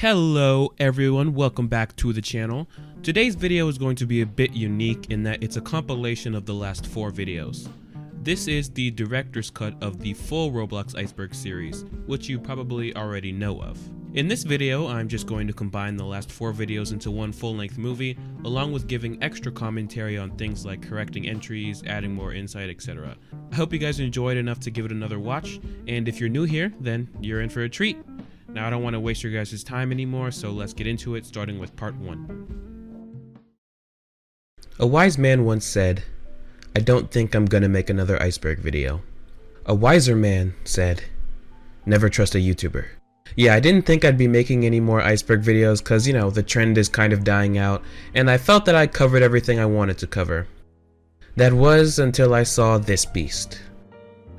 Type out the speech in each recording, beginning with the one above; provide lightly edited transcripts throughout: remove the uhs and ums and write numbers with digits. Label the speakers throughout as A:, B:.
A: Hello everyone, welcome back to the channel. Today's video is going to be a bit unique in that it's a compilation of the last 4 videos. This is the director's cut of the full Roblox Iceberg series, which you probably already know of. In this video, I'm just going to combine the last 4 videos into one full-length movie, along with giving extra commentary on things like correcting entries, adding more insight, etc. I hope you guys enjoyed enough to give it another watch, and if you're new here, then you're in for a treat. Now I don't want to waste your guys' time anymore, so let's get into it, starting with part 1. A wise man once said, "I don't think I'm gonna make another iceberg video." A wiser man said, "Never trust a YouTuber." Yeah, I didn't think I'd be making any more iceberg videos cause, you know, the trend is kind of dying out, and I felt that I covered everything I wanted to cover. That was until I saw this beast.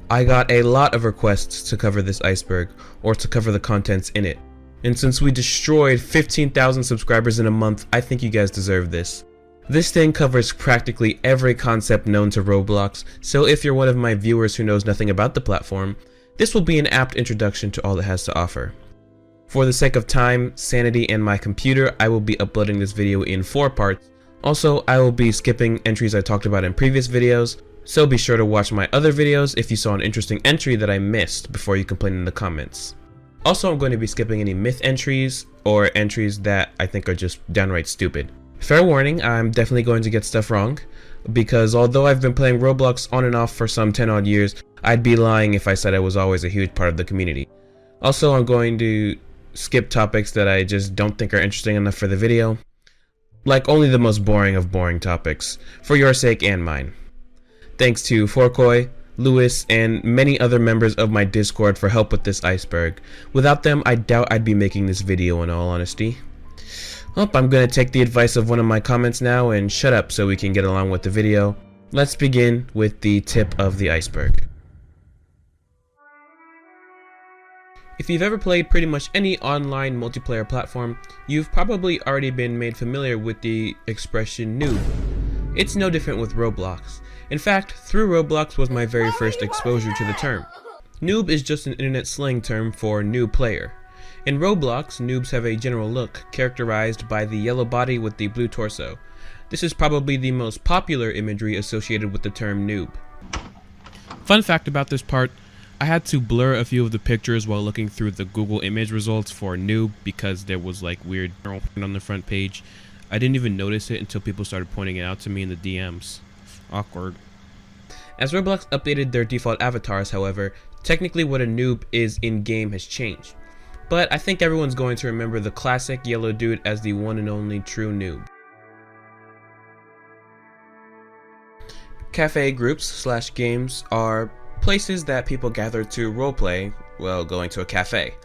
A: I got a lot of requests to cover this iceberg, or to cover the contents in it. And since we destroyed 15,000 subscribers in a month, I think you guys deserve this. This thing covers practically every concept known to Roblox, so if you're one of my viewers who knows nothing about the platform, this will be an apt introduction to all it has to offer. For the sake of time, sanity, and my computer, I will be uploading this video in 4 parts. Also, I will be skipping entries I talked about in previous videos, so be sure to watch my other videos if you saw an interesting entry that I missed before you complain in the comments. Also, I'm going to be skipping any myth entries, or entries that I think are just downright stupid. Fair warning, I'm definitely going to get stuff wrong, because although I've been playing Roblox on and off for some 10 odd years, I'd be lying if I said I was always a huge part of the community. Also, I'm going to skip topics that I just don't think are interesting enough for the video. Like only the most boring of boring topics, for your sake and mine. Thanks to Forkoy, Lewis, and many other members of my Discord for help with this iceberg. Without them, I doubt I'd be making this video in all honesty. Well, I'm gonna take the advice of one of my comments now and shut up so we can get along with the video. Let's begin with the tip of the iceberg. If you've ever played pretty much any online multiplayer platform, you've probably already been made familiar with the expression noob. It's no different with Roblox. In fact, through Roblox was my very first exposure to the term. Noob is just an internet slang term for new player. In Roblox, noobs have a general look, characterized by the yellow body with the blue torso. This is probably the most popular imagery associated with the term noob. Fun fact about this part, I had to blur a few of the pictures while looking through the Google image results for noob because there was like weird on the front page. I didn't even notice it until people started pointing it out to me in the DMs. Awkward. As Roblox updated their default avatars, however, technically what a noob is in-game has changed. But I think everyone's going to remember the classic yellow dude as the one and only true noob. Cafe groups / games are places that people gather to roleplay while going to a cafe.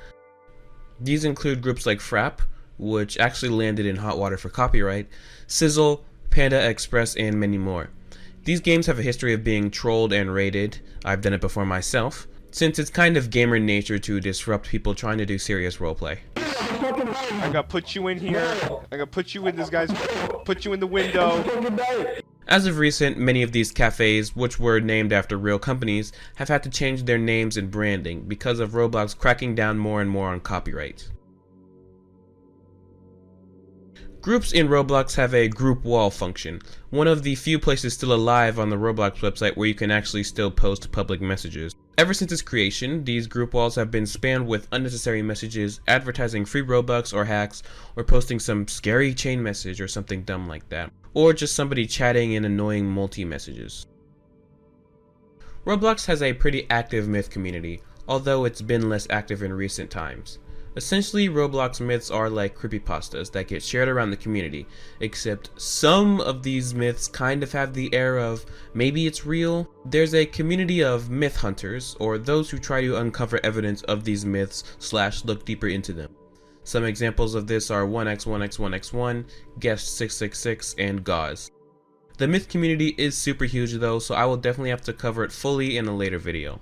A: These include groups like Frap, which actually landed in hot water for copyright, Sizzle, Panda Express, and many more. These games have a history of being trolled and raided. I've done it before myself, since it's kind of gamer nature to disrupt people trying to do serious roleplay.
B: I gotta put you in here. I gotta put you in this guy's. Put you in the window.
A: As of recent, many of these cafes, which were named after real companies, have had to change their names and branding because of Roblox cracking down more and more on copyright. Groups in Roblox have a group wall function, one of the few places still alive on the Roblox website where you can actually still post public messages. Ever since its creation, these group walls have been spammed with unnecessary messages, advertising free Robux or hacks, or posting some scary chain message or something dumb like that, or just somebody chatting in annoying multi-messages. Roblox has a pretty active myth community, although it's been less active in recent times. Essentially, Roblox myths are like creepypastas that get shared around the community, except some of these myths kind of have the air of maybe it's real. There's a community of myth hunters, or those who try to uncover evidence of these myths / look deeper into them. Some examples of this are 1x1x1x1, Guest666, and Gauze. The myth community is super huge though, so I will definitely have to cover it fully in a later video.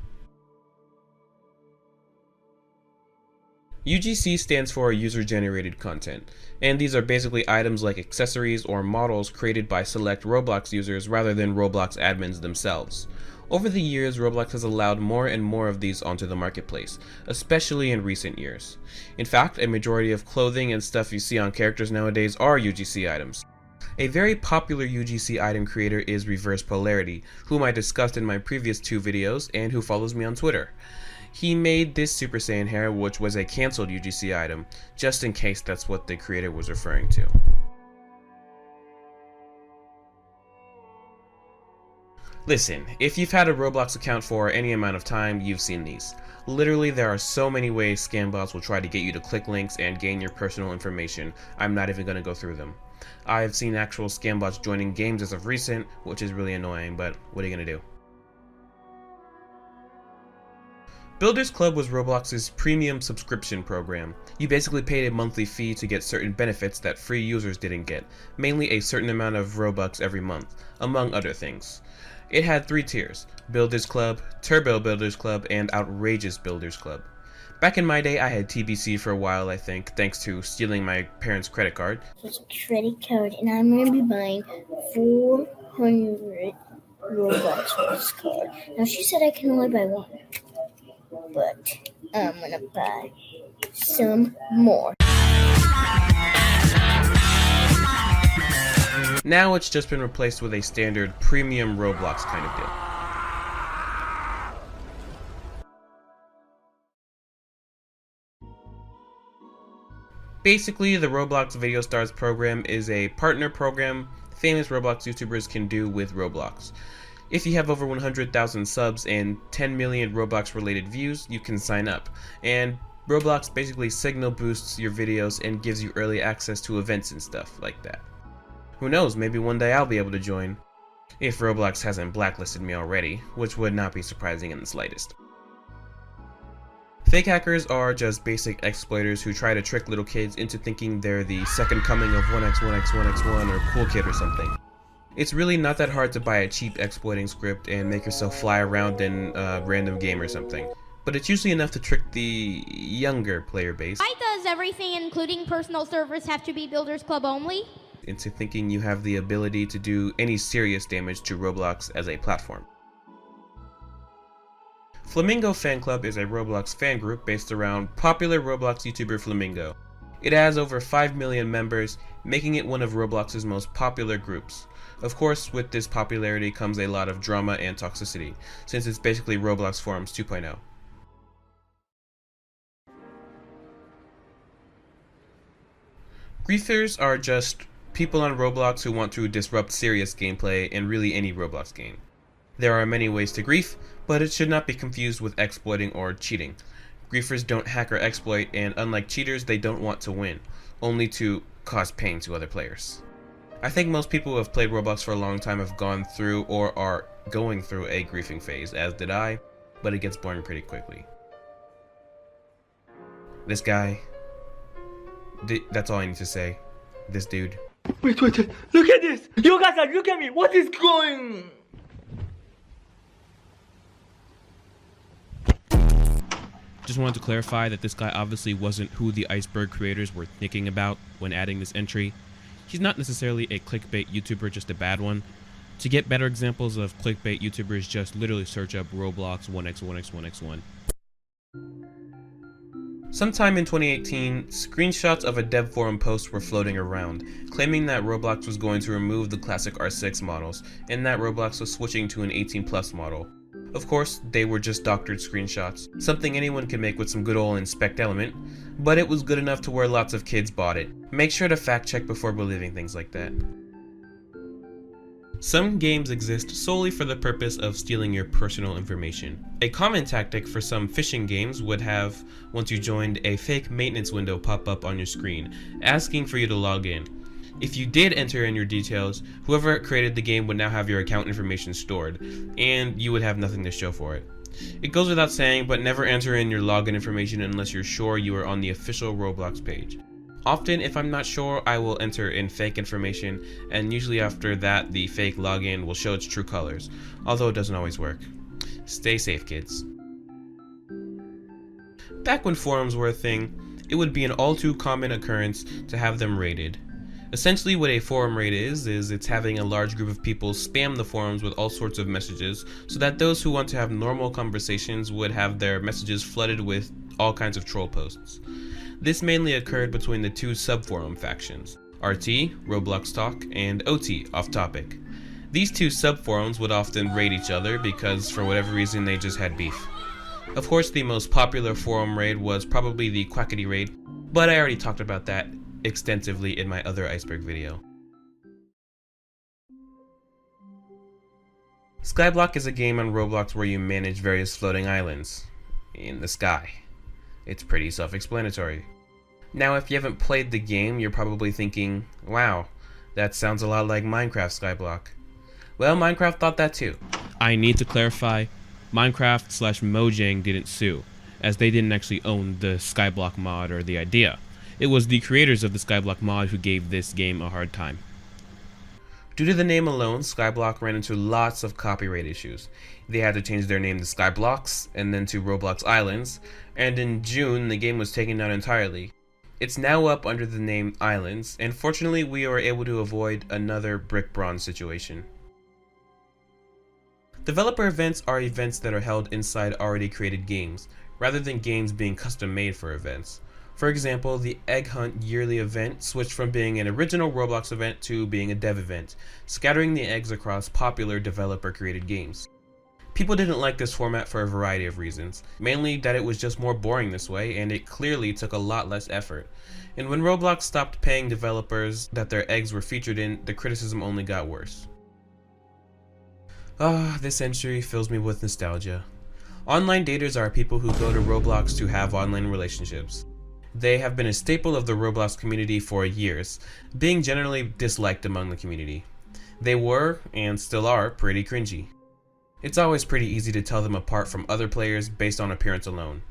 A: UGC stands for user-generated content, and these are basically items like accessories or models created by select Roblox users rather than Roblox admins themselves. Over the years, Roblox has allowed more and more of these onto the marketplace, especially in recent years. In fact, a majority of clothing and stuff you see on characters nowadays are UGC items. A very popular UGC item creator is Reverse Polarity, whom I discussed in my previous 2 videos and who follows me on Twitter. He made this Super Saiyan hair, which was a cancelled UGC item, just in case that's what the creator was referring to. Listen, if you've had a Roblox account for any amount of time, you've seen these. Literally, there are so many ways scam bots will try to get you to click links and gain your personal information. I'm not even going to go through them. I've seen actual scam bots joining games as of recent, which is really annoying, but what are you going to do? Builders Club was Roblox's premium subscription program. You basically paid a monthly fee to get certain benefits that free users didn't get, mainly a certain amount of Robux every month, among other things. It had 3 tiers: Builders Club, Turbo Builders Club, and Outrageous Builders Club. Back in my day, I had TBC for a while, I think, thanks to stealing my parents' credit card.
C: It's a credit card, and I'm going to be buying 400 Robux for this card. Now, she said I can only buy 1, but I'm going to buy some more.
A: Now it's just been replaced with a standard premium Roblox kind of deal. Basically, the Roblox Video Stars program is a partner program famous Roblox YouTubers can do with Roblox. If you have over 100,000 subs and 10 million Roblox related views, you can sign up. And Roblox basically signal boosts your videos and gives you early access to events and stuff like that. Who knows, maybe one day I'll be able to join, if Roblox hasn't blacklisted me already, which would not be surprising in the slightest. Fake hackers are just basic exploiters who try to trick little kids into thinking they're the second coming of 1x1x1x1 or Cool Kid or something. It's really not that hard to buy a cheap exploiting script and make yourself fly around in a random game or something, but it's usually enough to trick the younger player base.
D: Why does everything, including personal servers, have to be Builders Club only?
A: Into thinking you have the ability to do any serious damage to Roblox as a platform. Flamingo Fan Club is a Roblox fan group based around popular Roblox YouTuber Flamingo. It has over 5 million members, making it one of Roblox's most popular groups. Of course, with this popularity comes a lot of drama and toxicity, since it's basically Roblox Forums 2.0. Griefers are just people on Roblox who want to disrupt serious gameplay in really any Roblox game. There are many ways to grief, but it should not be confused with exploiting or cheating. Griefers don't hack or exploit, and unlike cheaters, they don't want to win, only to cause pain to other players. I think most people who have played Roblox for a long time have gone through or are going through a griefing phase, as did I, but it gets boring pretty quickly. This guy, that's all I need to say. This dude.
E: Wait, look at this! You guys, look at me! What is going?
A: Just wanted to clarify that this guy obviously wasn't who the Iceberg creators were thinking about when adding this entry. He's not necessarily a clickbait YouTuber, just a bad one. To get better examples of clickbait YouTubers, just literally search up Roblox 1x1x1x1. Sometime in 2018, screenshots of a dev forum post were floating around, claiming that Roblox was going to remove the classic R6 models, and that Roblox was switching to an 18+ model. Of course, they were just doctored screenshots, something anyone can make with some good old inspect element, but it was good enough to where lots of kids bought it. Make sure to fact check before believing things like that. Some games exist solely for the purpose of stealing your personal information. A common tactic for some phishing games would have, once you joined, a fake maintenance window pop up on your screen, asking for you to log in. If you did enter in your details, whoever created the game would now have your account information stored, and you would have nothing to show for it. It goes without saying, but never enter in your login information unless you're sure you are on the official Roblox page. Often, if I'm not sure, I will enter in fake information, and usually after that, the fake login will show its true colors, although it doesn't always work. Stay safe, kids. Back when forums were a thing, it would be an all too common occurrence to have them raided. Essentially what a forum raid is it's having a large group of people spam the forums with all sorts of messages so that those who want to have normal conversations would have their messages flooded with all kinds of troll posts. This mainly occurred between the two sub-forum factions, RT, Roblox Talk, and OT, Off Topic. These two sub-forums would often raid each other because for whatever reason they just had beef. Of course the most popular forum raid was probably the Quackity raid, but I already talked about that extensively in my other iceberg video. Skyblock is a game on Roblox where you manage various floating islands in the sky. It's pretty self-explanatory. Now if you haven't played the game, you're probably thinking, wow, that sounds a lot like Minecraft Skyblock. Well, Minecraft thought that too.
B: I need to clarify, Minecraft/Mojang didn't sue, as they didn't actually own the Skyblock mod or the idea. It was the creators of the Skyblock mod who gave this game a hard time.
A: Due to the name alone, Skyblock ran into lots of copyright issues. They had to change their name to Skyblocks, and then to Roblox Islands, and in June the game was taken down entirely. It's now up under the name Islands, and fortunately we were able to avoid another brick bronze situation. Developer events are events that are held inside already created games, rather than games being custom made for events. For example, the Egg Hunt yearly event switched from being an original Roblox event to being a dev event, scattering the eggs across popular developer-created games. People didn't like this format for a variety of reasons, mainly that it was just more boring this way and it clearly took a lot less effort. And when Roblox stopped paying developers that their eggs were featured in, the criticism only got worse. This entry fills me with nostalgia. Online daters are people who go to Roblox to have online relationships. They have been a staple of the Roblox community for years, being generally disliked among the community. They were, and still are, pretty cringy. It's always pretty easy to tell them apart from other players based on appearance alone.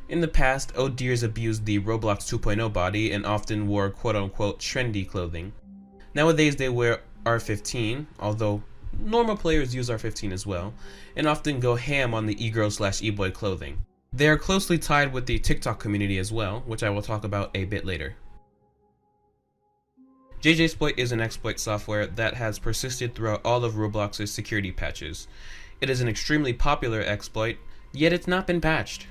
A: In the past, ODers abused the Roblox 2.0 body and often wore quote-unquote trendy clothing. Nowadays they wear R15, although normal players use R15 as well, and often go ham on the e-girl/e-boy clothing. They are closely tied with the TikTok community as well, which I will talk about a bit later. JJsploit is an exploit software that has persisted throughout all of Roblox's security patches. It is an extremely popular exploit, yet it's not been patched.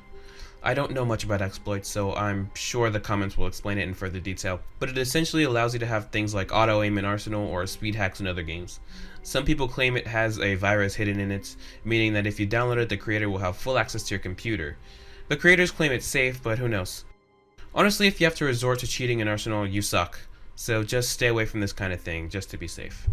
A: I don't know much about exploits, so I'm sure the comments will explain it in further detail, but it essentially allows you to have things like auto-aim in Arsenal or speed hacks in other games. Some people claim it has a virus hidden in it, meaning that if you download it, the creator will have full access to your computer. The creators claim it's safe, but who knows. Honestly, if you have to resort to cheating in Arsenal, you suck. So just stay away from this kind of thing, just to be safe.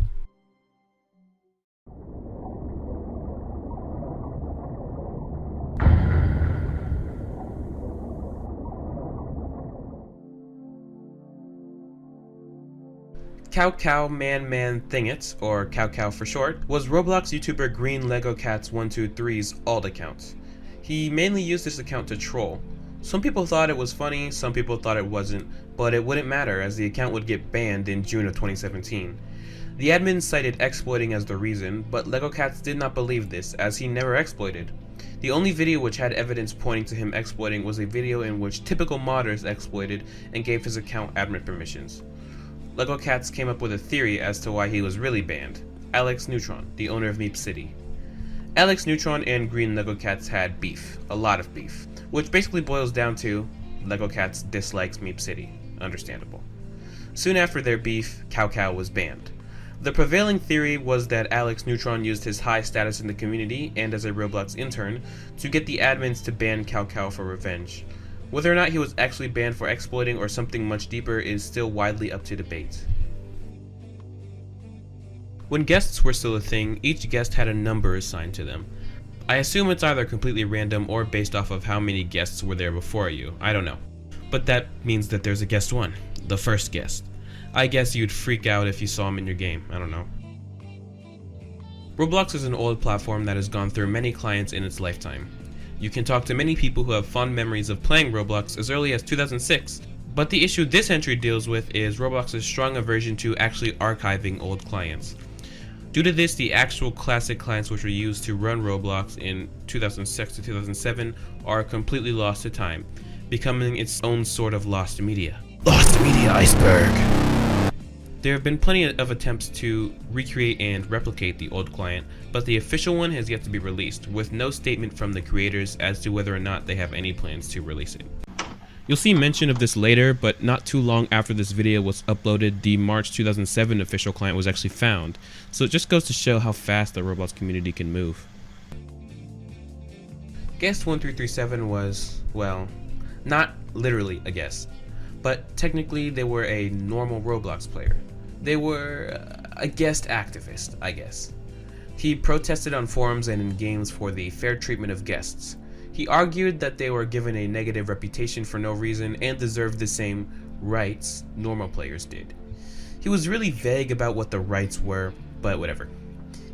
A: Cow Cow Man Man Thingit, or Cow Cow for short, was Roblox YouTuber Green Lego Cats 123's alt account. He mainly used this account to troll. Some people thought it was funny, some people thought it wasn't, but it wouldn't matter as the account would get banned in June of 2017. The admin cited exploiting as the reason, but Lego Cats did not believe this as he never exploited. The only video which had evidence pointing to him exploiting was a video in which typical modders exploited and gave his account admin permissions. Lego Cats came up with a theory as to why he was really banned. Alex Neutron, the owner of Meep City. Alex Neutron and Green Lego Cats had beef, a lot of beef, which basically boils down to Lego Cats dislikes Meep City. Understandable. Soon after their beef, Cow Cow was banned. The prevailing theory was that Alex Neutron used his high status in the community and as a Roblox intern to get the admins to ban Cow Cow for revenge. Whether or not he was actually banned for exploiting or something much deeper is still widely up to debate. When guests were still a thing, each guest had a number assigned to them. I assume it's either completely random or based off of how many guests were there before you, I don't know. But that means that there's a guest 1, the first guest. I guess you'd freak out if you saw him in your game, I don't know. Roblox is an old platform that has gone through many clients in its lifetime. You can talk to many people who have fond memories of playing Roblox as early as 2006, but the issue this entry deals with is Roblox's strong aversion to actually archiving old clients. Due to this, the actual classic clients which were used to run Roblox in 2006 to 2007 are completely lost to time, becoming its own sort of lost media. Lost media iceberg!
B: There have been plenty of attempts to recreate and replicate the old client, but the official one has yet to be released, with no statement from the creators as to whether or not they have any plans to release it. You'll see mention of this later, but not too long after this video was uploaded, the March 2007 official client was actually found, so it just goes to show how fast the Roblox community can move. Guest 1337 was, well, not literally a guest, but technically they were a normal Roblox player. They were a guest activist, I guess. He protested on forums and in games for the fair treatment of guests. He argued that they were given a negative reputation for no reason and deserved the same rights normal players did. He was really vague about what the rights were, but whatever.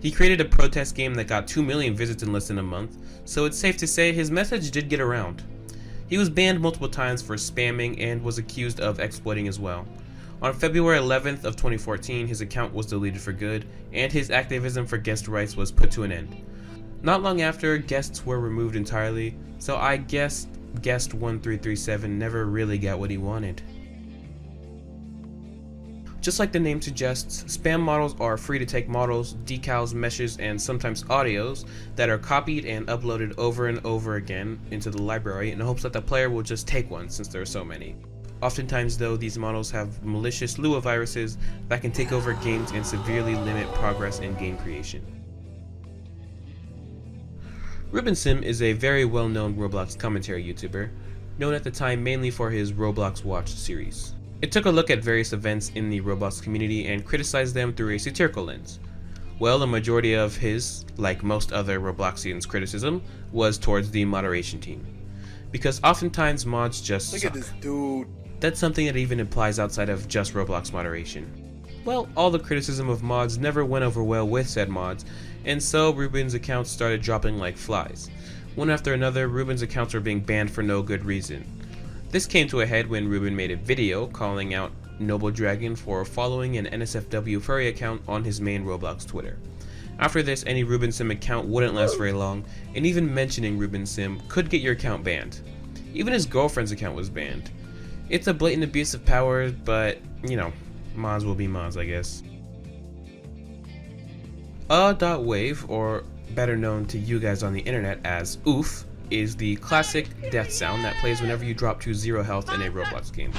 B: He created a protest game that got 2 million visits in less than a month, so it's safe to say his message did get around. He was banned multiple times for spamming and was accused of exploiting as well. On February 11th of 2014, his account was deleted for good, and his activism for guest rights was put to an end. Not long after, guests were removed entirely, so I guess Guest 1337 never really got what he wanted. Just like the name suggests, spam models are free to take models, decals, meshes, and sometimes audios that are copied and uploaded over and over again into the library in hopes that the player will just take one since there are so many. Oftentimes though, these models have malicious Lua viruses that can take over games and severely limit progress in game creation. RubenSim is a very well-known Roblox commentary YouTuber, known at the time mainly for his Roblox Watch series. It took a look at various events in the Roblox community and criticized them through a satirical lens. Well, a majority of his, like most other Robloxians' criticism, was towards the moderation team. Because oftentimes mods just suck.
F: Look at this dude.
B: That's something that even applies outside of just Roblox moderation. Well, all the criticism of mods never went over well with said mods, and so Ruben's accounts started dropping like flies. One after another, Ruben's accounts were being banned for no good reason. This came to a head when Ruben made a video calling out Noble Dragon for following an NSFW furry account on his main Roblox Twitter. After this, any RubenSim account wouldn't last very long, and even mentioning RubenSim could get your account banned. Even his girlfriend's account was banned. It's a blatant abuse of power, but, you know, mods will be mods, I guess. Wave, or better known to you guys on the internet as oof, is the classic death sound that plays whenever you drop to 0 health in a Roblox game.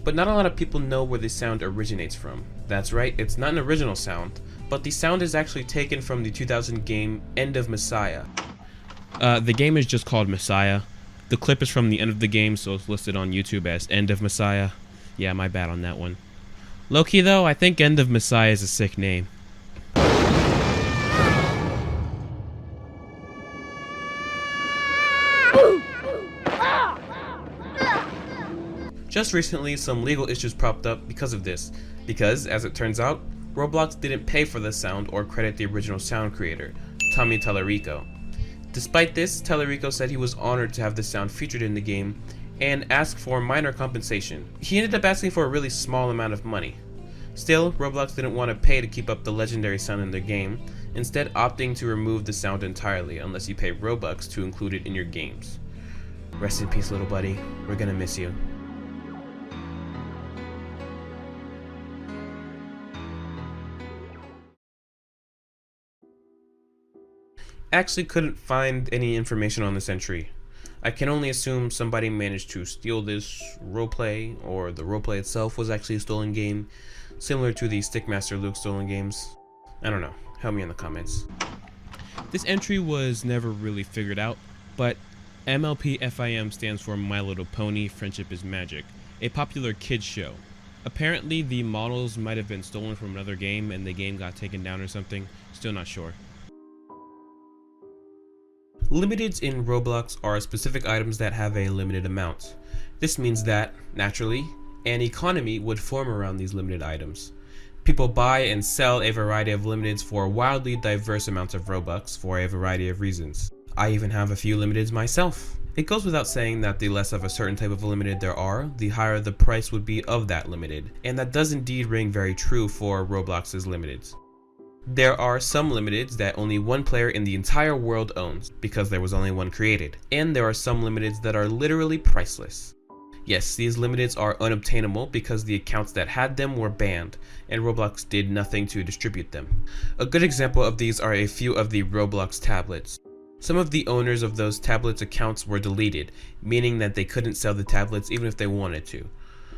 B: But not a lot of people know where this sound originates from. That's right, it's not an original sound, but the sound is actually taken from the 2000 game End of Messiah.
A: The game is just called Messiah. The clip is from the end of the game, so it's listed on YouTube as End of Messiah. Yeah, my bad on that one. Low-key though, I think End of Messiah is a sick name.
B: Just recently, some legal issues popped up because of this, because, as it turns out, Roblox didn't pay for the sound or credit the original sound creator, Tommy Tallarico. Despite this, Tallarico said he was honored to have the sound featured in the game and asked for minor compensation. He ended up asking for a really small amount of money. Still, Roblox didn't want to pay to keep up the legendary sound in their game, instead opting to remove the sound entirely unless you pay Robux to include it in your games. Rest in peace, little buddy. We're gonna miss you. Actually couldn't find any information on this entry. I can only assume somebody managed to steal this roleplay, or the roleplay itself was actually a stolen game, similar to the Stickmaster Luke stolen games. I don't know, help me in the comments.
A: This entry was never really figured out, but MLPFIM stands for My Little Pony Friendship is Magic, a popular kids show. Apparently the models might have been stolen from another game and the game got taken down or something, still not sure.
B: Limiteds in Roblox are specific items that have a limited amount. This means that, naturally, an economy would form around these limited items. People buy and sell a variety of limiteds for wildly diverse amounts of Robux for a variety of reasons. I even have a few limiteds myself. It goes without saying that the less of a certain type of limited there are, the higher the price would be of that limited, and that does indeed ring very true for Roblox's limiteds. There are some limiteds that only one player in the entire world owns, because there was only one created, and there are some limiteds that are literally priceless. Yes, these limiteds are unobtainable because the accounts that had them were banned, and Roblox did nothing to distribute them. A good example of these are a few of the Roblox tablets. Some of the owners of those tablets' accounts were deleted, meaning that they couldn't sell the tablets even if they wanted to.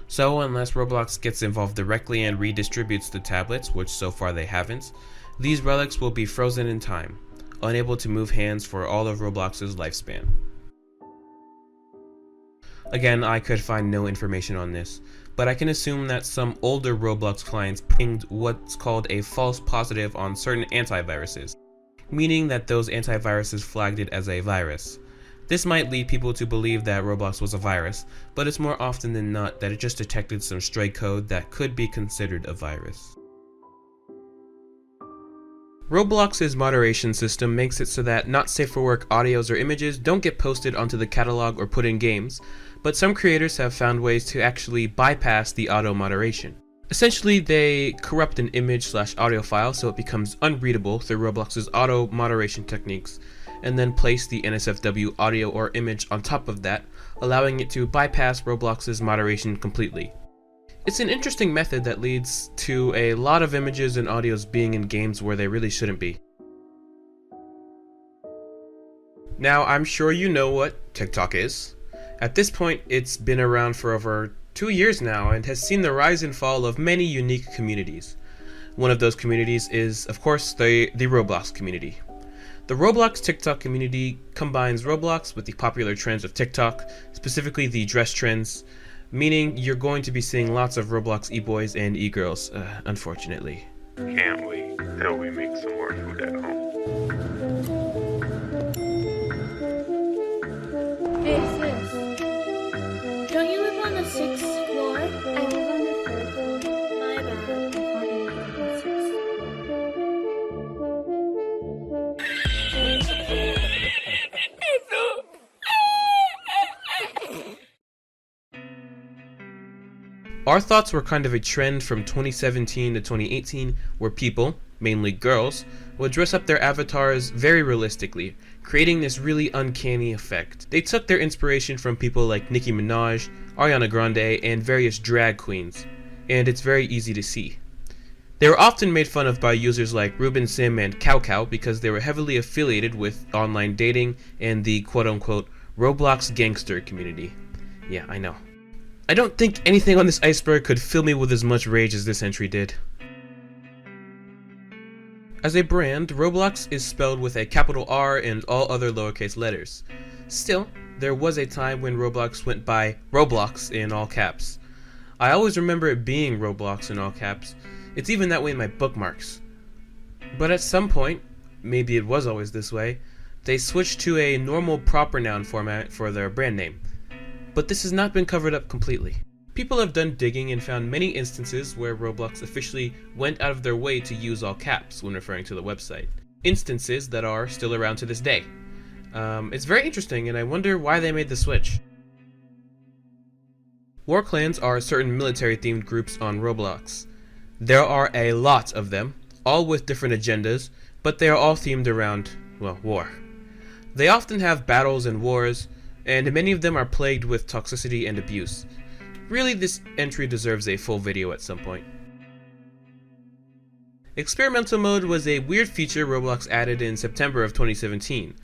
B: So unless Roblox gets involved directly and redistributes the tablets, which so far they haven't, these relics will be frozen in time, unable to move hands for all of Roblox's lifespan. Again, I could find no information on this, but I can assume that some older Roblox clients pinged what's called a false positive on certain antiviruses, meaning that those antiviruses flagged it as a virus. This might lead people to believe that Roblox was a virus, but it's more often than not that it just detected some stray code that could be considered a virus. Roblox's moderation system makes it so that not safe for work audios or images don't get posted onto the catalog or put in games, but some creators have found ways to actually bypass the auto moderation. Essentially, they corrupt an image/audio file so it becomes unreadable through Roblox's auto moderation techniques, and then place the NSFW audio or image on top of that, allowing it to bypass Roblox's moderation completely. It's an interesting method that leads to a lot of images and audios being in games where they really shouldn't be. Now, I'm sure you know what TikTok is. At this point, it's been around for over 2 years now and has seen the rise and fall of many unique communities. One of those communities is, of course, the Roblox community. The Roblox TikTok community combines Roblox with the popular trends of TikTok, specifically the dress trends, meaning you're going to be seeing lots of Roblox e-boys and e-girls, unfortunately.
F: Can't wait till we make some more food at home.
C: Hey sis, don't you live on the 6th floor? I live on the 3rd. My bad.
B: Our thoughts were kind of a trend from 2017 to 2018 where people, mainly girls, would dress up their avatars very realistically, creating this really uncanny effect. They took their inspiration from people like Nicki Minaj, Ariana Grande, and various drag queens, and it's very easy to see. They were often made fun of by users like Ruben Sim and CowCow because they were heavily affiliated with online dating and the quote-unquote Roblox gangster community. Yeah, I know. I don't think anything on this iceberg could fill me with as much rage as this entry did. As a brand, Roblox is spelled with a capital R and all other lowercase letters. Still, there was a time when Roblox went by Roblox in all caps. I always remember it being Roblox in all caps. It's even that way in my bookmarks. But at some point, maybe it was always this way, they switched to a normal proper noun format for their brand name. But this has not been covered up completely. People have done digging and found many instances where Roblox officially went out of their way to use all caps when referring to the website. Instances that are still around to this day. It's very interesting, and I wonder why they made the switch. War clans are certain military-themed groups on Roblox. There are a lot of them, all with different agendas, but they are all themed around, well, war. They often have battles and wars, and many of them are plagued with toxicity and abuse. Really, this entry deserves a full video at some point. Experimental mode was a weird feature Roblox added in September of 2017.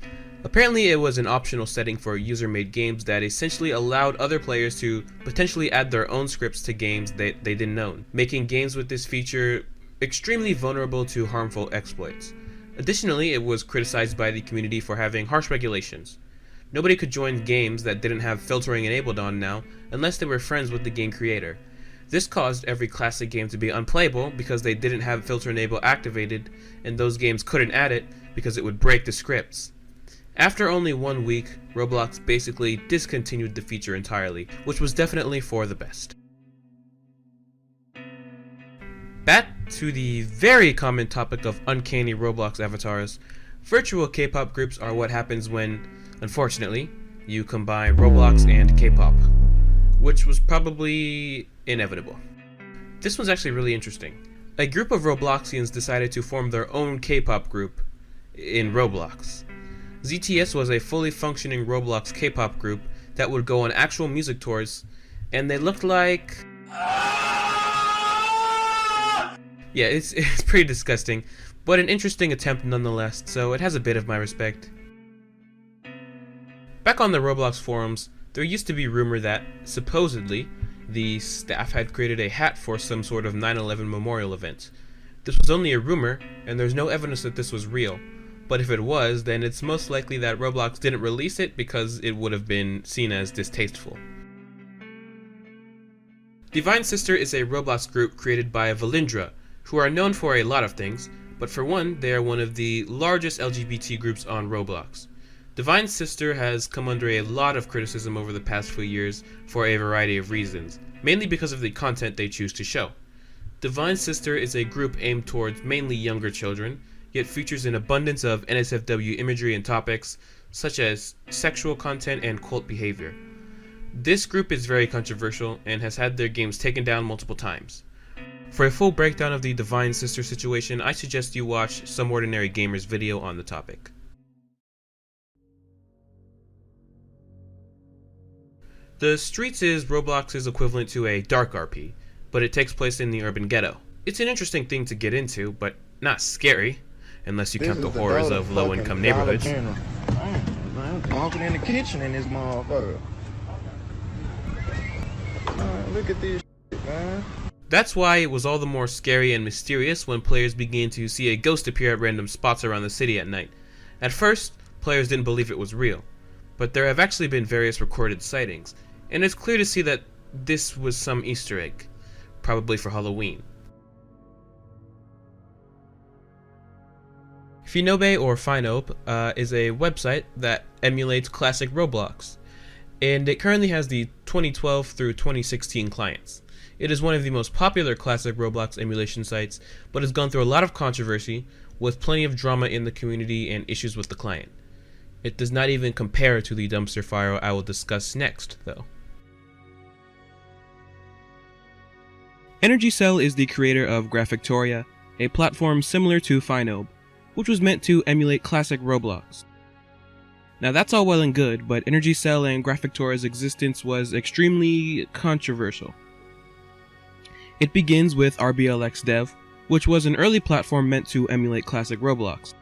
B: Apparently it was an optional setting for user-made games that essentially allowed other players to potentially add their own scripts to games that they didn't own, making games with this feature extremely vulnerable to harmful exploits. Additionally, it was criticized by the community for having harsh regulations. Nobody could join games that didn't have filtering enabled on now unless they were friends with the game creator. This caused every classic game to be unplayable because they didn't have filter enable activated, and those games couldn't add it because it would break the scripts. After only 1 week, Roblox basically discontinued the feature entirely, which was definitely for the best. Back to the very common topic of uncanny Roblox avatars, virtual K-pop groups are what happens when, unfortunately, you combine Roblox and K-pop, which was probably inevitable. This one's actually really interesting. A group of Robloxians decided to form their own K-pop group in Roblox. ZTS was a fully functioning Roblox K-pop group that would go on actual music tours and they looked like... Yeah, it's pretty disgusting, but an interesting attempt nonetheless, so it has a bit of my respect. Back on the Roblox forums, there used to be rumor that, supposedly, the staff had created a hat for some sort of 9/11 memorial event. This was only a rumor, and there's no evidence that this was real, but if it was, then it's most likely that Roblox didn't release it because it would have been seen as distasteful. Divine Sister is a Roblox group created by Valindra, who are known for a lot of things, but for one, they are one of the largest LGBT groups on Roblox. Divine Sister has come under a lot of criticism over the past few years for a variety of reasons, mainly because of the content they choose to show. Divine Sister is a group aimed towards mainly younger children, yet features an abundance of NSFW imagery and topics, such as sexual content and cult behavior. This group is very controversial and has had their games taken down multiple times. For a full breakdown of the Divine Sister situation, I suggest you watch Some Ordinary Gamer's video on the topic. The Streets is Roblox's equivalent to a dark RP, but it takes place in the urban ghetto. It's an interesting thing to get into, but not scary, unless you count the horrors of low-income neighborhoods.
G: I'm walking in the kitchen in this motherfucker. Look at this shit, man.
B: That's why it was all the more scary and mysterious when players began to see a ghost appear at random spots around the city at night. At first, players didn't believe it was real, but there have actually been various recorded sightings, and it's clear to see that this was some Easter egg, probably for Halloween. Finobe or Finobe is a website that emulates classic Roblox, and it currently has the 2012 through 2016 clients. It is one of the most popular classic Roblox emulation sites, but has gone through a lot of controversy, with plenty of drama in the community and issues with the client. It does not even compare to the dumpster fire I will discuss next, though. Energy Cell is the creator of Graphictoria, a platform similar to Finobe, which was meant to emulate classic Roblox. Now that's all well and good, but Energy Cell and Graphictoria's existence was extremely controversial. It begins with RBLX Dev, which was an early platform meant to emulate classic Roblox.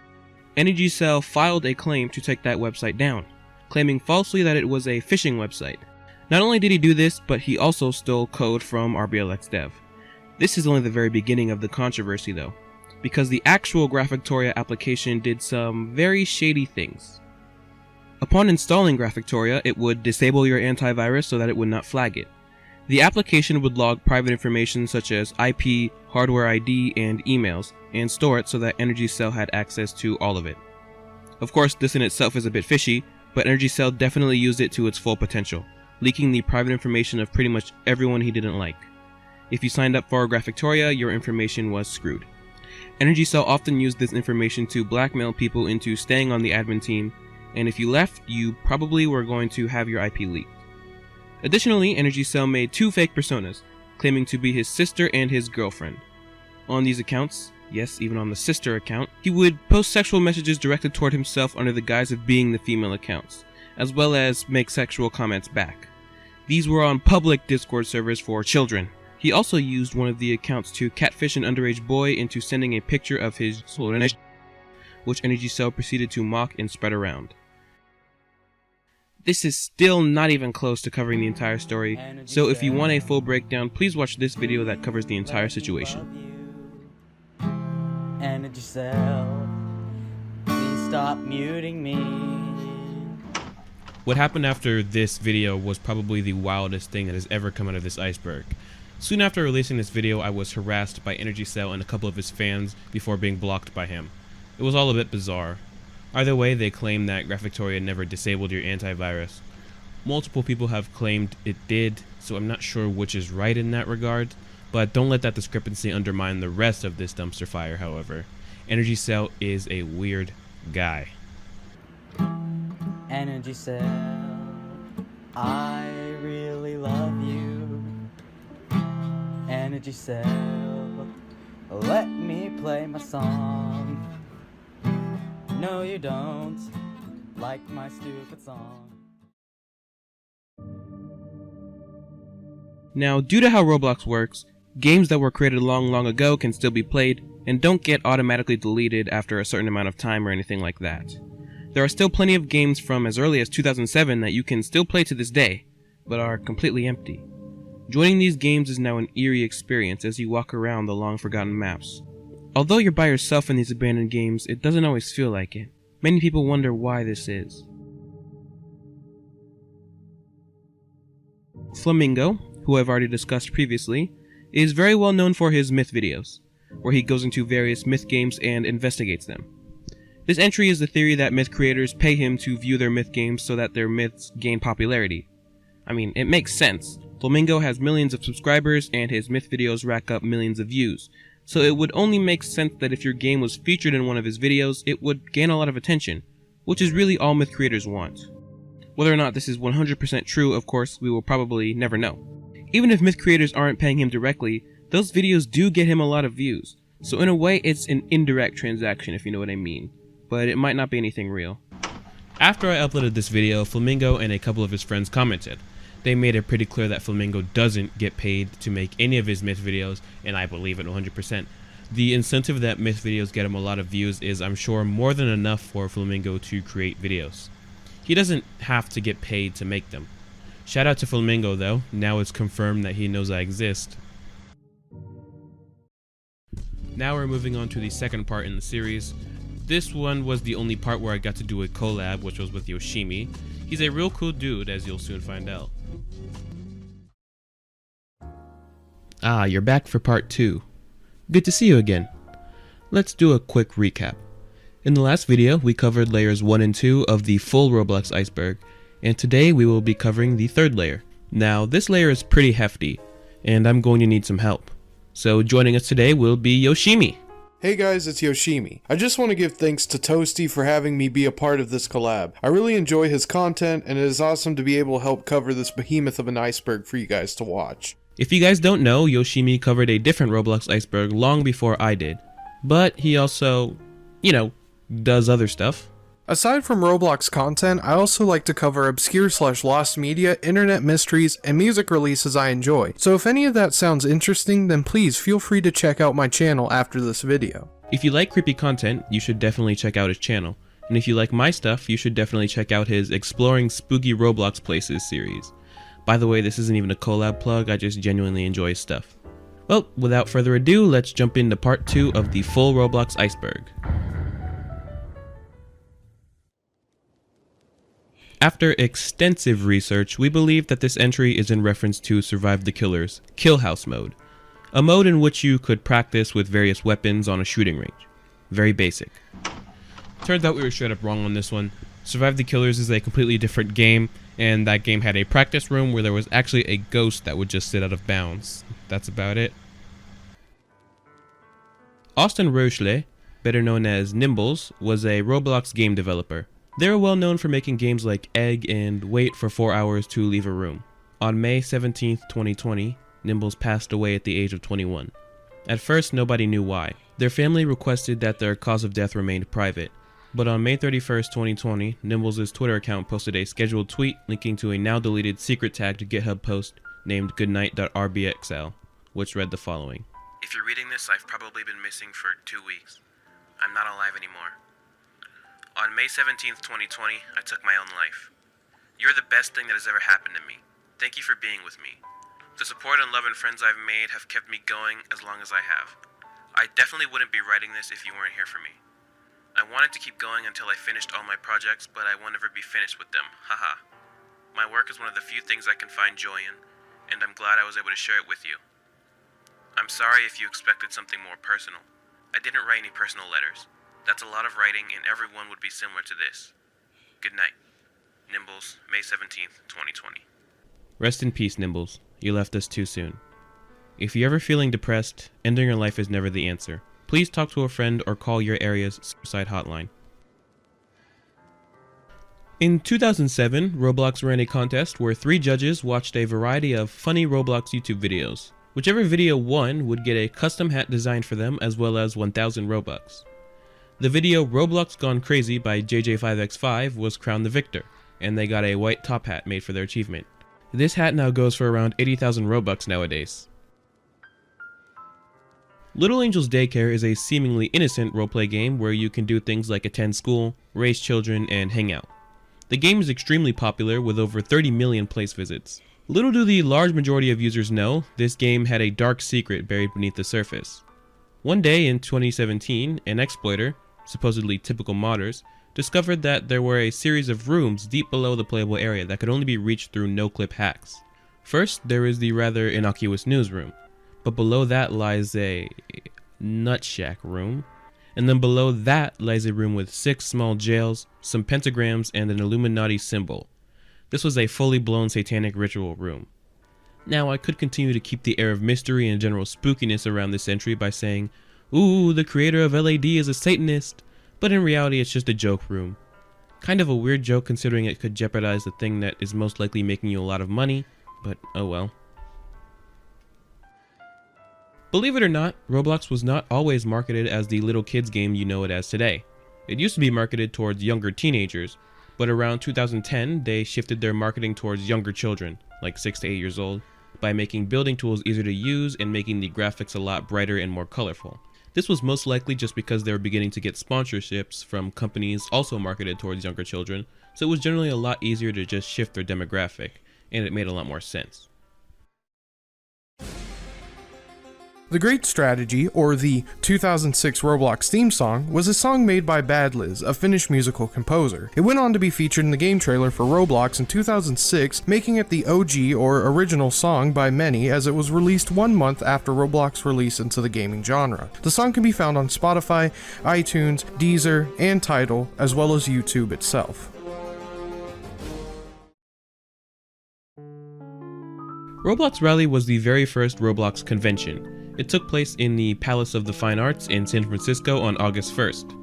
B: Energy Cell filed a claim to take that website down, claiming falsely that it was a phishing website. Not only did he do this, but he also stole code from RBLX Dev. This is only the very beginning of the controversy though, because the actual Graphictoria application did some very shady things. Upon installing Graphictoria, it would disable your antivirus so that it would not flag it. The application would log private information such as IP, hardware ID, and emails, and store it so that Energy Cell had access to all of it. Of course, this in itself is a bit fishy, but Energy Cell definitely used it to its full potential, leaking the private information of pretty much everyone he didn't like. If you signed up for Graphictoria, your information was screwed. Energy Cell often used this information to blackmail people into staying on the admin team, and if you left, you probably were going to have your IP leaked. Additionally, Energy Cell made 2 fake personas, claiming to be his sister and his girlfriend. On these accounts, yes, even on the sister account, he would post sexual messages directed toward himself under the guise of being the female accounts, as well as make sexual comments back. These were on public Discord servers for children. He also used one of the accounts to catfish an underage boy into sending a picture of his soul, which Energy Cell proceeded to mock and spread around. This is still not even close to covering the entire story, so if you want a full breakdown, please watch this video that covers the entire situation.
H: Energy Cell, please stop muting me.
B: What happened after this video was probably the wildest thing that has ever come out of this iceberg. Soon after releasing this video, I was harassed by Energy Cell and a couple of his fans before being blocked by him. It was all a bit bizarre. Either way, they claim that Graphictoria never disabled your antivirus. Multiple people have claimed it did, so I'm not sure which is right in that regard, but don't let that discrepancy undermine the rest of this dumpster fire, however. Energy Cell is a weird guy.
H: Energy Cell, I really love you. Energy Cell, let me play my song. No, you don't like my stupid song.
B: Now, due to how Roblox works, games that were created long ago can still be played and don't get automatically deleted after a certain amount of time or anything like that. There are still plenty of games from as early as 2007 that you can still play to this day, but are completely empty. Joining these games is now an eerie experience as you walk around the long-forgotten maps. Although you're by yourself in these abandoned games, it doesn't always feel like it. Many people wonder why this is. Flamingo, who I've already discussed previously, is very well known for his myth videos, where he goes into various myth games and investigates them. This entry is the theory that myth creators pay him to view their myth games so that their myths gain popularity. I mean, it makes sense. Flamingo has millions of subscribers and his myth videos rack up millions of views, so it would only make sense that if your game was featured in one of his videos, it would gain a lot of attention, which is really all myth creators want. Whether or not this is 100% true, of course, we will probably never know. Even if myth creators aren't paying him directly, those videos do get him a lot of views, so in a way it's an indirect transaction if you know what I mean, but it might not be anything real. After I uploaded this video, Flamingo and a couple of his friends commented. They made it pretty clear that Flamingo doesn't get paid to make any of his myth videos, and I believe it 100%. The incentive that myth videos get him a lot of views is, I'm sure, more than enough for Flamingo to create videos. He doesn't have to get paid to make them. Shout out to Flamingo though, now it's confirmed that he knows I exist. Now we're moving on to the second part in the series. This one was the only part where I got to do a collab, which was with Yoshimi. He's a real cool dude, as you'll soon find out. Ah, you're back for part 2. Good to see you again. Let's do a quick recap. In the last video, we covered layers 1 and 2 of the full Roblox iceberg, and today we will be covering the third layer. Now, this layer is pretty hefty, and I'm going to need some help. So joining us today will be Yoshimi.
I: Hey guys, it's Yoshimi. I just want to give thanks to Toastee for having me be a part of this collab. I really enjoy his content, and it is awesome to be able to help cover this behemoth of an iceberg for you guys to watch.
B: If you guys don't know, Yoshimi covered a different Roblox iceberg long before I did, but he also, does other stuff.
I: Aside from Roblox content, I also like to cover obscure/lost media, internet mysteries, and music releases I enjoy. So if any of that sounds interesting, then please feel free to check out my channel after this video.
B: If you like creepy content, you should definitely check out his channel. And if you like my stuff, you should definitely check out his Exploring Spooky Roblox Places series. By the way, this isn't even a collab plug, I just genuinely enjoy his stuff. Well, without further ado, let's jump into part 2 of the full Roblox iceberg. After extensive research, we believe that this entry is in reference to Survive the Killer's Kill House mode, a mode in which you could practice with various weapons on a shooting range. Very basic. Turns out we were straight up wrong on this one. Survive the Killers is a completely different game, and that game had a practice room where there was actually a ghost that would just sit out of bounds. That's about it. Austin Roechle, better known as Nimbles, was a Roblox game developer. They were well known for making games like Egg and Wait for 4 hours to Leave a Room. On May 17th, 2020, Nimbles passed away at the age of 21. At first, nobody knew why. Their family requested that their cause of death remained private, but on May 31st, 2020, Nimbles' Twitter account posted a scheduled tweet linking to a now-deleted secret tagged GitHub post named goodnight.rbxl, which read the following.
J: If you're reading this, I've probably been missing for 2 weeks. I'm not alive anymore. On May 17th, 2020, I took my own life. You're the best thing that has ever happened to me. Thank you for being with me. The support and love and friends I've made have kept me going as long as I have. I definitely wouldn't be writing this if you weren't here for me. I wanted to keep going until I finished all my projects, but I won't ever be finished with them. Haha. My work is one of the few things I can find joy in, and I'm glad I was able to share it with you. I'm sorry if you expected something more personal. I didn't write any personal letters. That's a lot of writing, and everyone would be similar to this. Good night. Nimbles, May 17th, 2020.
B: Rest in peace, Nimbles. You left us too soon. If you're ever feeling depressed, ending your life is never the answer. Please talk to a friend or call your area's suicide hotline. In 2007, Roblox ran a contest where 3 judges watched a variety of funny Roblox YouTube videos. Whichever video won would get a custom hat designed for them as well as 1,000 Robux. The video Roblox Gone Crazy by JJ5x5 was crowned the victor, and they got a white top hat made for their achievement. This hat now goes for around 80,000 Robux nowadays. Little Angel's Daycare is a seemingly innocent roleplay game where you can do things like attend school, raise children, and hang out. The game is extremely popular with over 30 million place visits. Little do the large majority of users know, this game had a dark secret buried beneath the surface. One day in 2017, an exploiter, supposedly typical modders, discovered that there were a series of rooms deep below the playable area that could only be reached through no-clip hacks. First, there is the rather innocuous newsroom, but below that lies a nutshack room, and then below that lies a room with 6 small jails, some pentagrams, and an Illuminati symbol. This was a fully blown satanic ritual room. Now, I could continue to keep the air of mystery and general spookiness around this entry by saying, "Ooh, the creator of LAD is a Satanist," but in reality it's just a joke room. Kind of a weird joke considering it could jeopardize the thing that is most likely making you a lot of money, but oh well. Believe it or not, Roblox was not always marketed as the little kids game you know it as today. It used to be marketed towards younger teenagers, but around 2010 they shifted their marketing towards younger children, like 6 to 8 years old, by making building tools easier to use and making the graphics a lot brighter and more colorful. This was most likely just because they were beginning to get sponsorships from companies also marketed towards younger children, so it was generally a lot easier to just shift their demographic, and it made a lot more sense.
I: The Great Strategy, or the 2006 Roblox theme song, was a song made by Bad Liz, a Finnish musical composer. It went on to be featured in the game trailer for Roblox in 2006, making it the OG or original song by many as it was released 1 month after Roblox release into the gaming genre. The song can be found on Spotify, iTunes, Deezer, and Tidal, as well as YouTube itself.
B: Roblox Rally was the very first Roblox convention. It took place in the Palace of the Fine Arts in San Francisco on August 1st.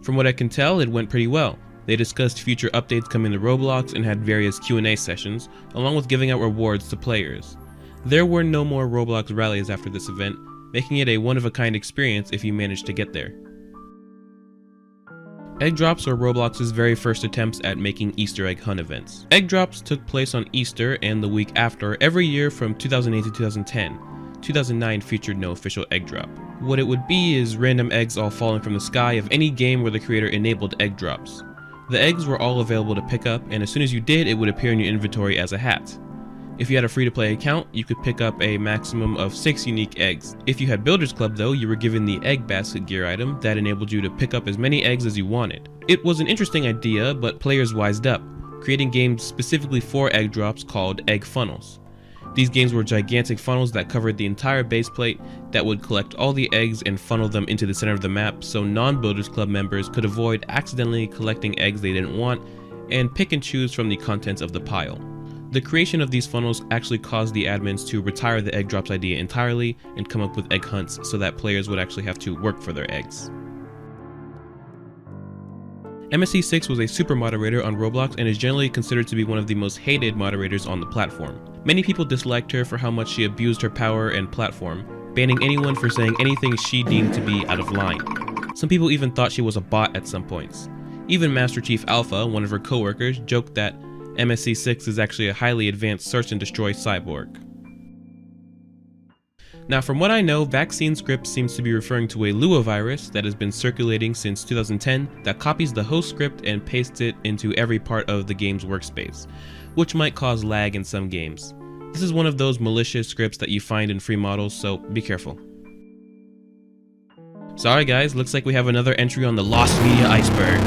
B: From what I can tell, it went pretty well. They discussed future updates coming to Roblox and had various Q&A sessions, along with giving out rewards to players. There were no more Roblox rallies after this event, making it a one-of-a-kind experience if you managed to get there. Egg drops are Roblox's very first attempts at making Easter egg hunt events. Egg drops took place on Easter and the week after every year from 2008 to 2010. 2009 featured no official egg drop. What it would be is random eggs all falling from the sky of any game where the creator enabled egg drops. The eggs were all available to pick up, and as soon as you did, it would appear in your inventory as a hat. If you had a free-to-play account, you could pick up a maximum of 6 unique eggs. If you had Builders Club though, you were given the Egg Basket gear item that enabled you to pick up as many eggs as you wanted. It was an interesting idea, but players wised up, creating games specifically for egg drops called Egg Funnels. These games were gigantic funnels that covered the entire base plate that would collect all the eggs and funnel them into the center of the map so non-Builders Club members could avoid accidentally collecting eggs they didn't want and pick and choose from the contents of the pile. The creation of these funnels actually caused the admins to retire the egg drops idea entirely and come up with egg hunts so that players would actually have to work for their eggs. MSC6 was a super moderator on Roblox and is generally considered to be one of the most hated moderators on the platform. Many people disliked her for how much she abused her power and platform, banning anyone for saying anything she deemed to be out of line. Some people even thought she was a bot at some points. Even Master Chief Alpha, one of her coworkers, joked that MSC6 is actually a highly advanced search and destroy cyborg. Now, from what I know, Vaccine Script seems to be referring to a Lua virus that has been circulating since 2010 that copies the host script and pastes it into every part of the game's workspace, which might cause lag in some games. This is one of those malicious scripts that you find in free models, so be careful. Sorry guys, looks like we have another entry on the Lost Media iceberg.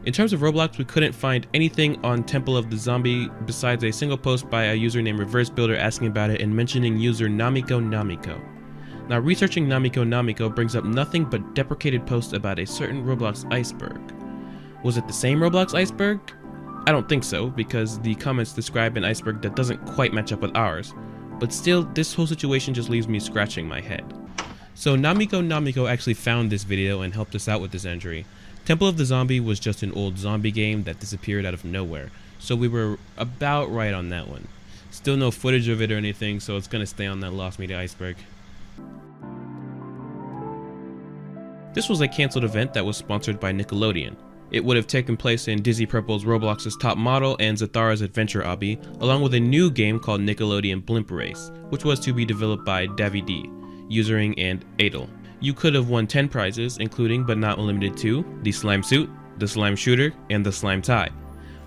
B: In terms of Roblox, we couldn't find anything on Temple of the Zombie besides a single post by a user named Reverse Builder asking about it and mentioning user Namiko Namiko. Now, researching Namiko Namiko brings up nothing but deprecated posts about a certain Roblox iceberg. Was it the same Roblox iceberg? I don't think so, because the comments describe an iceberg that doesn't quite match up with ours, but still, this whole situation just leaves me scratching my head. So Namiko Namiko actually found this video and helped us out with this entry. Temple of the Zombie was just an old zombie game that disappeared out of nowhere, so we were about right on that one. Still no footage of it or anything, so it's gonna stay on that Lost Media iceberg. This was a cancelled event that was sponsored by Nickelodeon. It would have taken place in Dizzy Purple's Roblox's Top Model and Zathara's Adventure Obby, along with a new game called Nickelodeon Blimp Race, which was to be developed by Davide, Usering, and Adel. You could have won 10 prizes, including but not limited to the Slime Suit, the Slime Shooter, and the Slime Tie,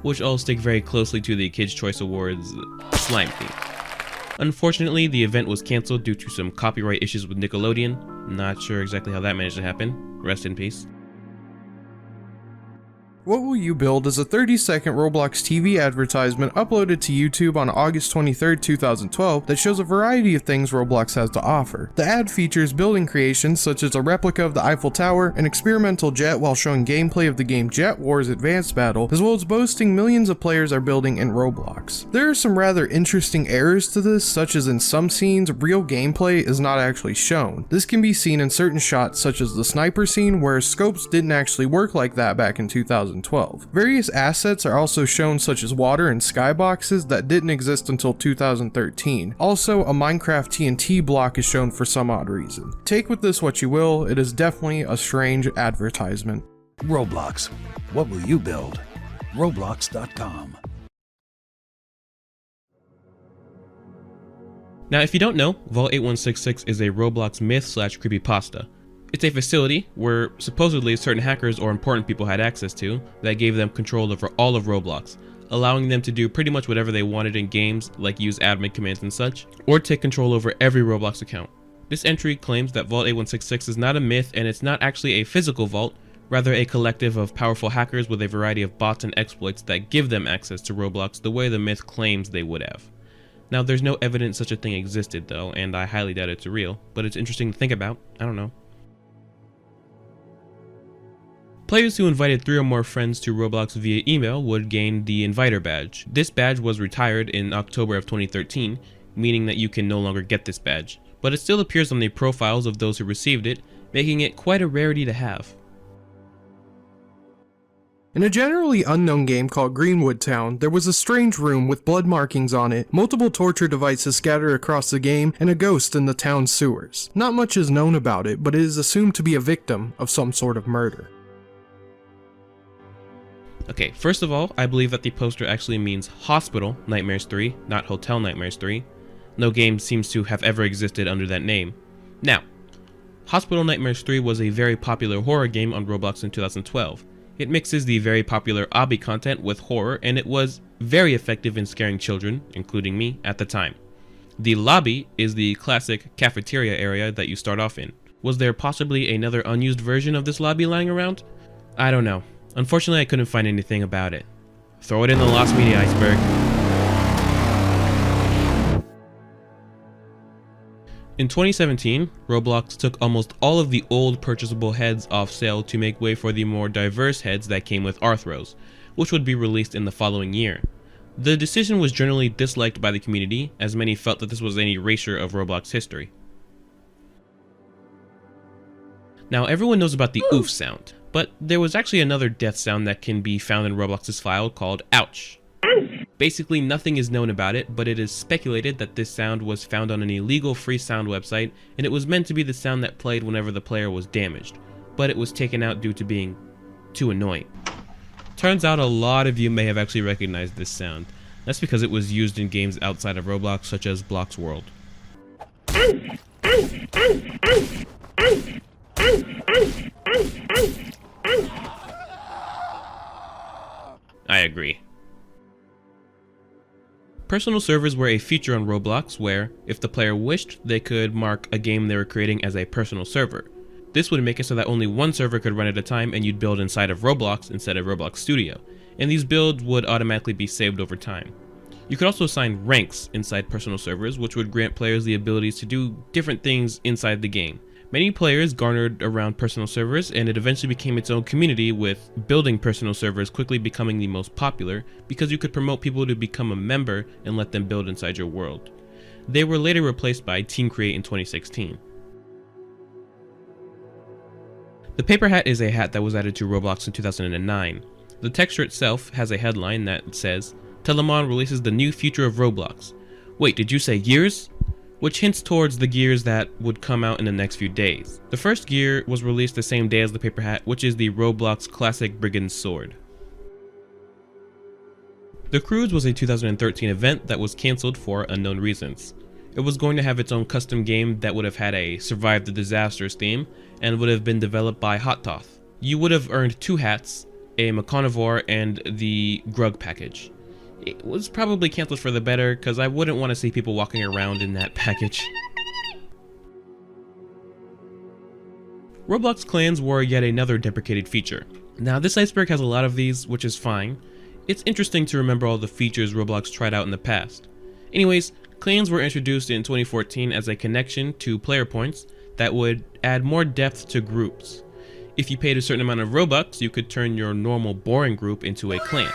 B: which all stick very closely to the Kids' Choice Awards slime theme. Unfortunately, the event was cancelled due to some copyright issues with Nickelodeon. Not sure exactly how that managed to happen. Rest in peace.
I: What Will You Build is a 30-second Roblox TV advertisement uploaded to YouTube on August 23, 2012 that shows a variety of things Roblox has to offer. The ad features building creations such as a replica of the Eiffel Tower, an experimental jet while showing gameplay of the game Jet Wars Advanced Battle, as well as boasting millions of players are building in Roblox. There are some rather interesting errors to this, such as in some scenes, real gameplay is not actually shown. This can be seen in certain shots such as the sniper scene, where scopes didn't actually work like that back in 2012. Various assets are also shown such as water and skyboxes that didn't exist until 2013. Also, a Minecraft TNT block is shown for some odd reason. Take with this what you will, it is definitely a strange advertisement.
K: Roblox. What will you build? Roblox.com.
B: Now, if you don't know, Vault 8166 is a Roblox myth/creepypasta. It's a facility where supposedly certain hackers or important people had access to that gave them control over all of Roblox, allowing them to do pretty much whatever they wanted in games, like use admin commands and such, or take control over every Roblox account. This entry claims that Vault 8166 is not a myth and it's not actually a physical vault, rather a collective of powerful hackers with a variety of bots and exploits that give them access to Roblox the way the myth claims they would have. Now, there's no evidence such a thing existed though, and I highly doubt it's real, but it's interesting to think about. I don't know. Players who invited 3 or more friends to Roblox via email would gain the Inviter badge. This badge was retired in October of 2013, meaning that you can no longer get this badge, but it still appears on the profiles of those who received it, making it quite a rarity to have.
I: In a generally unknown game called Greenwood Town, there was a strange room with blood markings on it, multiple torture devices scattered across the game, and a ghost in the town's sewers. Not much is known about it, but it is assumed to be a victim of some sort of murder.
B: Okay, first of all, I believe that the poster actually means Hospital Nightmares 3, not Hotel Nightmares 3. No game seems to have ever existed under that name. Now, Hospital Nightmares 3 was a very popular horror game on Roblox in 2012. It mixes the very popular obby content with horror, and it was very effective in scaring children, including me, at the time. The lobby is the classic cafeteria area that you start off in. Was there possibly another unused version of this lobby lying around? I don't know. Unfortunately, I couldn't find anything about it. Throw it in the lost media iceberg. In 2017, Roblox took almost all of the old purchasable heads off sale to make way for the more diverse heads that came with Arthros, which would be released in the following year. The decision was generally disliked by the community, as many felt that this was an erasure of Roblox history. Now, everyone knows about the oof sound, but there was actually another death sound that can be found in Roblox's file called ouch. Basically, nothing is known about it, but it is speculated that this sound was found on an illegal free sound website, and it was meant to be the sound that played whenever the player was damaged, but it was taken out due to being too annoying. Turns out a lot of you may have actually recognized this sound. That's because it was used in games outside of Roblox, such as Blox World. I agree. Personal servers were a feature on Roblox where, if the player wished, they could mark a game they were creating as a personal server. This would make it so that only one server could run at a time and you'd build inside of Roblox instead of Roblox Studio, and these builds would automatically be saved over time. You could also assign ranks inside personal servers, which would grant players the abilities to do different things inside the game. Many players garnered around personal servers, and it eventually became its own community, with building personal servers quickly becoming the most popular because you could promote people to become a member and let them build inside your world. They were later replaced by Team Create in 2016. The paper hat is a hat that was added to Roblox in 2009. The texture itself has a headline that says, "Telemon releases the new future of Roblox." Wait, did you say years? which hints towards the gears that would come out in the next few days. The first gear was released the same day as the paper hat, which is the Roblox Classic Brigand's Sword. The Cruise was a 2013 event that was cancelled for unknown reasons. It was going to have its own custom game that would have had a Survive the Disasters theme and would have been developed by Hot Toth. You would have earned 2 hats, a Mecanivore, and the Grug package. It was probably cancelled for the better, because I wouldn't want to see people walking around in that package. Roblox clans were yet another deprecated feature. Now this iceberg has a lot of these, which is fine. It's interesting to remember all the features Roblox tried out in the past. Anyways, clans were introduced in 2014 as a connection to player points that would add more depth to groups. If you paid a certain amount of Robux, you could turn your normal boring group into a clan.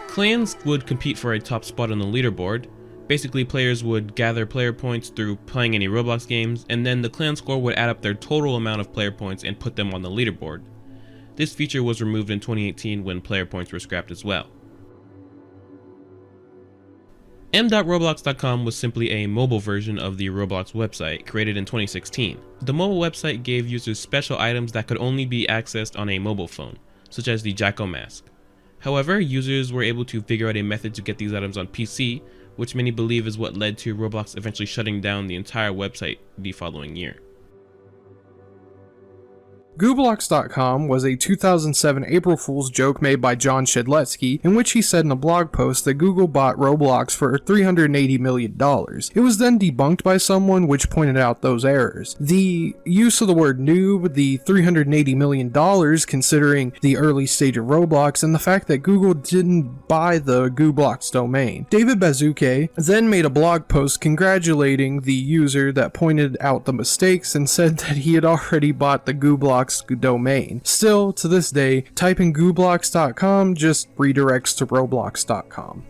B: Clans would compete for a top spot on the leaderboard. Basically, players would gather player points through playing any Roblox games, and then the clan score would add up their total amount of player points and put them on the leaderboard. This feature was removed in 2018 when player points were scrapped as well. m.roblox.com was simply a mobile version of the Roblox website, created in 2016. The mobile website gave users special items that could only be accessed on a mobile phone, such as the Jacko mask. However, users were able to figure out a method to get these items on PC, which many believe is what led to Roblox eventually shutting down the entire website the following year.
I: Gooblox.com was a 2007 April Fool's joke made by John Shedletsky, in which he said in a blog post that Google bought Roblox for $380 million. It was then debunked by someone which pointed out those errors. The use of the word noob, the $380 million considering the early stage of Roblox, and the fact that Google didn't buy the Gooblox domain. David Bazuke then made a blog post congratulating the user that pointed out the mistakes and said that he had already bought the Gooblox domain. Still, to this day, typing gooblox.com just redirects to roblox.com.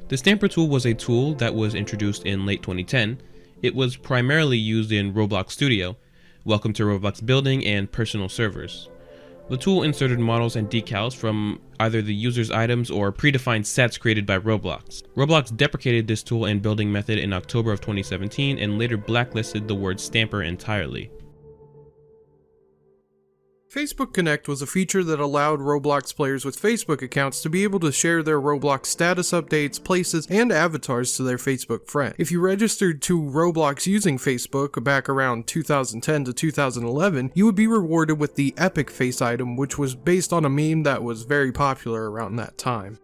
B: The stamper tool was a tool that was introduced in late 2010. It was primarily used in Roblox Studio, Welcome to Roblox Building, and personal servers. The tool inserted models and decals from either the user's items or predefined sets created by Roblox. Roblox deprecated this tool and building method in October of 2017 and later blacklisted the word stamper entirely.
I: Facebook Connect was a feature that allowed Roblox players with Facebook accounts to be able to share their Roblox status updates, places, and avatars to their Facebook friends. If you registered to Roblox using Facebook back around 2010 to 2011, you would be rewarded with the Epic Face item, which was based on a meme that was very popular around that time.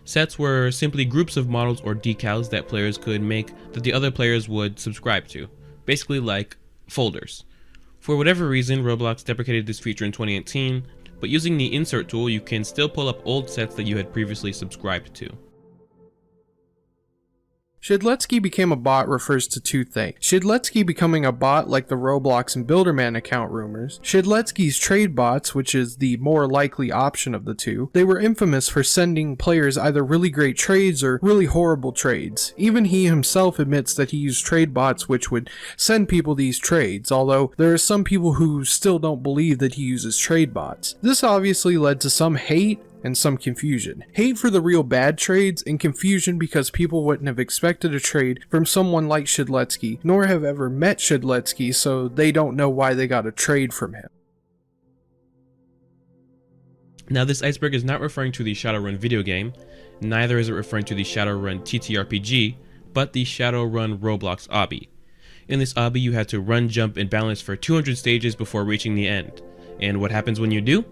B: Sets were simply groups of models or decals that players could make that the other players would subscribe to, basically like folders. For whatever reason, Roblox deprecated this feature in 2018, but using the insert tool, you can still pull up old sets that you had previously subscribed to.
I: Shedletsky became a bot refers to two things. Shedletsky becoming a bot like the Roblox and Builderman account rumors. Shedletsky's trade bots, which is the more likely option of the two. They were infamous for sending players either really great trades or really horrible trades. Even he himself admits that he used trade bots which would send people these trades, although there are some people who still don't believe that he uses trade bots. This obviously led to some hate and some confusion. Hate for the real bad trades, and confusion because people wouldn't have expected a trade from someone like Shedletsky, nor have ever met Shedletsky, so they don't know why they got a trade from him.
B: Now this iceberg is not referring to the Shadowrun video game, neither is it referring to the Shadowrun TTRPG, but the Shadowrun Roblox obby. In this obby you had to run, jump, and balance for 200 stages before reaching the end. And what happens when you do?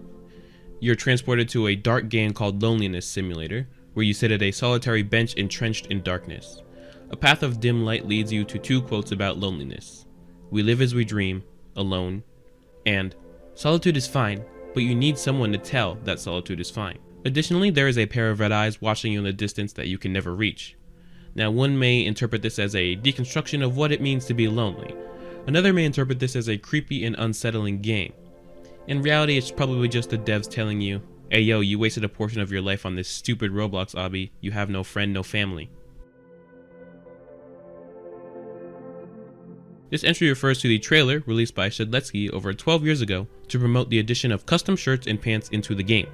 B: You're transported to a dark game called Loneliness Simulator, where you sit at a solitary bench entrenched in darkness. A path of dim light leads you to two quotes about loneliness. We live as we dream, alone, and solitude is fine, but you need someone to tell that solitude is fine. Additionally, there is a pair of red eyes watching you in the distance that you can never reach. Now, one may interpret this as a deconstruction of what it means to be lonely. Another may interpret this as a creepy and unsettling game. In reality, it's probably just the devs telling you, hey yo, you wasted a portion of your life on this stupid Roblox obby, you have no friend, no family. This entry refers to the trailer released by Shedletsky over 12 years ago to promote the addition of custom shirts and pants into the game.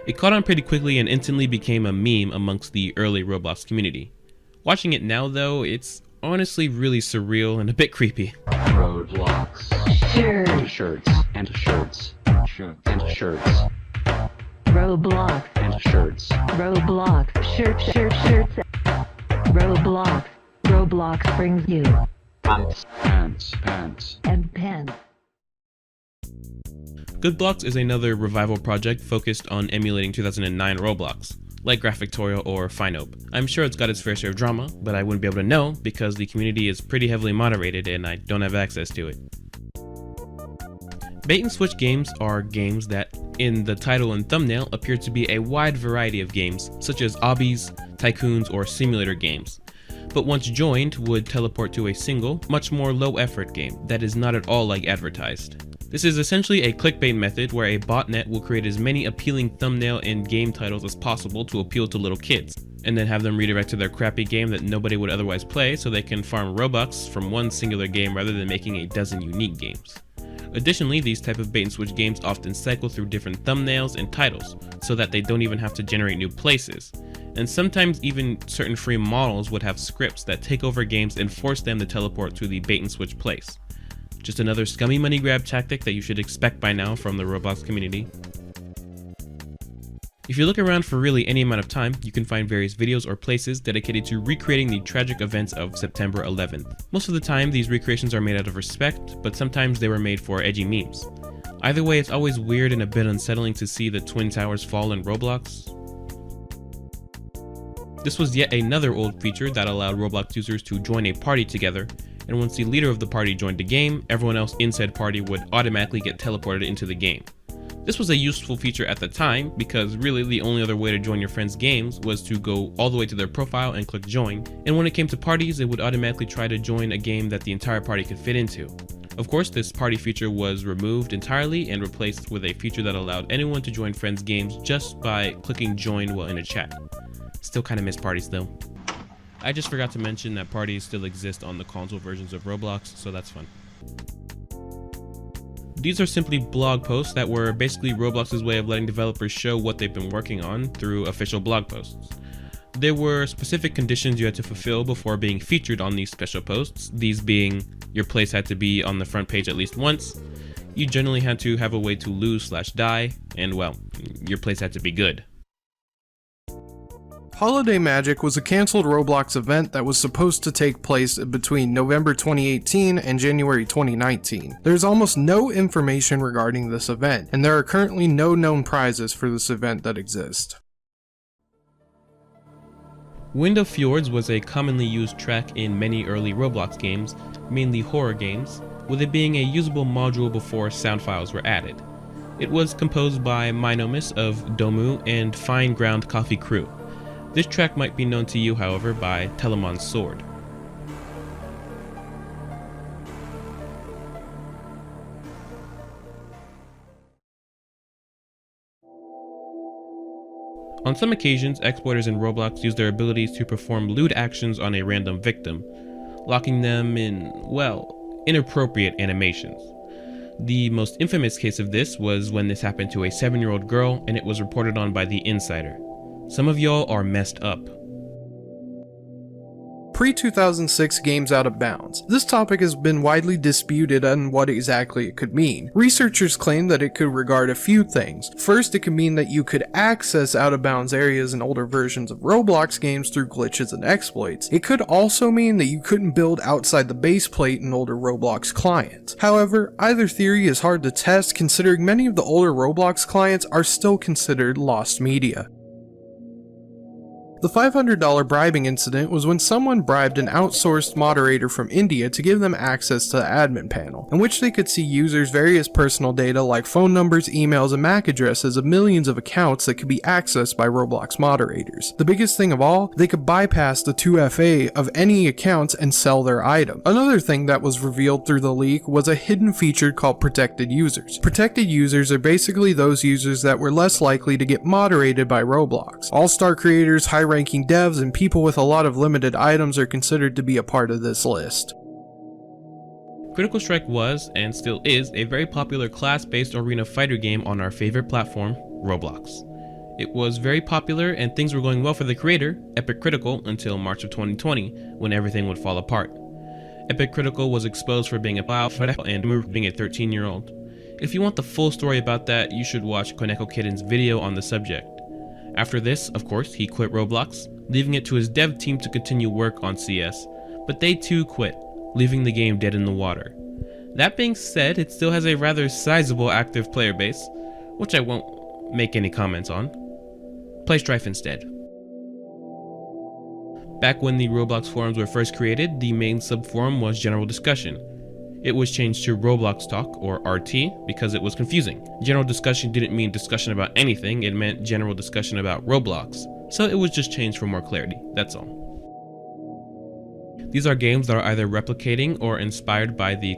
B: It caught on pretty quickly and instantly became a meme amongst the early Roblox community. Watching it now though, it's honestly really surreal and a bit creepy.
L: Roblox. Shirts. And shirts. And shirts.
M: Roblox.
L: And shirts.
M: Roblox. Shirts. Roblox. Roblox brings you
L: Pants.
M: and pens.
B: Good Blocks is another revival project focused on emulating 2009 Roblox, like Graphic.Torio or Finope. I'm sure it's got its fair share of drama, but I wouldn't be able to know because the community is pretty heavily moderated and I don't have access to it. Bait and switch games are games that, in the title and thumbnail, appear to be a wide variety of games, such as obbies, tycoons, or simulator games, but once joined would teleport to a single, much more low-effort game that is not at all like advertised. This is essentially a clickbait method where a botnet will create as many appealing thumbnail and game titles as possible to appeal to little kids, and then have them redirect to their crappy game that nobody would otherwise play so they can farm Robux from one singular game rather than making a dozen unique games. Additionally, these type of bait and switch games often cycle through different thumbnails and titles, so that they don't even have to generate new places. And sometimes even certain free models would have scripts that take over games and force them to teleport to the bait and switch place. Just another scummy money grab tactic that you should expect by now from the Roblox community. If you look around for really any amount of time, you can find various videos or places dedicated to recreating the tragic events of September 11th. Most of the time, these recreations are made out of respect, but sometimes they were made for edgy memes. Either way, it's always weird and a bit unsettling to see the Twin Towers fall in Roblox. This was yet another old feature that allowed Roblox users to join a party together, and once the leader of the party joined the game, everyone else in said party would automatically get teleported into the game. This was a useful feature at the time because really the only other way to join your friends' games was to go all the way to their profile and click join, and when it came to parties it would automatically try to join a game that the entire party could fit into. Of course, this party feature was removed entirely and replaced with a feature that allowed anyone to join friends' games just by clicking join while in a chat. Still kinda miss parties though. I just forgot to mention that parties still exist on the console versions of Roblox, so that's fun. These are simply blog posts that were basically Roblox's way of letting developers show what they've been working on through official blog posts. There were specific conditions you had to fulfill before being featured on these special posts, these being your place had to be on the front page at least once, you generally had to have a way to lose/die, and well, your place had to be good.
I: Holiday Magic was a cancelled Roblox event that was supposed to take place between November 2018 and January 2019. There's almost no information regarding this event, and there are currently no known prizes for this event that exist.
B: Wind of Fjords was a commonly used track in many early Roblox games, mainly horror games, with it being a usable module before sound files were added. It was composed by Minomus of Domu and Fine Ground Coffee Crew. This track might be known to you, however, by Telemon's Sword. On some occasions, exploiters in Roblox use their abilities to perform lewd actions on a random victim, locking them in, well, inappropriate animations. The most infamous case of this was when this happened to a 7-year-old girl and it was reported on by The Insider. Some of y'all are messed up.
I: Pre-2006 games out of bounds. This topic has been widely disputed on what exactly it could mean. Researchers claim that it could regard a few things. First, it could mean that you could access out of bounds areas in older versions of Roblox games through glitches and exploits. It could also mean that you couldn't build outside the base plate in older Roblox clients. However, either theory is hard to test considering many of the older Roblox clients are still considered lost media. The $500 bribing incident was when someone bribed an outsourced moderator from India to give them access to the admin panel, in which they could see users' various personal data like phone numbers, emails, and MAC addresses of millions of accounts that could be accessed by Roblox moderators. The biggest thing of all, they could bypass the 2FA of any accounts and sell their item. Another thing that was revealed through the leak was a hidden feature called protected users. Protected users are basically those users that were less likely to get moderated by Roblox. All-star creators, high-ranking devs, and people with a lot of limited items are considered to be a part of this list.
B: Critical Strike was, and still is, a very popular class-based arena fighter game on our favorite platform, Roblox. It was very popular and things were going well for the creator, Epic Critical, until March of 2020, when everything would fall apart. Epic Critical was exposed for being a pedophile and being a 13-year-old. If you want the full story about that, you should watch Koneko Kitten's video on the subject. After this, of course, he quit Roblox, leaving it to his dev team to continue work on CS, but they too quit, leaving the game dead in the water. That being said, it still has a rather sizable active player base, which I won't make any comments on. Play Strife instead. Back when the Roblox forums were first created, the main subforum was General Discussion. It was changed to Roblox Talk, or RT, because it was confusing. General Discussion didn't mean discussion about anything, it meant general discussion about Roblox, so it was just changed for more clarity, that's all. These are games that are either replicating or inspired by the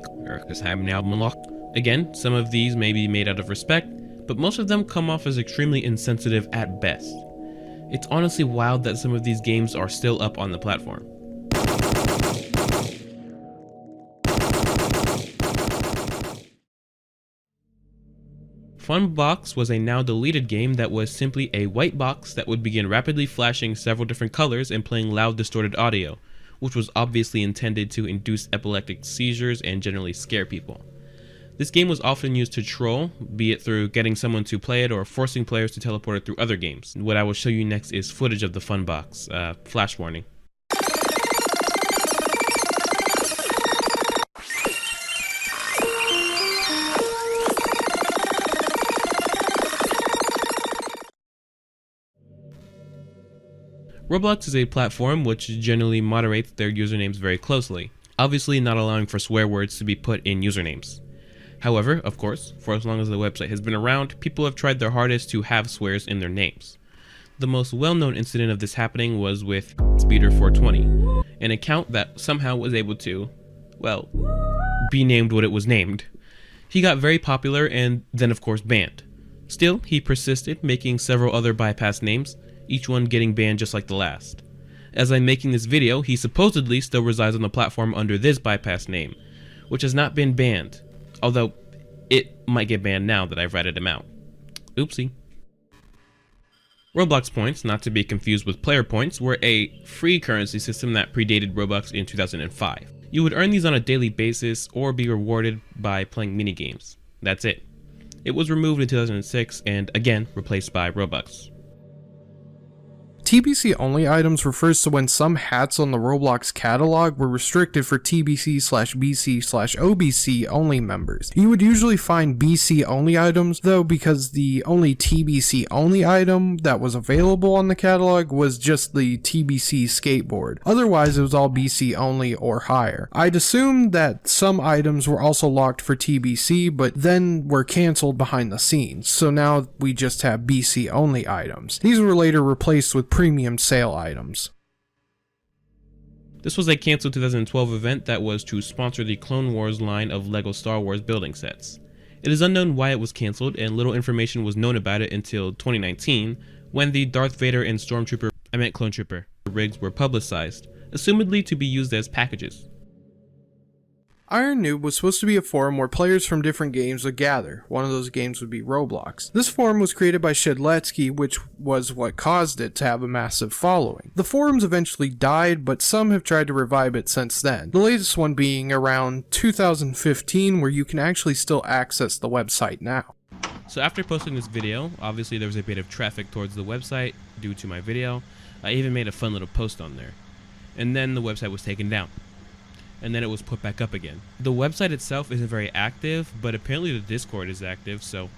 B: Again, some of these may be made out of respect, but most of them come off as extremely insensitive at best. It's honestly wild that some of these games are still up on the platform. Funbox was a now deleted game that was simply a white box that would begin rapidly flashing several different colors and playing loud distorted audio, which was obviously intended to induce epileptic seizures and generally scare people. This game was often used to troll, be it through getting someone to play it or forcing players to teleport it through other games. What I will show you next is footage of the Funbox. Flash warning. Roblox is a platform which generally moderates their usernames very closely, obviously not allowing for swear words to be put in usernames. However, of course, for as long as the website has been around, people have tried their hardest to have swears in their names. The most well-known incident of this happening was with Speeder420, an account that somehow was able to, well, be named what it was named. He got very popular and then of course banned. Still, he persisted, making several other bypass names, each one getting banned just like the last. As I'm making this video, he supposedly still resides on the platform under this bypass name, which has not been banned, although it might get banned now that I've ratted him out. Oopsie. Roblox points, not to be confused with player points, were a free currency system that predated Roblox in 2005. You would earn these on a daily basis or be rewarded by playing minigames. That's it. It was removed in 2006 and again replaced by Robux.
I: TBC only items refers to when some hats on the Roblox catalog were restricted for TBC/BC/OBC only members. You would usually find BC only items though, because the only TBC only item that was available on the catalog was just the TBC skateboard. Otherwise it was all BC only or higher. I'd assume that some items were also locked for TBC but then were cancelled behind the scenes, so now we just have BC only items. These were later replaced with premium sale items.
B: This was a cancelled 2012 event that was to sponsor the Clone Wars line of LEGO Star Wars building sets. It is unknown why it was cancelled and little information was known about it until 2019 when the Darth Vader and Clone Trooper rigs were publicized, assumedly to be used as packages.
I: Iron Noob was supposed to be a forum where players from different games would gather. One of those games would be Roblox. This forum was created by Shedletsky, which was what caused it to have a massive following. The forums eventually died, but some have tried to revive it since then. The latest one being around 2015, where you can actually still access the website now.
B: So after posting this video, obviously there was a bit of traffic towards the website due to my video. I even made a fun little post on there. And then the website was taken down. And then it was put back up again. The website itself isn't very active, but apparently the Discord is active, so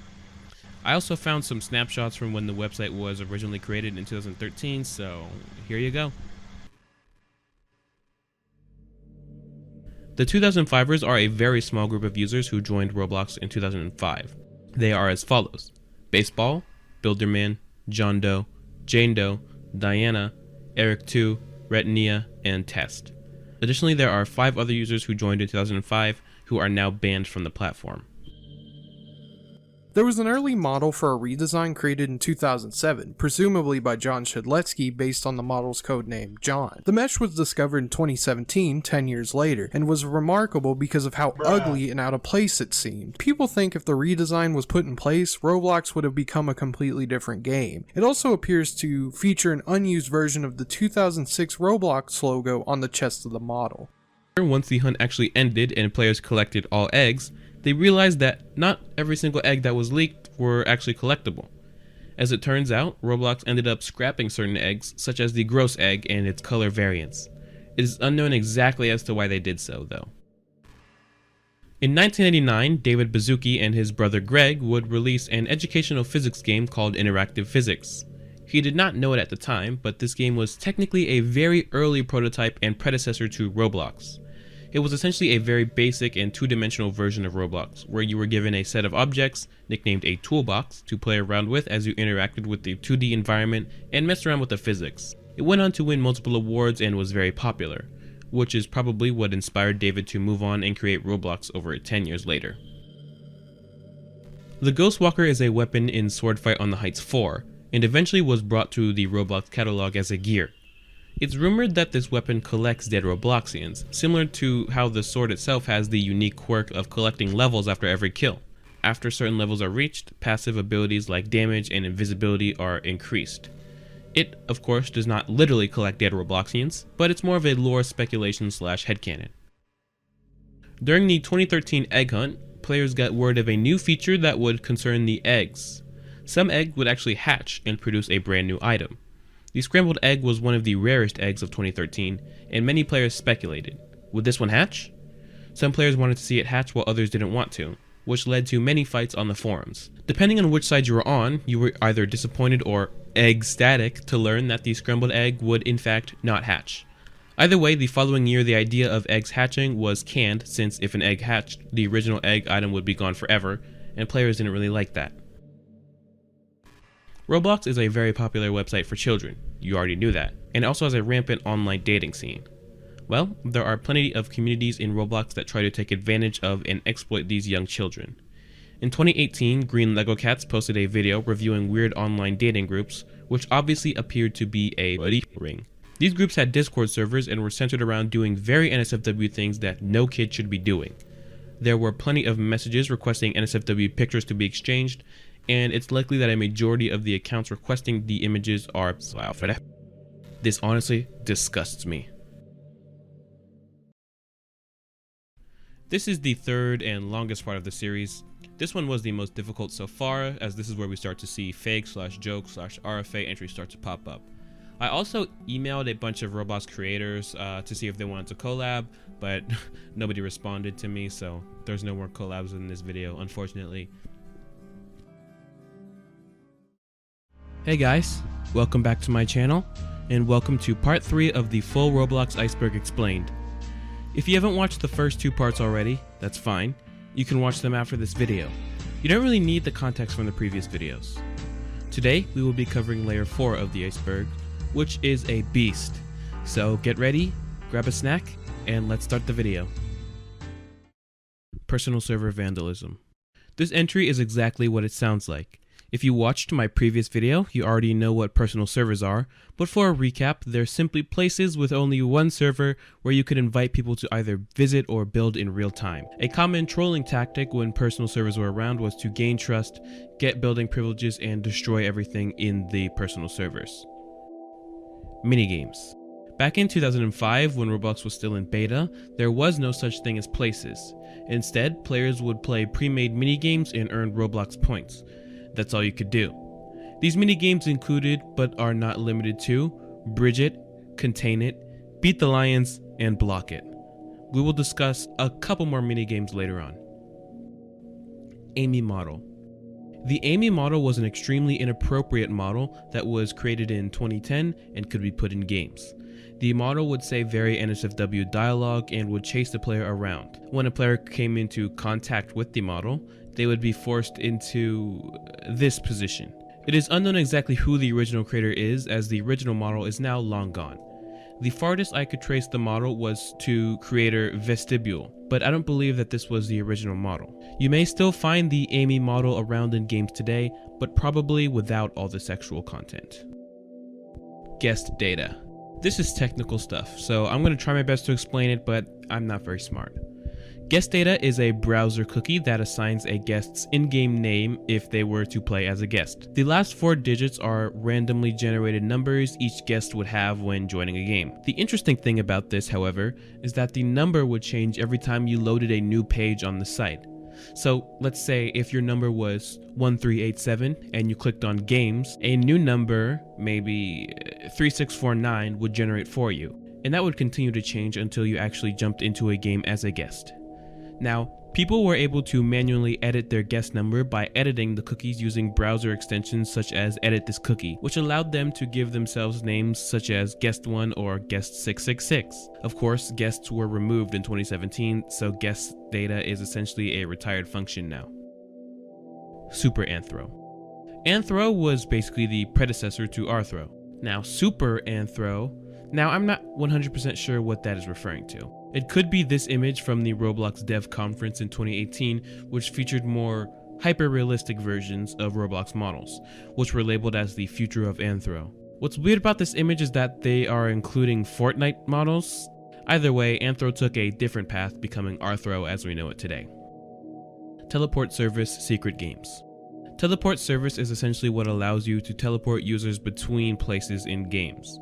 B: I also found some snapshots from when the website was originally created in 2013, so here you go. The 2005ers are a very small group of users who joined Roblox in 2005. They are as follows: Baseball, Builderman, John Doe, Jane Doe, Diana, Eric2, Retinia, and Test. Additionally, there are 5 other users who joined in 2005 who are now banned from the platform.
I: There was an early model for a redesign created in 2007, presumably by John Shedletsky based on the model's codename John. The mesh was discovered in 2017, 10 years later, and was remarkable because of how ugly and out of place it seemed. People think if the redesign was put in place, Roblox would have become a completely different game. It also appears to feature an unused version of the 2006 Roblox logo on the chest of the model.
B: Once the hunt actually ended and players collected all eggs, they realized that not every single egg that was leaked were actually collectible. As it turns out, Roblox ended up scrapping certain eggs, such as the gross egg and its color variants. It is unknown exactly as to why they did so, though. In 1989, David Baszucki and his brother Greg would release an educational physics game called Interactive Physics. He did not know it at the time, but this game was technically a very early prototype and predecessor to Roblox. It was essentially a very basic and two-dimensional version of Roblox, where you were given a set of objects, nicknamed a toolbox, to play around with as you interacted with the 2D environment and messed around with the physics. It went on to win multiple awards and was very popular, which is probably what inspired David to move on and create Roblox over 10 years later. The Ghostwalker is a weapon in Swordfight on the Heights 4, and eventually was brought to the Roblox catalog as a gear. It's rumored that this weapon collects dead Robloxians, similar to how the sword itself has the unique quirk of collecting levels after every kill. After certain levels are reached, passive abilities like damage and invisibility are increased. It, of course, does not literally collect dead Robloxians, but it's more of a lore speculation / headcanon. During the 2013 egg hunt, players got word of a new feature that would concern the eggs. Some eggs would actually hatch and produce a brand new item. The scrambled egg was one of the rarest eggs of 2013, and many players speculated, would this one hatch? Some players wanted to see it hatch while others didn't want to, which led to many fights on the forums. Depending on which side you were on, you were either disappointed or ecstatic to learn that the scrambled egg would in fact not hatch. Either way, the following year the idea of eggs hatching was canned, since if an egg hatched, the original egg item would be gone forever, and players didn't really like that. Roblox is a very popular website for children, you already knew that, and it also has a rampant online dating scene. Well, there are plenty of communities in Roblox that try to take advantage of and exploit these young children. In 2018, Green Lego Cats posted a video reviewing weird online dating groups, which obviously appeared to be a ring. These groups had Discord servers and were centered around doing very NSFW things that no kid should be doing. There were plenty of messages requesting NSFW pictures to be exchanged, and it's likely that a majority of the accounts requesting the images are This honestly disgusts me. This is the third and longest part of the series. This one was the most difficult so far, as this is where we start to see fake/joke/RFA entries start to pop up. I also emailed a bunch of Roblox creators to see if they wanted to collab, but nobody responded to me, so there's no more collabs in this video, unfortunately. Hey guys, welcome back to my channel, and welcome to part 3 of the full Roblox Iceberg Explained. If you haven't watched the first 2 parts already, that's fine. You can watch them after this video. You don't really need the context from the previous videos. Today, we will be covering layer 4 of the iceberg, which is a beast. So get ready, grab a snack, and let's start the video. Personal server vandalism. This entry is exactly what it sounds like. If you watched my previous video, you already know what personal servers are, but for a recap, they're simply places with only one server where you can invite people to either visit or build in real time. A common trolling tactic when personal servers were around was to gain trust, get building privileges, and destroy everything in the personal servers. Minigames. Back in 2005, when Roblox was still in beta, there was no such thing as places. Instead, players would play pre-made minigames and earn Roblox points. That's all you could do. These minigames included, but are not limited to, Bridge It, Contain It, Beat the Lions, and Block It. We will discuss a couple more minigames later on. Amy Model. The Amy model was an extremely inappropriate model that was created in 2010 and could be put in games. The model would say very NSFW dialogue and would chase the player around. When a player came into contact with the model, they would be forced into this position. It is unknown exactly who the original creator is, as the original model is now long gone. The farthest I could trace the model was to creator Vestibule, but I don't believe that this was the original model. You may still find the Amy model around in games today, but probably without all the sexual content. Guest data. This is technical stuff, so I'm going to try my best to explain it, but I'm not very smart. Guest data is a browser cookie that assigns a guest's in-game name if they were to play as a guest. The last 4 digits are randomly generated numbers each guest would have when joining a game. The interesting thing about this, however, is that the number would change every time you loaded a new page on the site. So let's say if your number was 1387 and you clicked on games, a new number, maybe 3649, would generate for you. And that would continue to change until you actually jumped into a game as a guest. Now, people were able to manually edit their guest number by editing the cookies using browser extensions such as Edit This Cookie, which allowed them to give themselves names such as Guest1 or Guest666. Of course, guests were removed in 2017, so guest data is essentially a retired function now. Super Anthro. Anthro was basically the predecessor to Arthro. Now, Super Anthro, now I'm not 100% sure what that is referring to. It could be this image from the Roblox Dev Conference in 2018, which featured more hyper-realistic versions of Roblox models, which were labeled as the future of Anthro. What's weird about this image is that they are including Fortnite models. Either way, Anthro took a different path, becoming Arthro as we know it today. Teleport Service Secret Games. Teleport Service is essentially what allows you to teleport users between places in games.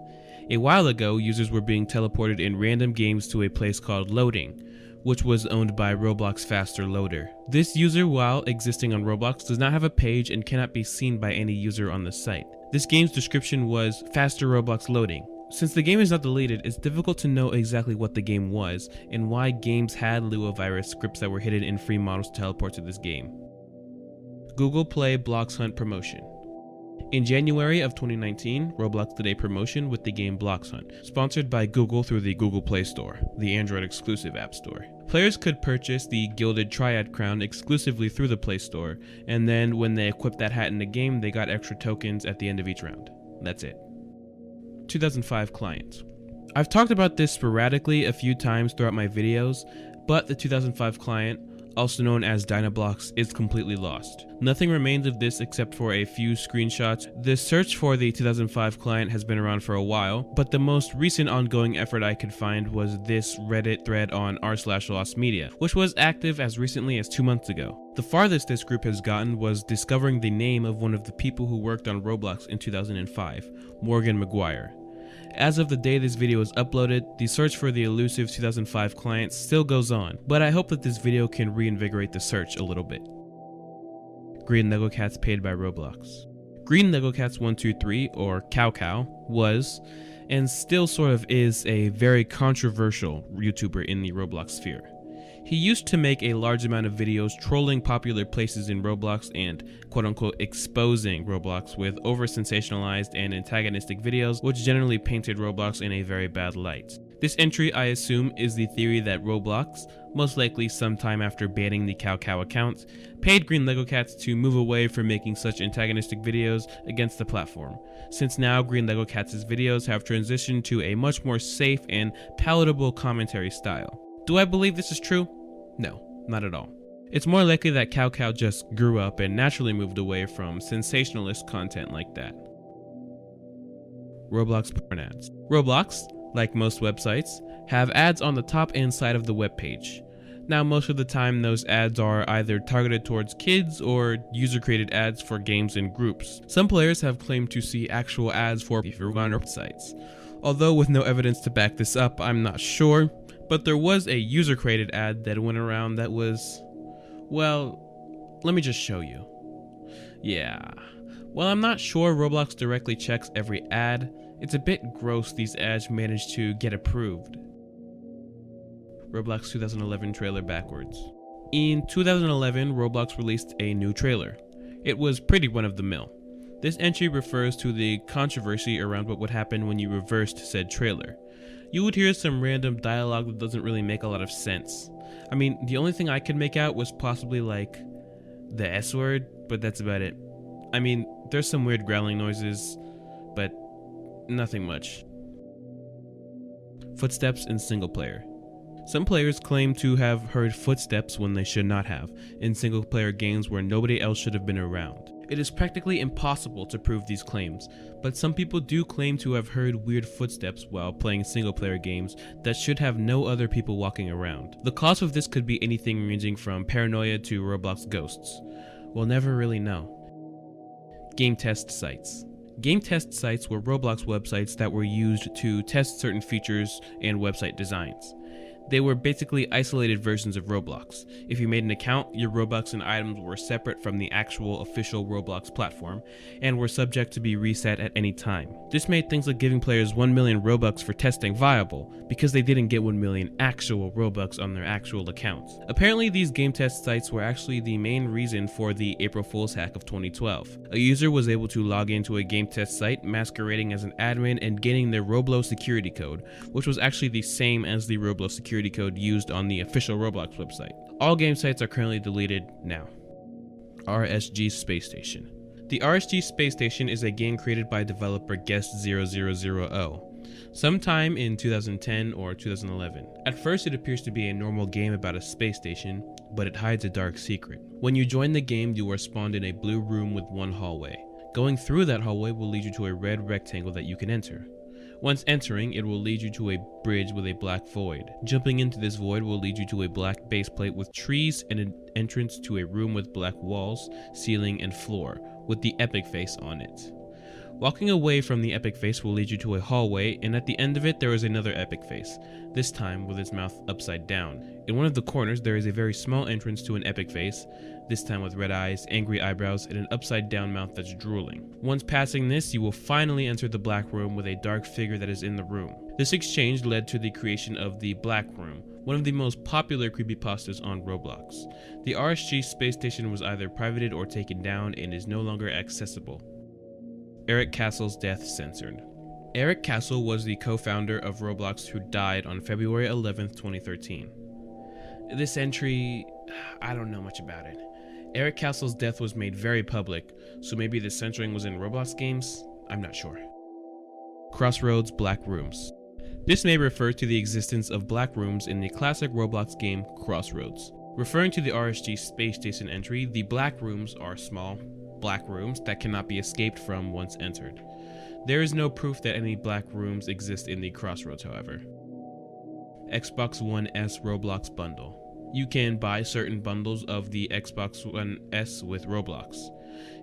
B: A while ago, users were being teleported in random games to a place called Loading, which was owned by Roblox Faster Loader. This user, while existing on Roblox, does not have a page and cannot be seen by any user on the site. This game's description was Faster Roblox Loading. Since the game is not deleted, it's difficult to know exactly what the game was and why games had Lua virus scripts that were hidden in free models to teleport to this game. Google Play Blox Hunt promotion. In January of 2019, Roblox did a promotion with the game Blox Hunt, sponsored by Google through the Google Play Store, the Android-exclusive app store. Players could purchase the Gilded Triad crown exclusively through the Play Store, and then when they equipped that hat in the game, they got extra tokens at the end of each round. That's it. 2005 client. I've talked about this sporadically a few times throughout my videos, but the 2005 client, also known as Dynablox, is completely lost. Nothing remains of this except for a few screenshots. The search for the 2005 client has been around for a while, but the most recent ongoing effort I could find was this Reddit thread on r/lostmedia, which was active as recently as 2 months ago. The farthest this group has gotten was discovering the name of one of the people who worked on Roblox in 2005, Morgan McGuire. As of the day this video is uploaded, the search for the elusive 2005 client still goes on, but I hope that this video can reinvigorate the search a little bit. Green Lego Cats paid by Roblox. Green Lego Cats 123, or Cow Cow, was, and still sort of is, a very controversial YouTuber in the Roblox sphere. He used to make a large amount of videos trolling popular places in Roblox and quote-unquote exposing Roblox with over-sensationalized and antagonistic videos, which generally painted Roblox in a very bad light. This entry, I assume, is the theory that Roblox, most likely sometime after banning the Cow Cow account, paid Green Lego Cats to move away from making such antagonistic videos against the platform, since now Green Lego Cats' videos have transitioned to a much more safe and palatable commentary style. Do I believe this is true? No, not at all. It's more likely that Cow Cow just grew up and naturally moved away from sensationalist content like that. Roblox porn ads. Roblox, like most websites, have ads on the top and side of the web page. Now, most of the time those ads are either targeted towards kids or user-created ads for games and groups. Some players have claimed to see actual ads for websites. Although with no evidence to back this up, I'm not sure. But there was a user-created ad that went around that was, well, let me just show you. Yeah. While I'm not sure Roblox directly checks every ad, it's a bit gross these ads managed to get approved. Roblox 2011 trailer backwards. In 2011, Roblox released a new trailer. It was pretty run-of-the-mill. This entry refers to the controversy around what would happen when you reversed said trailer. You would hear some random dialogue that doesn't really make a lot of sense. I mean, the only thing I could make out was possibly like the S word, but that's about it. I mean, there's some weird growling noises, but nothing much. footsteps in single player. Some players claim to have heard footsteps when they should not have, in single player games where nobody else should have been around. It is practically impossible to prove these claims, but some people do claim to have heard weird footsteps while playing single player games that should have no other people walking around. The cause of this could be anything ranging from paranoia to Roblox ghosts. We'll never really know. Game test sites. Game test sites were Roblox websites that were used to test certain features and website designs. They were basically isolated versions of Roblox. If you made an account, your Robux and items were separate from the actual official Roblox platform and were subject to be reset at any time. This made things like giving players 1 million Robux for testing viable, because they didn't get 1 million actual Robux on their actual accounts. Apparently, these game test sites were actually the main reason for the April Fool's hack of 2012. A user was able to log into a game test site masquerading as an admin and getting their Roblox security code, which was actually the same as the Roblox security code used on the official Roblox website. All game sites are currently deleted now. RSG Space Station. The RSG Space Station is a game created by developer Guest0000 sometime in 2010 or 2011. At first, it appears to be a normal game about a space station, but it hides a dark secret. When you join the game, you are spawned in a blue room with one hallway. Going through that hallway will lead you to a red rectangle that you can enter. Once entering, it will lead you to a bridge with a black void. Jumping into this void will lead you to a black base plate with trees and an entrance to a room with black walls, ceiling, and floor, with the epic face on it. Walking away from the epic face will lead you to a hallway, and at the end of it there is another epic face, this time with its mouth upside down. In one of the corners there is a very small entrance to an epic face, this time with red eyes, angry eyebrows, and an upside down mouth that's drooling. Once passing this, you will finally enter the black room with a dark figure that is in the room. This exchange led to the creation of the Black Room, one of the most popular creepypastas on Roblox. The RSG Space Station was either privated or taken down and is no longer accessible. Eric Castle's death censored. Eric Castle was the co-founder of Roblox who died on February 11th, 2013. This entry, I don't know much about it. Eric Castle's death was made very public, so maybe the censoring was in Roblox games? I'm not sure. Crossroads Black Rooms. This may refer to the existence of black rooms in the classic Roblox game Crossroads. Referring to the RSG Space Station entry, the black rooms are small, black rooms that cannot be escaped from once entered. There is no proof that any black rooms exist in the Crossroads, however. Xbox One S Roblox Bundle. You can buy certain bundles of the Xbox One S with Roblox.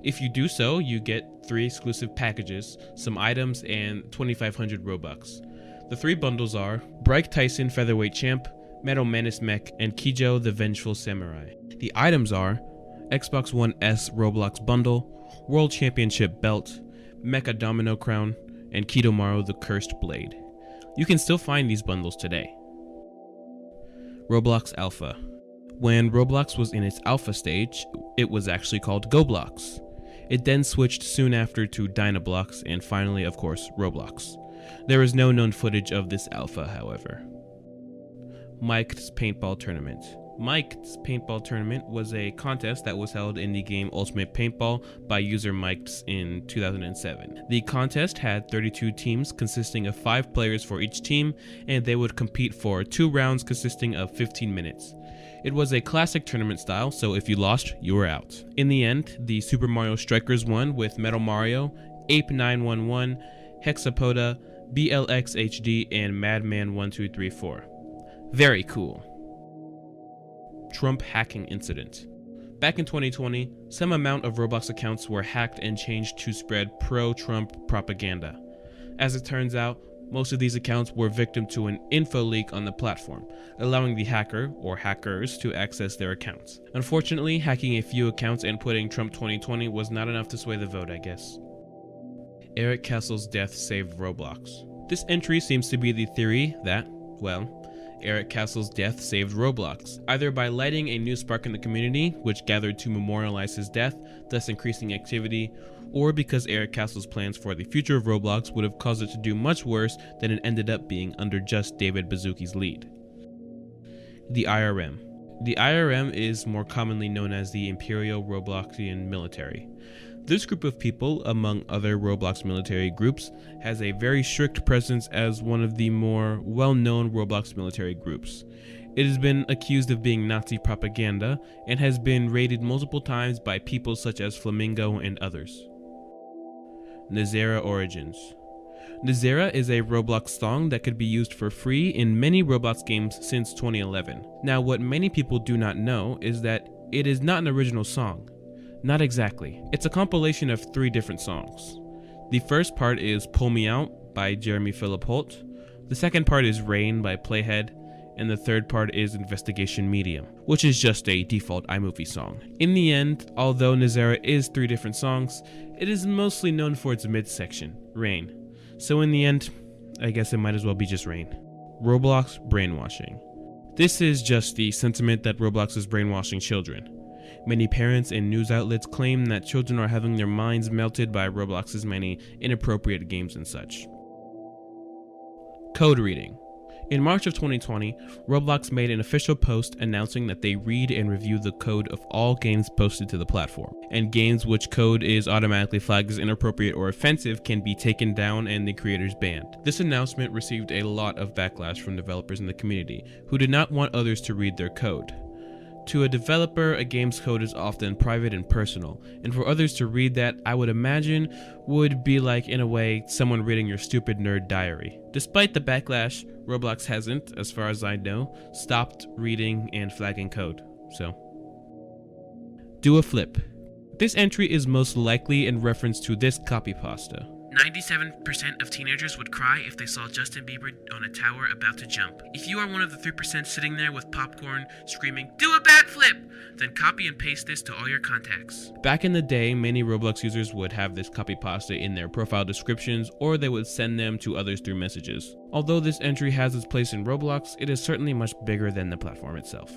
B: If you do so, you get 3 exclusive packages, some items, and 2,500 Robux. The 3 bundles are Bryke Tyson Featherweight Champ, Metal Menace Mech, and Kijo the Vengeful Samurai. The items are Xbox One S Roblox Bundle, World Championship Belt, Mecha Domino Crown, and Kidomaru the Cursed Blade. You can still find these bundles today. Roblox Alpha. When Roblox was in its alpha stage, it was actually called GoBlox. It then switched soon after to Dynablox and finally, of course, Roblox. There is no known footage of this alpha, however. Mike's Paintball Tournament. Mike's Paintball Tournament was a contest that was held in the game Ultimate Paintball by user Mike's in 2007. The contest had 32 teams consisting of 5 players for each team, and they would compete for 2 rounds consisting of 15 minutes. It was a classic tournament style, so if you lost, you were out. In the end, the Super Mario Strikers won with Metal Mario, Ape 911, Hexapoda, BLX HD, and Madman 1234. Very cool. Trump hacking incident. Back in 2020, some amount of Roblox accounts were hacked and changed to spread pro-Trump propaganda. As it turns out, most of these accounts were victim to an info leak on the platform, allowing the hacker or hackers to access their accounts. Unfortunately, hacking a few accounts and putting Trump 2020 was not enough to sway the vote, I guess. Eric Castle's death saved Roblox. This entry seems to be the theory that, well, Eric Castle's death saved Roblox, either by lighting a new spark in the community, which gathered to memorialize his death, thus increasing activity, or because Eric Castle's plans for the future of Roblox would have caused it to do much worse than it ended up being under just David Baszucki's lead. The IRM. The IRM is more commonly known as the Imperial Robloxian Military. This group of people, among other Roblox military groups, has a very strict presence as one of the more well-known Roblox military groups. It has been accused of being Nazi propaganda and has been raided multiple times by people such as Flamingo and others. Nazera Origins. Nazera is a Roblox song that could be used for free in many Roblox games since 2011. Now, what many people do not know is that it is not an original song. Not exactly. It's a compilation of 3 different songs. The first part is Pull Me Out by Jeremy Philip Holt. The second part is Rain by Playhead. And the third part is Investigation Medium, which is just a default iMovie song. In the end, although Nazera is 3 different songs, it is mostly known for its midsection, Rain. So in the end, I guess it might as well be just Rain. Roblox brainwashing. This is just the sentiment that Roblox is brainwashing children. Many parents and news outlets claim that children are having their minds melted by Roblox's many inappropriate games and such. Code reading. In March of 2020, Roblox made an official post announcing that they read and review the code of all games posted to the platform, and games which code is automatically flagged as inappropriate or offensive can be taken down and the creators banned. This announcement received a lot of backlash from developers in the community, who did not want others to read their code. To a developer, a game's code is often private and personal, and for others to read that, I would imagine, would be like, in a way, someone reading your stupid nerd diary. Despite the backlash, Roblox hasn't, as far as I know, stopped reading and flagging code, so. Do a flip. This entry is most likely in reference to this copypasta.
J: 97% of teenagers would cry if they saw Justin Bieber on a tower about to jump. If you are one of the 3% sitting there with popcorn screaming, "Do a backflip!" then copy and paste this to all your contacts.
B: Back in the day, many Roblox users would have this copypasta in their profile descriptions, or they would send them to others through messages. Although this entry has its place in Roblox, it is certainly much bigger than the platform itself.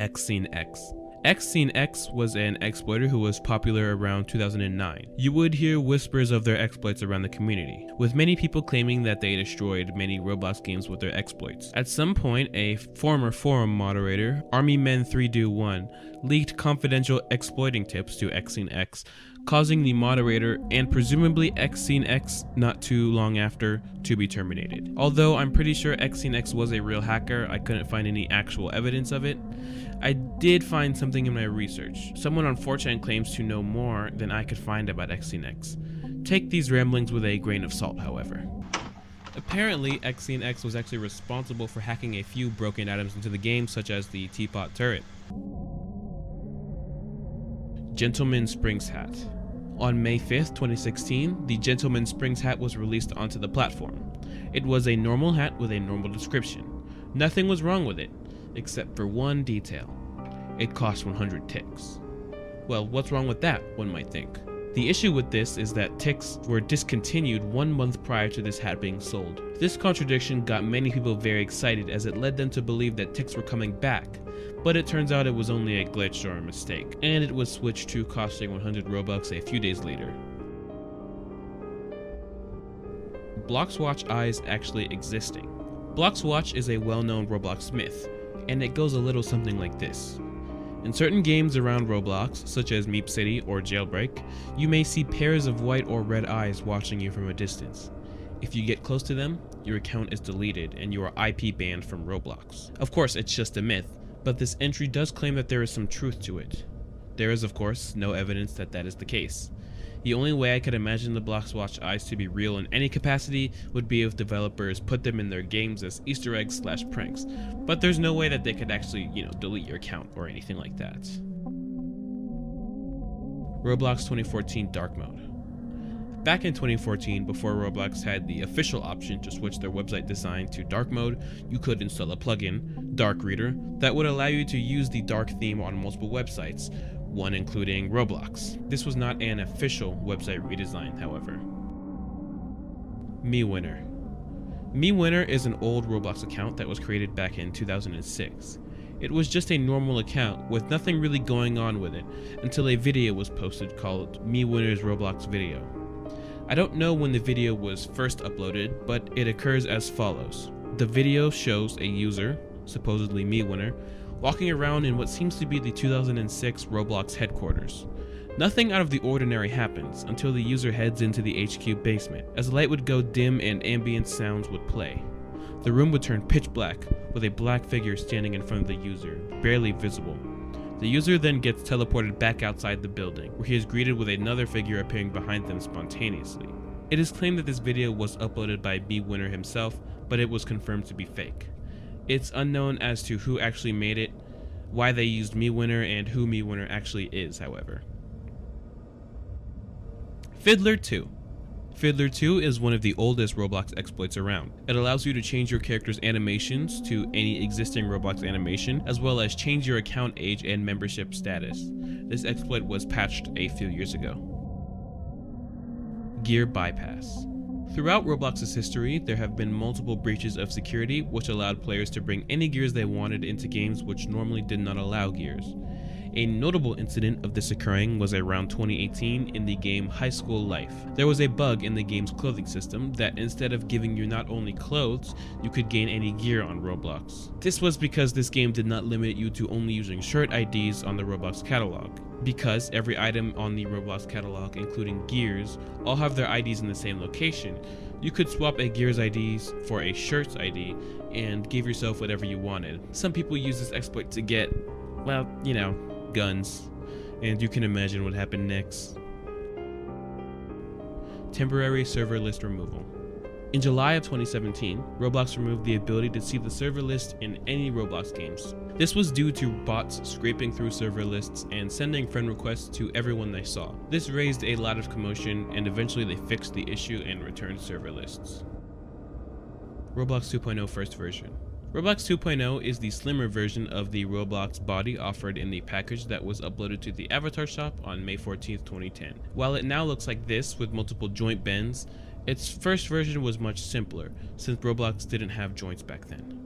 B: XSceneX. XSceneX was an exploiter who was popular around 2009. You would hear whispers of their exploits around the community, with many people claiming that they destroyed many Roblox games with their exploits. At some point, a former forum moderator, ArmyMen3Do1, leaked confidential exploiting tips to XSceneX, causing the moderator and presumably XSceneX not too long after to be terminated. Although I'm pretty sure XSceneX was a real hacker, I couldn't find any actual evidence of it. I did find something in my research. Someone on 4chan claims to know more than I could find about XSceneX. Take these ramblings with a grain of salt, however. Apparently, XSceneX was actually responsible for hacking a few broken items into the game, such as the teapot turret. Gentleman Springs Hat. On May 5th, 2016, the Gentleman Springs Hat was released onto the platform. It was a normal hat with a normal description. Nothing was wrong with it, except for one detail. It cost 100 ticks. Well, what's wrong with that, one might think. The issue with this is that ticks were discontinued 1 month prior to this hat being sold. This contradiction got many people very excited as it led them to believe that ticks were coming back, but it turns out it was only a glitch or a mistake, and it was switched to costing 100 Robux a few days later. Bloxwatch eyes actually existing. Bloxwatch is a well-known Roblox myth, and it goes a little something like this. In certain games around Roblox, such as Meep City or Jailbreak, you may see pairs of white or red eyes watching you from a distance. If you get close to them, your account is deleted and you are IP banned from Roblox. Of course, it's just a myth, but this entry does claim that there is some truth to it. There is, of course, no evidence that that is the case. The only way I could imagine the Bloxwatch eyes to be real in any capacity would be if developers put them in their games as Easter eggs / pranks, but there's no way that they could actually, delete your account or anything like that. Roblox 2014 Dark Mode. Back in 2014, before Roblox had the official option to switch their website design to dark mode, you could install a plugin, Dark Reader, that would allow you to use the dark theme on multiple websites, one including Roblox. This was not an official website redesign, however. MeWinner. MeWinner is an old Roblox account that was created back in 2006. It was just a normal account with nothing really going on with it until a video was posted called MeWinner's Roblox Video. I don't know when the video was first uploaded, but it occurs as follows. The video shows a user, supposedly MeWinner, walking around in what seems to be the 2006 Roblox headquarters. Nothing out of the ordinary happens until the user heads into the HQ basement, as the light would go dim and ambient sounds would play. The room would turn pitch black, with a black figure standing in front of the user, barely visible. The user then gets teleported back outside the building, where he is greeted with another figure appearing behind them spontaneously. It is claimed that this video was uploaded by MeWinner himself, but it was confirmed to be fake. It's unknown as to who actually made it, why they used MeWinner, and who MeWinner actually is, however. Fiddler 2. Fiddler 2 is one of the oldest Roblox exploits around. It allows you to change your character's animations to any existing Roblox animation, as well as change your account age and membership status. This exploit was patched a few years ago. Gear bypass. Throughout Roblox's history, there have been multiple breaches of security which allowed players to bring any gears they wanted into games which normally did not allow gears. A notable incident of this occurring was around 2018 in the game High School Life. There was a bug in the game's clothing system that instead of giving you not only clothes, you could gain any gear on Roblox. This was because this game did not limit you to only using shirt IDs on the Roblox catalog. Because every item on the Roblox catalog, including gears, all have their IDs in the same location, you could swap a gear's IDs for a shirt's ID and give yourself whatever you wanted. Some people use this exploit to get, well, you know, guns, and you can imagine what happened next. Temporary server list removal. In July of 2017, Roblox removed the ability to see the server list in any Roblox games. This was due to bots scraping through server lists and sending friend requests to everyone they saw. This raised a lot of commotion, and eventually they fixed the issue and returned server lists. Roblox 2.0 first version. Roblox 2.0 is the slimmer version of the Roblox body offered in the package that was uploaded to the Avatar shop on May 14, 2010. While it now looks like this with multiple joint bends, its first version was much simpler, since Roblox didn't have joints back then.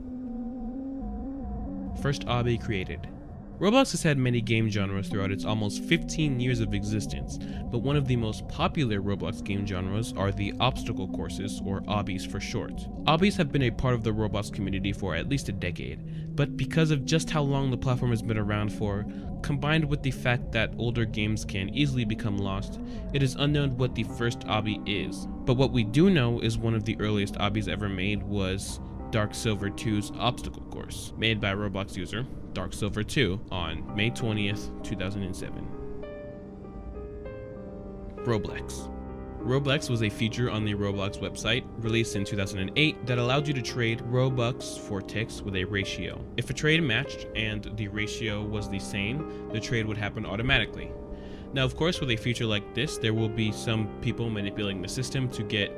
B: First obby created. Roblox has had many game genres throughout its almost 15 years of existence, but one of the most popular Roblox game genres are the obstacle courses, or obbies for short. Obbies have been a part of the Roblox community for at least a decade, but because of just how long the platform has been around for, combined with the fact that older games can easily become lost, it is unknown what the first obby is. But what we do know is one of the earliest obbies ever made was Dark Silver 2's obstacle course, made by Roblox user Dark Silver 2 on May 20th, 2007. Roblox. Roblox was a feature on the Roblox website, released in 2008, that allowed you to trade Robux for ticks with a ratio. If a trade matched and the ratio was the same, the trade would happen automatically. Now, of course, with a feature like this, there will be some people manipulating the system to get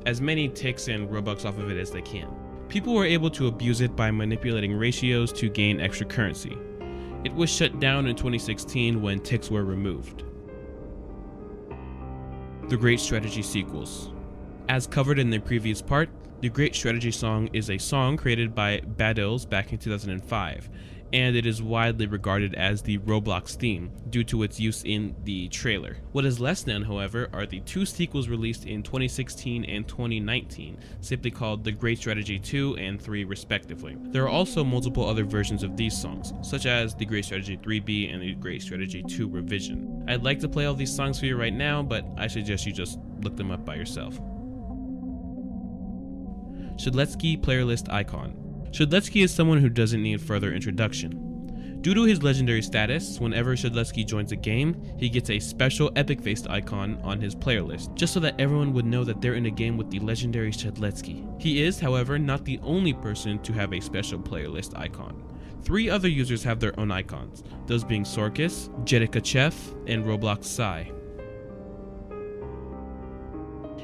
B: as many ticks and Robux off of it as they can. People were able to abuse it by manipulating ratios to gain extra currency. It was shut down in 2016 when ticks were removed. The Great Strategy sequels. As covered in the previous part, the Great Strategy song is a song created by Badills back in 2005, and it is widely regarded as the Roblox theme due to its use in the trailer. What is less known, however, are the two sequels released in 2016 and 2019, simply called The Great Strategy 2 and 3 respectively. There are also multiple other versions of these songs, such as The Great Strategy 3B and The Great Strategy 2 Revision. I'd like to play all these songs for you right now, but I suggest you just look them up by yourself. Shedletsky player list icon. Shedletsky is someone who doesn't need further introduction. Due to his legendary status, whenever Shedletsky joins a game, he gets a special epic-faced icon on his player list, just so that everyone would know that they're in a game with the legendary Shedletsky. He is, however, not the only person to have a special player list icon. 3 other users have their own icons, those being Sorkis, Jedika Chef, and Roblox Psy.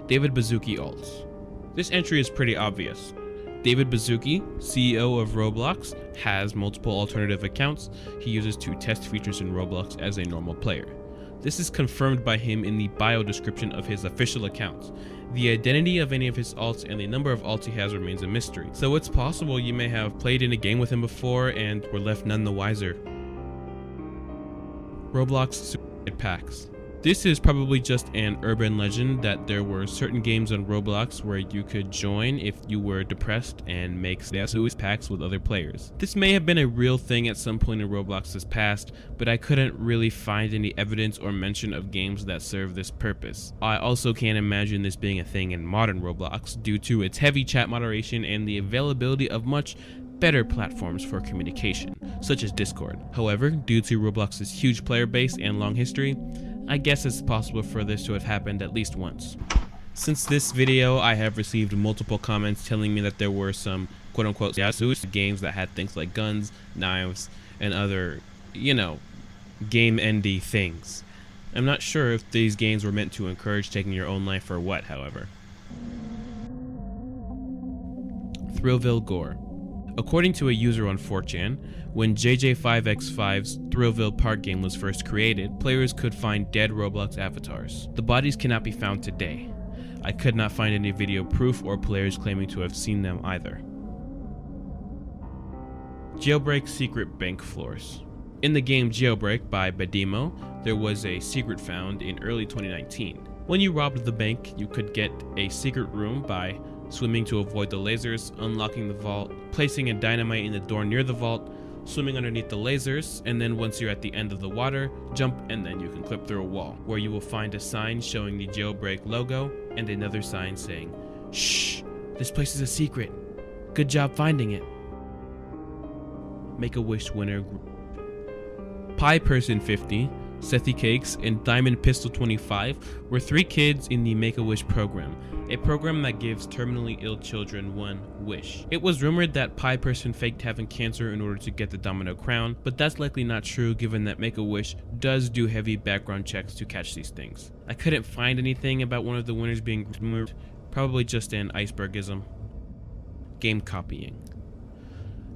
B: David Baszucki alts. This entry is pretty obvious. David Baszucki, CEO of Roblox, has multiple alternative accounts he uses to test features in Roblox as a normal player. This is confirmed by him in the bio description of his official account. The identity of any of his alts and the number of alts he has remains a mystery, so it's possible you may have played in a game with him before and were left none the wiser. Roblox Suicide Packs. This is probably just an urban legend that there were certain games on Roblox where you could join if you were depressed and make suicide pacts with other players. This may have been a real thing at some point in Roblox's past, but I couldn't really find any evidence or mention of games that serve this purpose. I also can't imagine this being a thing in modern Roblox due to its heavy chat moderation and the availability of much better platforms for communication, such as Discord. However, due to Roblox's huge player base and long history, I guess it's possible for this to have happened at least once. Since this video, I have received multiple comments telling me that there were some quote-unquote games that had things like guns, knives, and other, game-endy things. I'm not sure if these games were meant to encourage taking your own life or what, however. Thrillville Gore. According to a user on 4chan, when JJ5X5's Thrillville Park game was first created, players could find dead Roblox avatars. The bodies cannot be found today. I could not find any video proof or players claiming to have seen them either. Jailbreak Secret Bank Floors. In the game Jailbreak by Badimo, there was a secret found in early 2019. When you robbed the bank, you could get a secret room by swimming to avoid the lasers, unlocking the vault, placing a dynamite in the door near the vault, swimming underneath the lasers, and then once you're at the end of the water, jump and then you can clip through a wall, where you will find a sign showing the Jailbreak logo and another sign saying, "Shh, this place is a secret. Good job finding it." Make-A-Wish winner Pie Person 50, Sethi Cakes, and Diamond Pistol 25 were 3 kids in the Make-A-Wish program, a program that gives terminally ill children one wish. It was rumored that Pie Person faked having cancer in order to get the Domino Crown, but that's likely not true given that Make-A-Wish does do heavy background checks to catch these things. I couldn't find anything about one of the winners being rumored, probably just an icebergism. Game copying.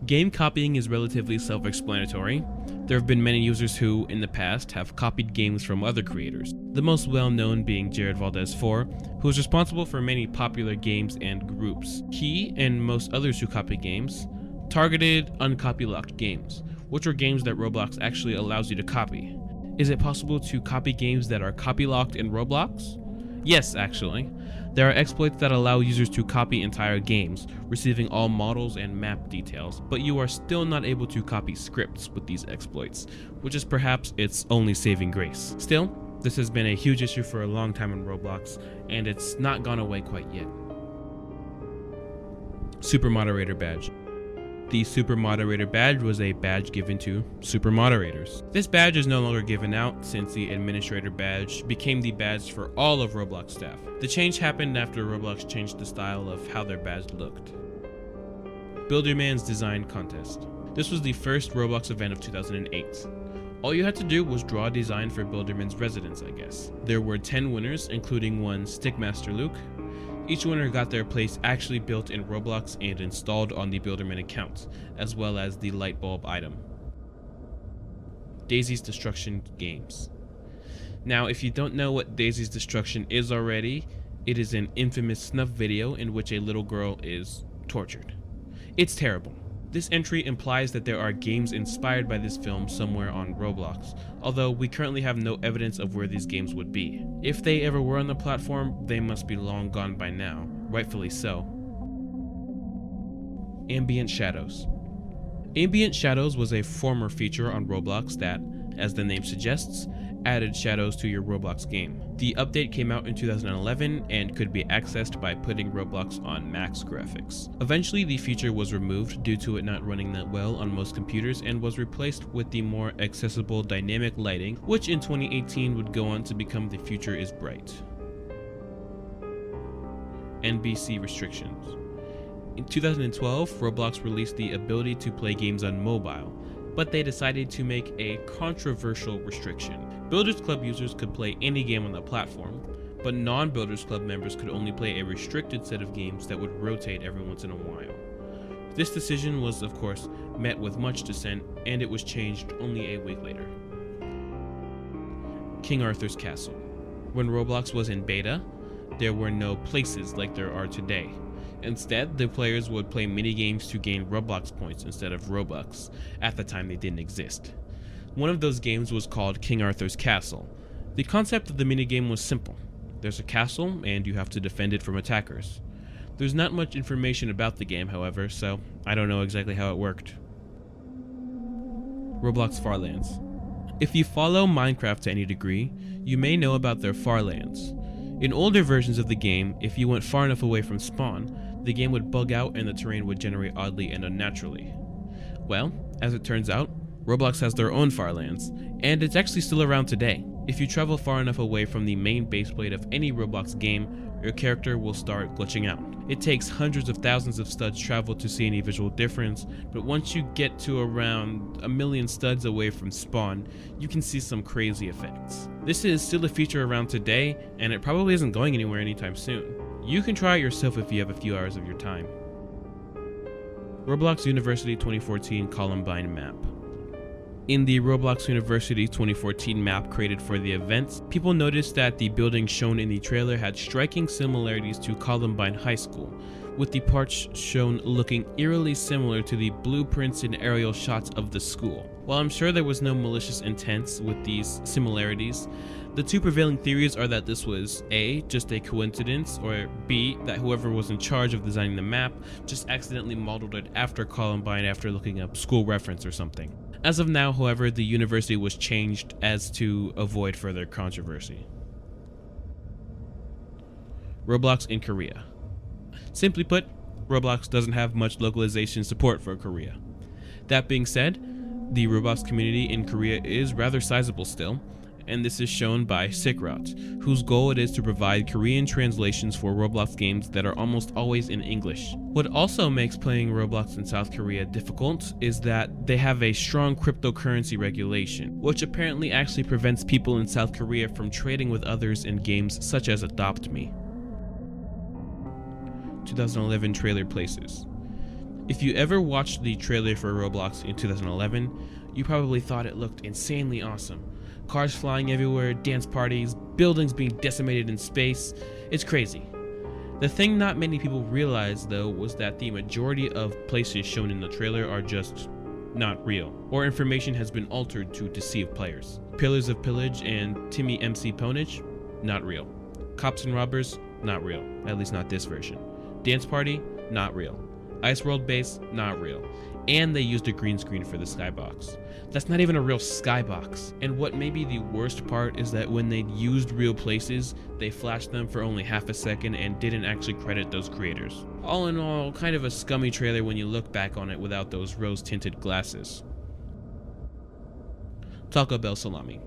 B: Game copying is relatively self-explanatory. There have been many users who, in the past, have copied games from other creators, the most well-known being Jared Valdez 4, who is responsible for many popular games and groups. He, and most others who copy games, targeted uncopy-locked games, which are games that Roblox actually allows you to copy. Is it possible to copy games that are copy-locked in Roblox? Yes, actually. There are exploits that allow users to copy entire games, receiving all models and map details, but you are still not able to copy scripts with these exploits, which is perhaps its only saving grace. Still, this has been a huge issue for a long time in Roblox, and it's not gone away quite yet. Super Moderator Badge. The Super Moderator Badge was a badge given to Super Moderators. This badge is no longer given out since the Administrator Badge became the badge for all of Roblox staff. The change happened after Roblox changed the style of how their badge looked. Builderman's Design Contest. This was the first Roblox event of 2008. All you had to do was draw a design for Builderman's residence, I guess. There were 10 winners, including one Stickmaster Luke. Each winner got their place actually built in Roblox and installed on the Builderman account, as well as the light bulb item. Daisy's Destruction Games. Now, if you don't know what Daisy's Destruction is already, it is an infamous snuff video in which a little girl is tortured. It's terrible. This entry implies that there are games inspired by this film somewhere on Roblox, although we currently have no evidence of where these games would be. If they ever were on the platform, they must be long gone by now, rightfully so. Ambient Shadows. Ambient Shadows was a former feature on Roblox that, as the name suggests, added shadows to your Roblox game. The update came out in 2011 and could be accessed by putting Roblox on max graphics. Eventually the feature was removed due to it not running that well on most computers and was replaced with the more accessible dynamic lighting, which in 2018 would go on to become The Future is Bright. NBC restrictions. In 2012, Roblox released the ability to play games on mobile, but they decided to make a controversial restriction. Builders Club users could play any game on the platform, but non-Builders Club members could only play a restricted set of games that would rotate every once in a while. This decision was, of course, met with much dissent, and it was changed only a week later. King Arthur's Castle. When Roblox was in beta, there were no places like there are today. Instead, the players would play minigames to gain Roblox points instead of Robux. At the time, they didn't exist. One of those games was called King Arthur's Castle. The concept of the minigame was simple. There's a castle, and you have to defend it from attackers. There's not much information about the game, however, so I don't know exactly how it worked. Roblox Farlands. If you follow Minecraft to any degree, you may know about their Farlands. In older versions of the game, if you went far enough away from spawn, the game would bug out and the terrain would generate oddly and unnaturally. Well, as it turns out, Roblox has their own Farlands, and it's actually still around today. If you travel far enough away from the main base plate of any Roblox game, your character will start glitching out. It takes hundreds of thousands of studs travel to see any visual difference, but once you get to around 1 million studs away from spawn, you can see some crazy effects. This is still a feature around today, and it probably isn't going anywhere anytime soon. You can try it yourself if you have a few hours of your time. Roblox University 2014 Columbine Map. In the Roblox University 2014 map created for the event, people noticed that the building shown in the trailer had striking similarities to Columbine High School, with the parts shown looking eerily similar to the blueprints and aerial shots of the school. While I'm sure there was no malicious intent with these similarities, the two prevailing theories are that this was A, just a coincidence, or B, that whoever was in charge of designing the map just accidentally modeled it after Columbine after looking up school reference or something. As of now, however, the university was changed as to avoid further controversy. Roblox in Korea. Simply put, Roblox doesn't have much localization support for Korea. That being said, the Roblox community in Korea is rather sizable still, and this is shown by Sickrot, whose goal it is to provide Korean translations for Roblox games that are almost always in English. What also makes playing Roblox in South Korea difficult is that they have a strong cryptocurrency regulation, which apparently actually prevents people in South Korea from trading with others in games such as Adopt Me. 2011 trailer places. If you ever watched the trailer for Roblox in 2011, you probably thought it looked insanely awesome. Cars flying everywhere, dance parties, buildings being decimated in space. It's crazy. The thing not many people realized though was that the majority of places shown in the trailer are just not real, or information has been altered to deceive players. Pillars of Pillage and Timmy MC Ponage, not real. Cops and Robbers, not real, at least not this version. Dance Party, not real. Ice World Base, not real. And they used a green screen for the skybox. That's not even a real skybox. And what may be the worst part is that when they used real places, they flashed them for only half a second and didn't actually credit those creators. All in all, kind of a scummy trailer when you look back on it without those rose-tinted glasses. Taco Bell Salami.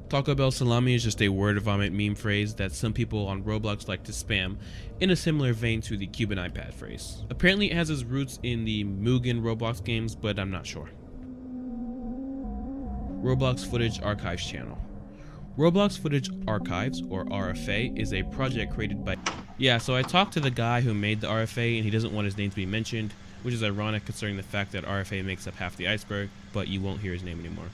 B: Taco Bell Salami is just a word vomit meme phrase that some people on Roblox like to spam, in a similar vein to the Cuban iPad phrase. Apparently it has its roots in the Mugen Roblox games, but I'm not sure. Roblox Footage Archives channel. Roblox Footage Archives, or RFA, is a project created by... Yeah, so I talked to the guy who made the RFA and he doesn't want his name to be mentioned, which is ironic considering the fact that RFA makes up half the iceberg, but you won't hear his name anymore.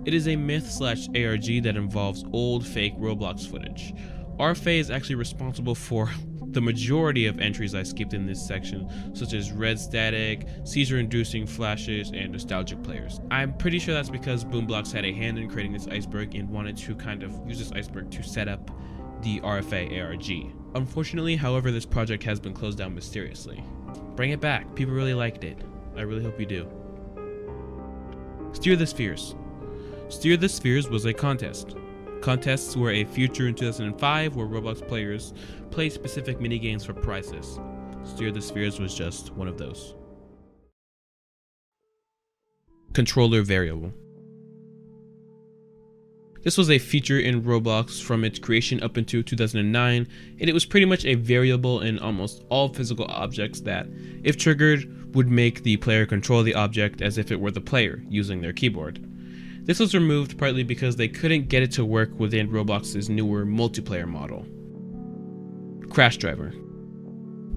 B: It is a myth/ARG that involves old fake Roblox footage. RFA is actually responsible for the majority of entries I skipped in this section, such as red static, seizure-inducing flashes, and nostalgic players. I'm pretty sure that's because Boomblocks had a hand in creating this iceberg and wanted to kind of use this iceberg to set up the RFA ARG. Unfortunately, however, this project has been closed down mysteriously. Bring it back, people really liked it. I really hope you do. Steer the Spheres. Steer the Spheres was a contest. Contests were a feature in 2005 where Roblox players play specific minigames for prizes. Steer the Spheres was just one of those. Controller variable. This was a feature in Roblox from its creation up until 2009, and it was pretty much a variable in almost all physical objects that, if triggered, would make the player control the object as if it were the player, using their keyboard. This was removed partly because they couldn't get it to work within Roblox's newer multiplayer model. Crash Driver.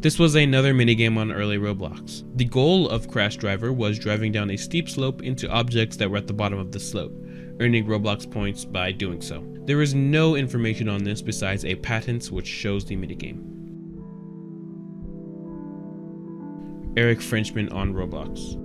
B: This was another minigame on early Roblox. The goal of Crash Driver was driving down a steep slope into objects that were at the bottom of the slope, earning Roblox points by doing so. There is no information on this besides a patent which shows the minigame. Eric Frenchman on Roblox.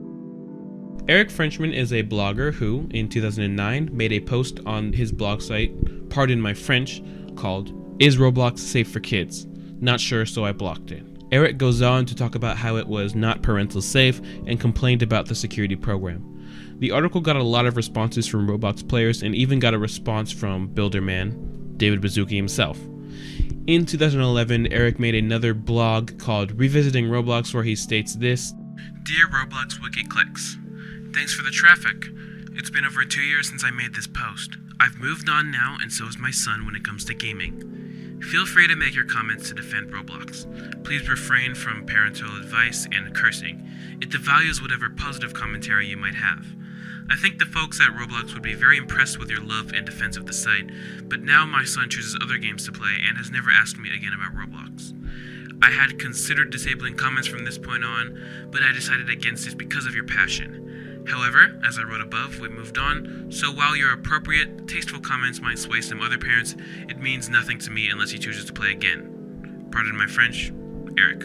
B: Eric Frenchman is a blogger who, in 2009, made a post on his blog site, pardon my French, called "Is Roblox Safe for Kids? Not sure, so I blocked it." Eric goes on to talk about how it was not parental safe and complained about the security program. The article got a lot of responses from Roblox players and even got a response from Builderman, David Baszucki himself. In 2011, Eric made another blog called Revisiting Roblox where he states this:
J: Dear Roblox Wiki Clicks, thanks for the traffic. It's been over 2 years since I made this post. I've moved on now, and so has my son when it comes to gaming. Feel free to make your comments to defend Roblox. Please refrain from parental advice and cursing. It devalues whatever positive commentary you might have. I think the folks at Roblox would be very impressed with your love and defense of the site, but now my son chooses other games to play and has never asked me again about Roblox. I had considered disabling comments from this point on, but I decided against it because of your passion. However, as I wrote above, we moved on, so while your appropriate, tasteful comments might sway some other parents, it means nothing to me unless he chooses to play again. Pardon my French, Eric.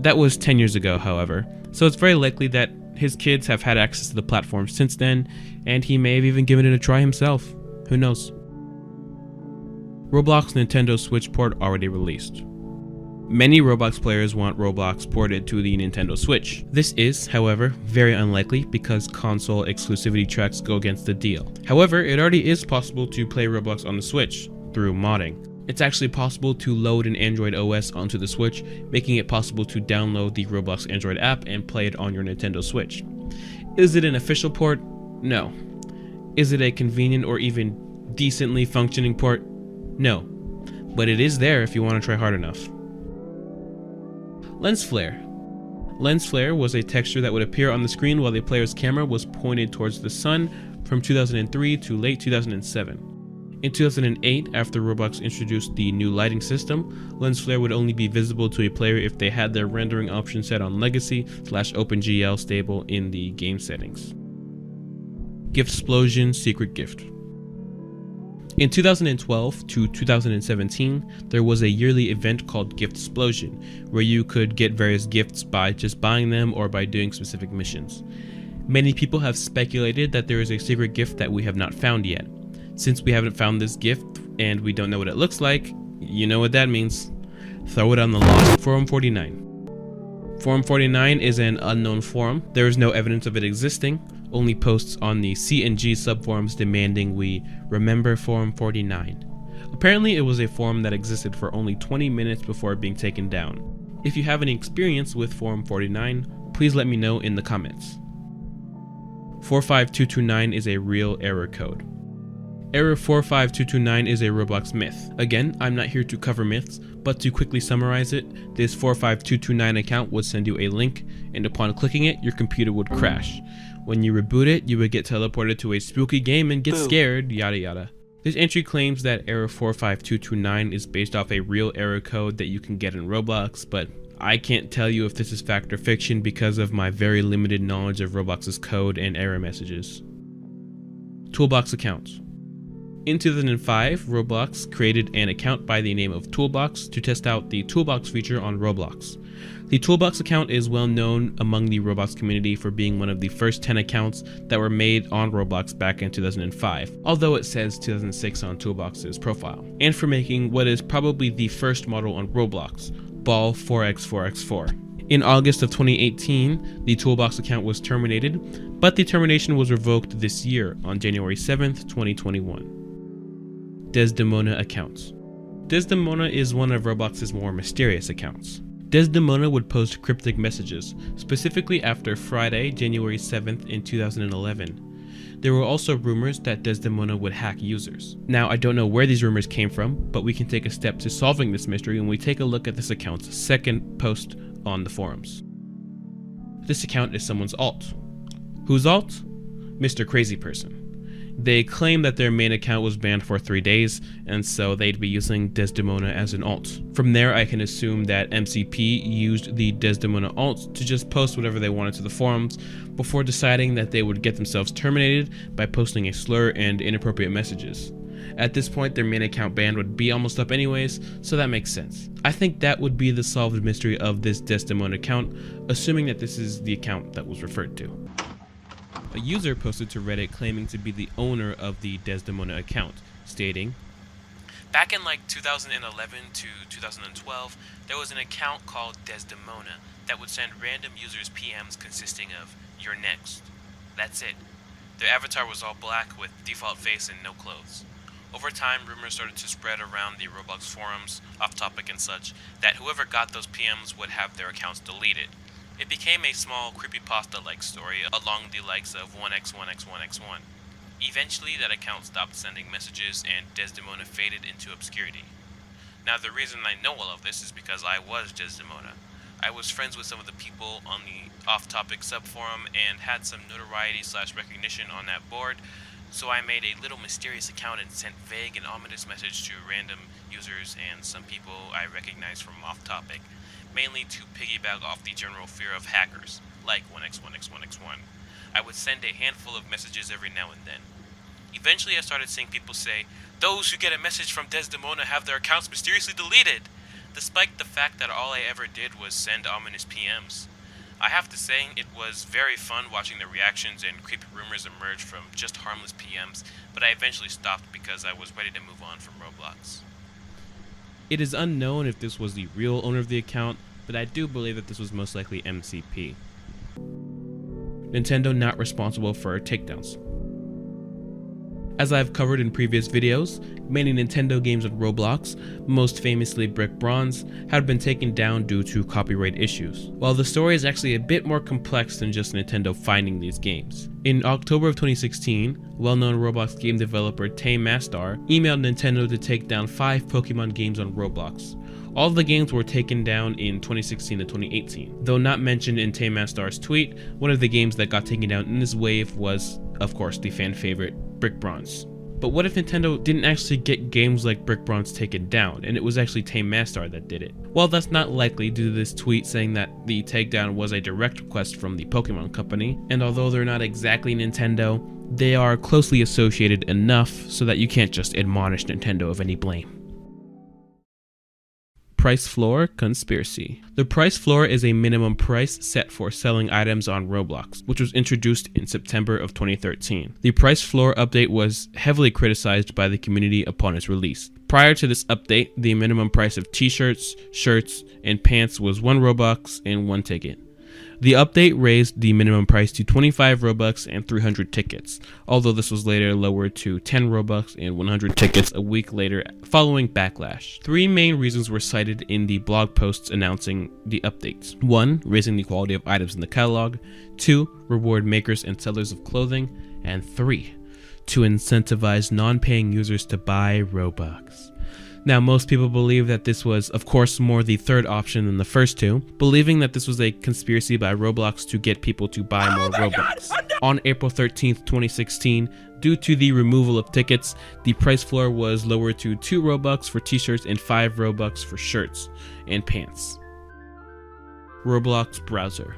B: That was 10 years ago, however, so it's very likely that his kids have had access to the platform since then, and he may have even given it a try himself. Who knows? Roblox Nintendo Switch port already released. Many Roblox players want Roblox ported to the Nintendo Switch. This is, however, very unlikely because console exclusivity tracks go against the deal. However, it already is possible to play Roblox on the Switch through modding. It's actually possible to load an Android OS onto the Switch, making it possible to download the Roblox Android app and play it on your Nintendo Switch. Is it an official port? No. Is it a convenient or even decently functioning port? No. But it is there if you want to try hard enough. Lens flare. Lens flare was a texture that would appear on the screen while the player's camera was pointed towards the sun from 2003 to late 2007. In 2008, after Roblox introduced the new lighting system, lens flare would only be visible to a player if they had their rendering option set on Legacy/OpenGL stable in the game settings. Giftsplosion Secret Gift. In 2012 to 2017, there was a yearly event called Giftsplosion, where you could get various gifts by just buying them or by doing specific missions. Many people have speculated that there is a secret gift that we have not found yet. Since we haven't found this gift and we don't know what it looks like, you know what that means. Throw it on the lawn. Forum 49. Forum 49 is an unknown forum. There is no evidence of it existing, only posts on the CNG subforums demanding we remember Forum 49. Apparently it was a forum that existed for only 20 minutes before being taken down. If you have any experience with Forum 49, please let me know in the comments. 45229 is a real error code. Error 45229 is a Roblox myth. Again, I'm not here to cover myths, but to quickly summarize it, this 45229 account would send you a link, and upon clicking it, your computer would crash. When you reboot it, you would get teleported to a spooky game and get scared, yada yada. This entry claims that error 45229 is based off a real error code that you can get in Roblox, but I can't tell you if this is fact or fiction because of my very limited knowledge of Roblox's code and error messages. Toolbox accounts. In 2005, Roblox created an account by the name of Toolbox to test out the Toolbox feature on Roblox. The Toolbox account is well known among the Roblox community for being one of the first 10 accounts that were made on Roblox back in 2005, although it says 2006 on Toolbox's profile, and for making what is probably the first model on Roblox, Ball 4x4x4. In August of 2018, the Toolbox account was terminated, but the termination was revoked this year on January 7th, 2021. Desdemona accounts. Desdemona is one of Roblox's more mysterious accounts. Desdemona would post cryptic messages, specifically after Friday, January 7th in 2011. There were also rumors that Desdemona would hack users. Now, I don't know where these rumors came from, but we can take a step to solving this mystery when we take a look at this account's second post on the forums. This account is someone's alt. Whose alt? Mr. Crazy Person. They claim that their main account was banned for 3 days, and so they'd be using Desdemona as an alt. From there, I can assume that MCP used the Desdemona alt to just post whatever they wanted to the forums before deciding that they would get themselves terminated by posting a slur and inappropriate messages. At this point, their main account ban would be almost up anyways, so that makes sense. I think that would be the solved mystery of this Desdemona account, assuming that this is the account that was referred to. A user posted to Reddit claiming to be the owner of the Desdemona account, stating, "Back in like 2011 to 2012, there was an account called Desdemona that would send random users PMs consisting of, 'You're next.' That's it. Their avatar was all black with default face and no clothes. Over time, rumors started to spread around the Roblox forums, off topic and such, that whoever got those PMs would have their accounts deleted. It became a small creepypasta-like story along the likes of 1x1x1x1. Eventually, that account stopped sending messages and Desdemona faded into obscurity. Now, the reason I know all of this is because I was Desdemona. I was friends with some of the people on the off-topic subforum and had some notoriety/recognition on that board, so I made a little mysterious account and sent vague and ominous messages to random users and some people I recognized from off-topic, mainly to piggyback off the general fear of hackers, like 1x1x1x1. I would send a handful of messages every now and then. Eventually I started seeing people say, 'Those who get a message from Desdemona have their accounts mysteriously deleted,' despite the fact that all I ever did was send ominous PMs. I have to say, it was very fun watching the reactions and creepy rumors emerge from just harmless PMs, but I eventually stopped because I was ready to move on from Roblox." It is unknown if this was the real owner of the account, but I do believe that this was most likely MCP. Nintendo not responsible for takedowns. As I've covered in previous videos, many Nintendo games on Roblox, most famously Brick Bronze, had been taken down due to copyright issues. While the story is actually a bit more complex than just Nintendo finding these games. In October of 2016, well-known Roblox game developer Tame Mastar emailed Nintendo to take down 5 Pokemon games on Roblox. All of the games were taken down in 2016 to 2018. Though not mentioned in Tame Mastar's tweet, one of the games that got taken down in this wave was, of course, the fan favorite Brick Bronze. But what if Nintendo didn't actually get games like Brick Bronze taken down, and it was actually Tame Mastar that did it? Well, that's not likely due to this tweet saying that the takedown was a direct request from the Pokemon Company, and although they're not exactly Nintendo, they are closely associated enough so that you can't just admonish Nintendo of any blame. Price floor conspiracy. The price floor is a minimum price set for selling items on Roblox, which was introduced in September of 2013. The price floor update was heavily criticized by the community upon its release. Prior to this update, the minimum price of t-shirts, shirts, and pants was 1 Robux and 1 ticket. The update raised the minimum price to 25 Robux and 300 tickets, although this was later lowered to 10 Robux and 100 tickets a week later following backlash. 3 main reasons were cited in the blog posts announcing the updates. 1. Raising the quality of items in the catalog. 2. Reward makers and sellers of clothing. And 3. To incentivize non-paying users to buy Robux. Now, most people believe that this was, of course, more the third option than the first two, believing that this was a conspiracy by Roblox to get people to buy more Robux. On April 13th, 2016, due to the removal of tickets, the price floor was lowered to 2 Robux for t-shirts and 5 Robux for shirts and pants. Roblox browser.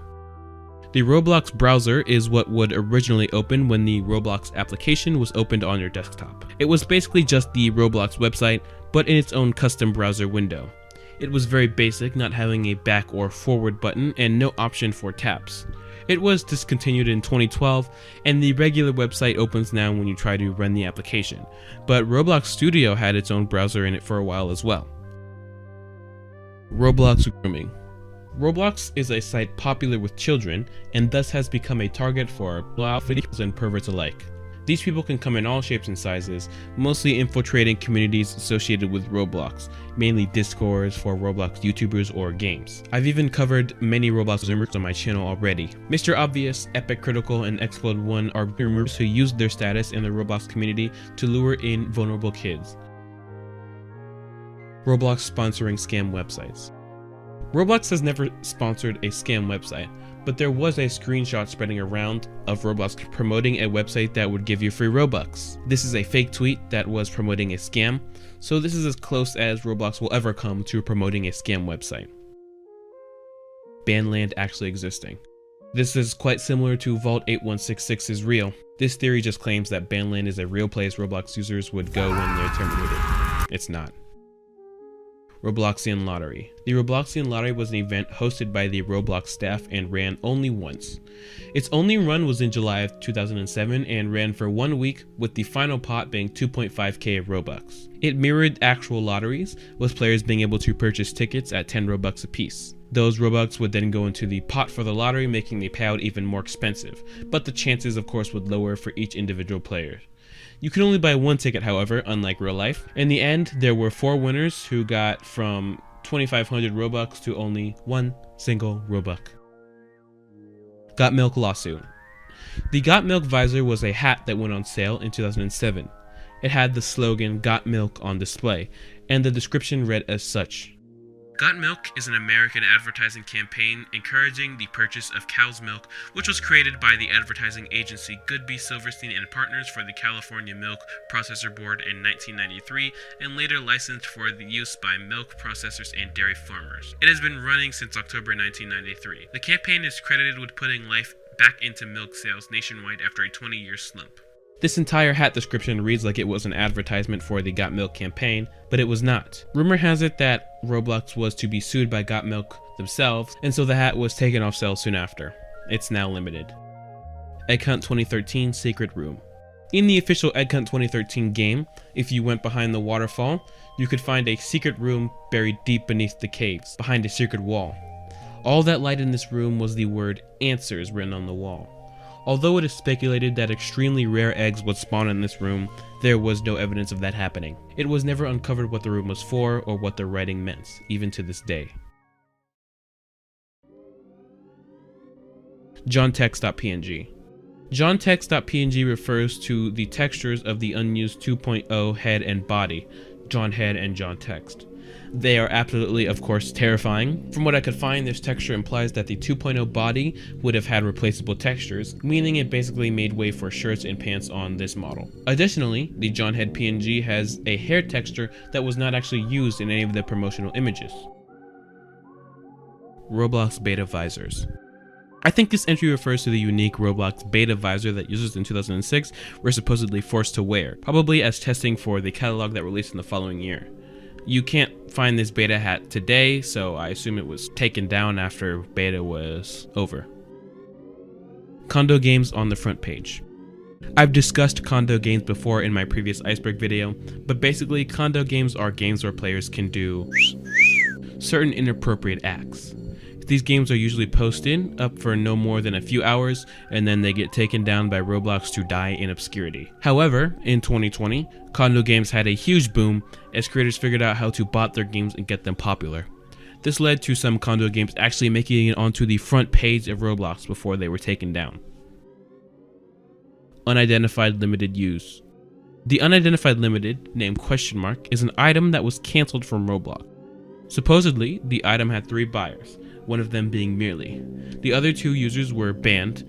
B: The Roblox browser is what would originally open when the Roblox application was opened on your desktop. It was basically just the Roblox website, but in its own custom browser window. It was very basic, not having a back or forward button and no option for taps. It was discontinued in 2012, and the regular website opens now when you try to run the application, but Roblox Studio had its own browser in it for a while as well. Roblox grooming. Roblox is a site popular with children, and thus has become a target for pedophiles and perverts alike. These people can come in all shapes and sizes, mostly infiltrating communities associated with Roblox, mainly Discords for Roblox YouTubers or games. I've even covered many Roblox groomers on my channel already. Mr. Obvious, Epic Critical, and Explode1 are groomers who use their status in the Roblox community to lure in vulnerable kids. Roblox sponsoring scam websites. Roblox has never sponsored a scam website, but there was a screenshot spreading around of Roblox promoting a website that would give you free Robux. This is a fake tweet that was promoting a scam, so this is as close as Roblox will ever come to promoting a scam website. Banland actually existing. This is quite similar to Vault 8166 is real. This theory just claims that Banland is a real place Roblox users would go when they're terminated. It's not. Robloxian Lottery. The Robloxian Lottery was an event hosted by the Roblox staff and ran only once. Its only run was in July of 2007 and ran for 1 week, with the final pot being 2.5k Robux. It mirrored actual lotteries, with players being able to purchase tickets at 10 Robux apiece. Those Robux would then go into the pot for the lottery, making the payout even more expensive, but the chances of course would lower for each individual player. You could only buy one ticket, however, unlike real life. In the end, there were 4 winners who got from 2,500 Robux to only 1 single Robux. Got Milk lawsuit. The Got Milk visor was a hat that went on sale in 2007. It had the slogan "Got Milk" on display, and the description read as such. Got Milk is an American advertising campaign encouraging the purchase of cow's milk, which was created by the advertising agency Goodby Silverstein and Partners for the California Milk Processor Board in 1993 and later licensed for the use by milk processors and dairy farmers. It has been running since October 1993. The campaign is credited with putting life back into milk sales nationwide after a 20-year slump. This entire hat description reads like it was an advertisement for the Got Milk campaign, but it was not. Rumor has it that Roblox was to be sued by Got Milk themselves, and so the hat was taken off sale soon after. It's now limited. Egg Hunt 2013 Secret Room. In the official Egg Hunt 2013 game, if you went behind the waterfall, you could find a secret room buried deep beneath the caves, behind a secret wall. All that light in this room was the word "Answers" written on the wall. Although it is speculated that extremely rare eggs would spawn in this room, there was no evidence of that happening. It was never uncovered what the room was for or what the writing meant, even to this day. JohnText.png. JohnText.png refers to the textures of the unused 2.0 head and body, John Head and John Text. They are absolutely, of course, terrifying. From what I could find, this texture implies that the 2.0 body would have had replaceable textures, meaning it basically made way for shirts and pants on this model. Additionally, the John Head PNG has a hair texture that was not actually used in any of the promotional images. Roblox Beta Visors. I think this entry refers to the unique Roblox beta visor that users in 2006 were supposedly forced to wear, probably as testing for the catalog that released in the following year. You can't find this beta hat today, so I assume it was taken down after beta was over. Condo games on the front page. I've discussed condo games before in my previous iceberg video, but basically condo games are games where players can do certain inappropriate acts. These games are usually posted up for no more than a few hours, and then they get taken down by Roblox to die in obscurity. However, in 2020, condo games had a huge boom as creators figured out how to bot their games and get them popular. This led to some condo games actually making it onto the front page of Roblox before they were taken down. Unidentified limited use. The unidentified limited, named ? Is an item that was cancelled from Roblox. Supposedly, the item had 3 buyers, one of them being Merely. The other 2 users were banned,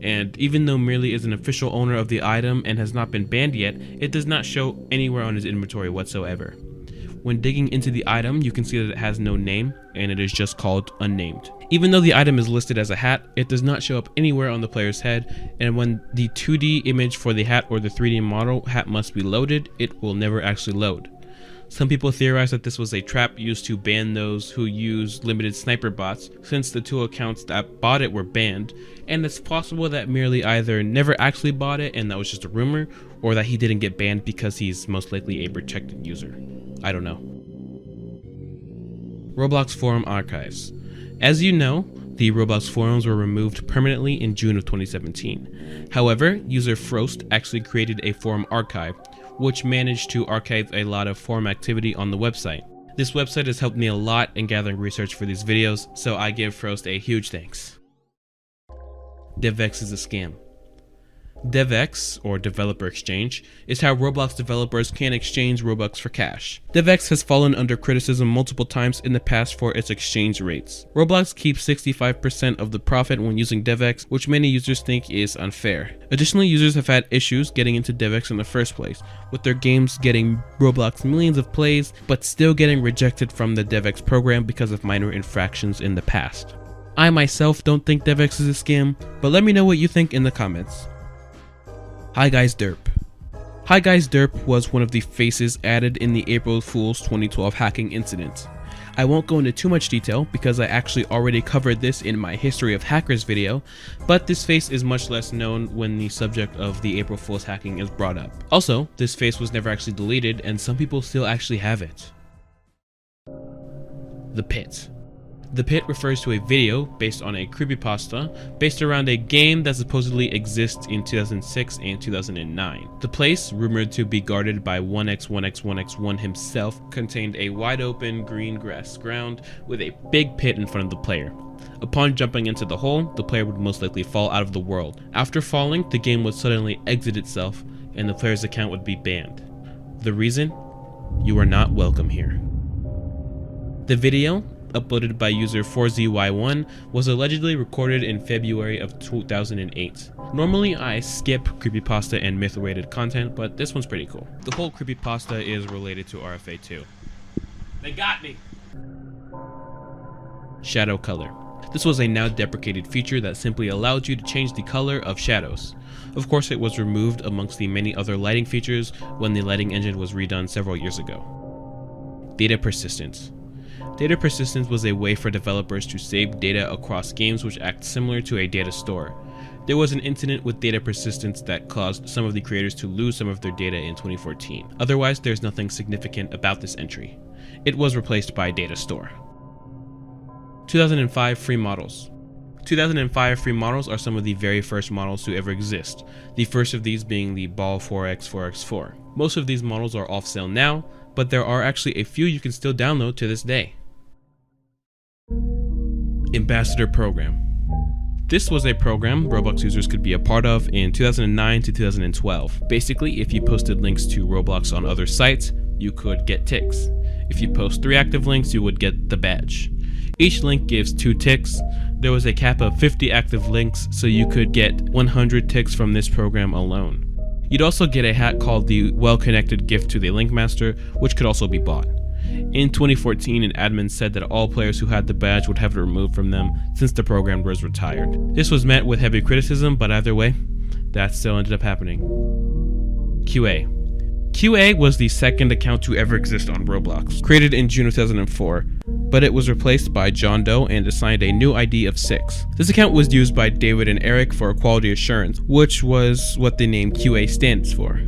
B: and even though Merely is an official owner of the item and has not been banned yet, it does not show anywhere on his inventory whatsoever. When digging into the item, you can see that it has no name, and it is just called Unnamed. Even though the item is listed as a hat, it does not show up anywhere on the player's head, and when the 2D image for the hat or the 3D model hat must be loaded, it will never actually load. Some people theorize that this was a trap used to ban those who use limited sniper bots, since the 2 accounts that bought it were banned, and it's possible that Merely either never actually bought it and that was just a rumor, or that he didn't get banned because he's most likely a protected user. I don't know. Roblox Forum Archives. As you know, the Roblox forums were removed permanently in June of 2017. However, user Frost actually created a forum archive, which managed to archive a lot of forum activity on the website. This website has helped me a lot in gathering research for these videos, so I give Frost a huge thanks. DevX is a scam. DevX, or Developer Exchange, is how Roblox developers can exchange Robux for cash. DevX has fallen under criticism multiple times in the past for its exchange rates. Roblox keeps 65% of the profit when using DevX, which many users think is unfair. Additionally, users have had issues getting into DevX in the first place, with their games getting Roblox millions of plays, but still getting rejected from the DevX program because of minor infractions in the past. I myself don't think DevX is a scam, but let me know what you think in the comments. Hi Guys Derp. Hi Guys Derp was one of the faces added in the April Fool's 2012 hacking incident. I won't go into too much detail because I actually already covered this in my History of Hackers video, but this face is much less known when the subject of the April Fool's hacking is brought up. Also, this face was never actually deleted and some people still actually have it. The Pit. The Pit refers to a video based on a creepypasta based around a game that supposedly exists in 2006 and 2009. The place, rumored to be guarded by 1x1x1x1 himself, contained a wide open green grass ground with a big pit in front of the player. Upon jumping into the hole, the player would most likely fall out of the world. After falling, the game would suddenly exit itself and the player's account would be banned. The reason? You are not welcome here. The video, uploaded by user 4ZY1, was allegedly recorded in February of 2008. Normally I skip creepypasta and myth-related content, but this one's pretty cool. The whole creepypasta is related to RFA 2. They got me! Shadow color. This was a now deprecated feature that simply allowed you to change the color of shadows. Of course, it was removed amongst the many other lighting features when the lighting engine was redone several years ago. Data persistence. Data persistence was a way for developers to save data across games which act similar to a data store. There was an incident with data persistence that caused some of the creators to lose some of their data in 2014. Otherwise, there's nothing significant about this entry. It was replaced by data store. 2005 free models. 2005 free models are some of the very first models to ever exist, the first of these being the Ball 4X 4X4. Most of these models are off sale now, but there are actually a few you can still download to this day. Ambassador Program. This was a program Roblox users could be a part of in 2009 to 2012. Basically, if you posted links to Roblox on other sites, you could get ticks. If you post 3 active links, you would get the badge. Each link gives 2 ticks. There was a cap of 50 active links, so you could get 100 ticks from this program alone. You'd also get a hat called the Well-Connected Gift to the Link Master, which could also be bought. In 2014, an admin said that all players who had the badge would have it removed from them since the program was retired. This was met with heavy criticism, but either way, that still ended up happening. QA. QA was the second account to ever exist on Roblox, created in June of 2004, but it was replaced by John Doe and assigned a new ID of 6. This account was used by David and Eric for quality assurance, which was what the name QA stands for,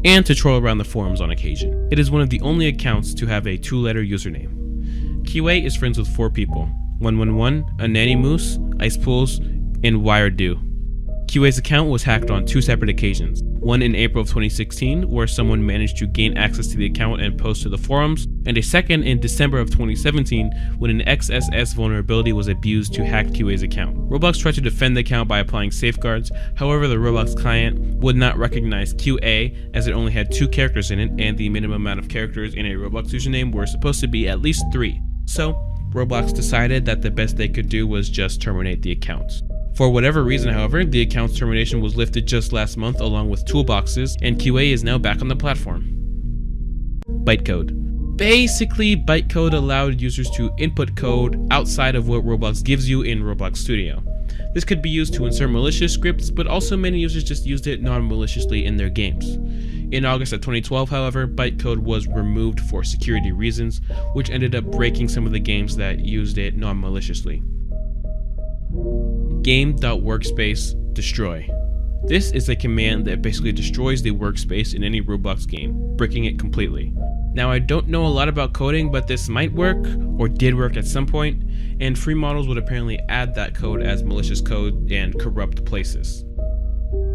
B: and to troll around the forums on occasion. It is one of the only accounts to have a 2-letter username. QA is friends with 4 people: 111, a Nanny Moose, Ice Pools, and Wiredo. QA's account was hacked on 2 separate occasions. One in April of 2016, where someone managed to gain access to the account and post to the forums, and a second in December of 2017, when an XSS vulnerability was abused to hack QA's account. Roblox tried to defend the account by applying safeguards. However, the Roblox client would not recognize QA as it only had 2 characters in it, and the minimum amount of characters in a Roblox username were supposed to be at least 3. So, Roblox decided that the best they could do was just terminate the account. For whatever reason, however, the account's termination was lifted just last month along with toolboxes, and QA is now back on the platform. Bytecode. Basically, bytecode allowed users to input code outside of what Roblox gives you in Roblox Studio. This could be used to insert malicious scripts, but also many users just used it non-maliciously in their games. In August of 2012, however, bytecode was removed for security reasons, which ended up breaking some of the games that used it non-maliciously. Game.workspace destroy. This is a command that basically destroys the workspace in any Roblox game, breaking it completely. Now, I don't know a lot about coding, but this might work, or did work at some point, and free models would apparently add that code as malicious code and corrupt places.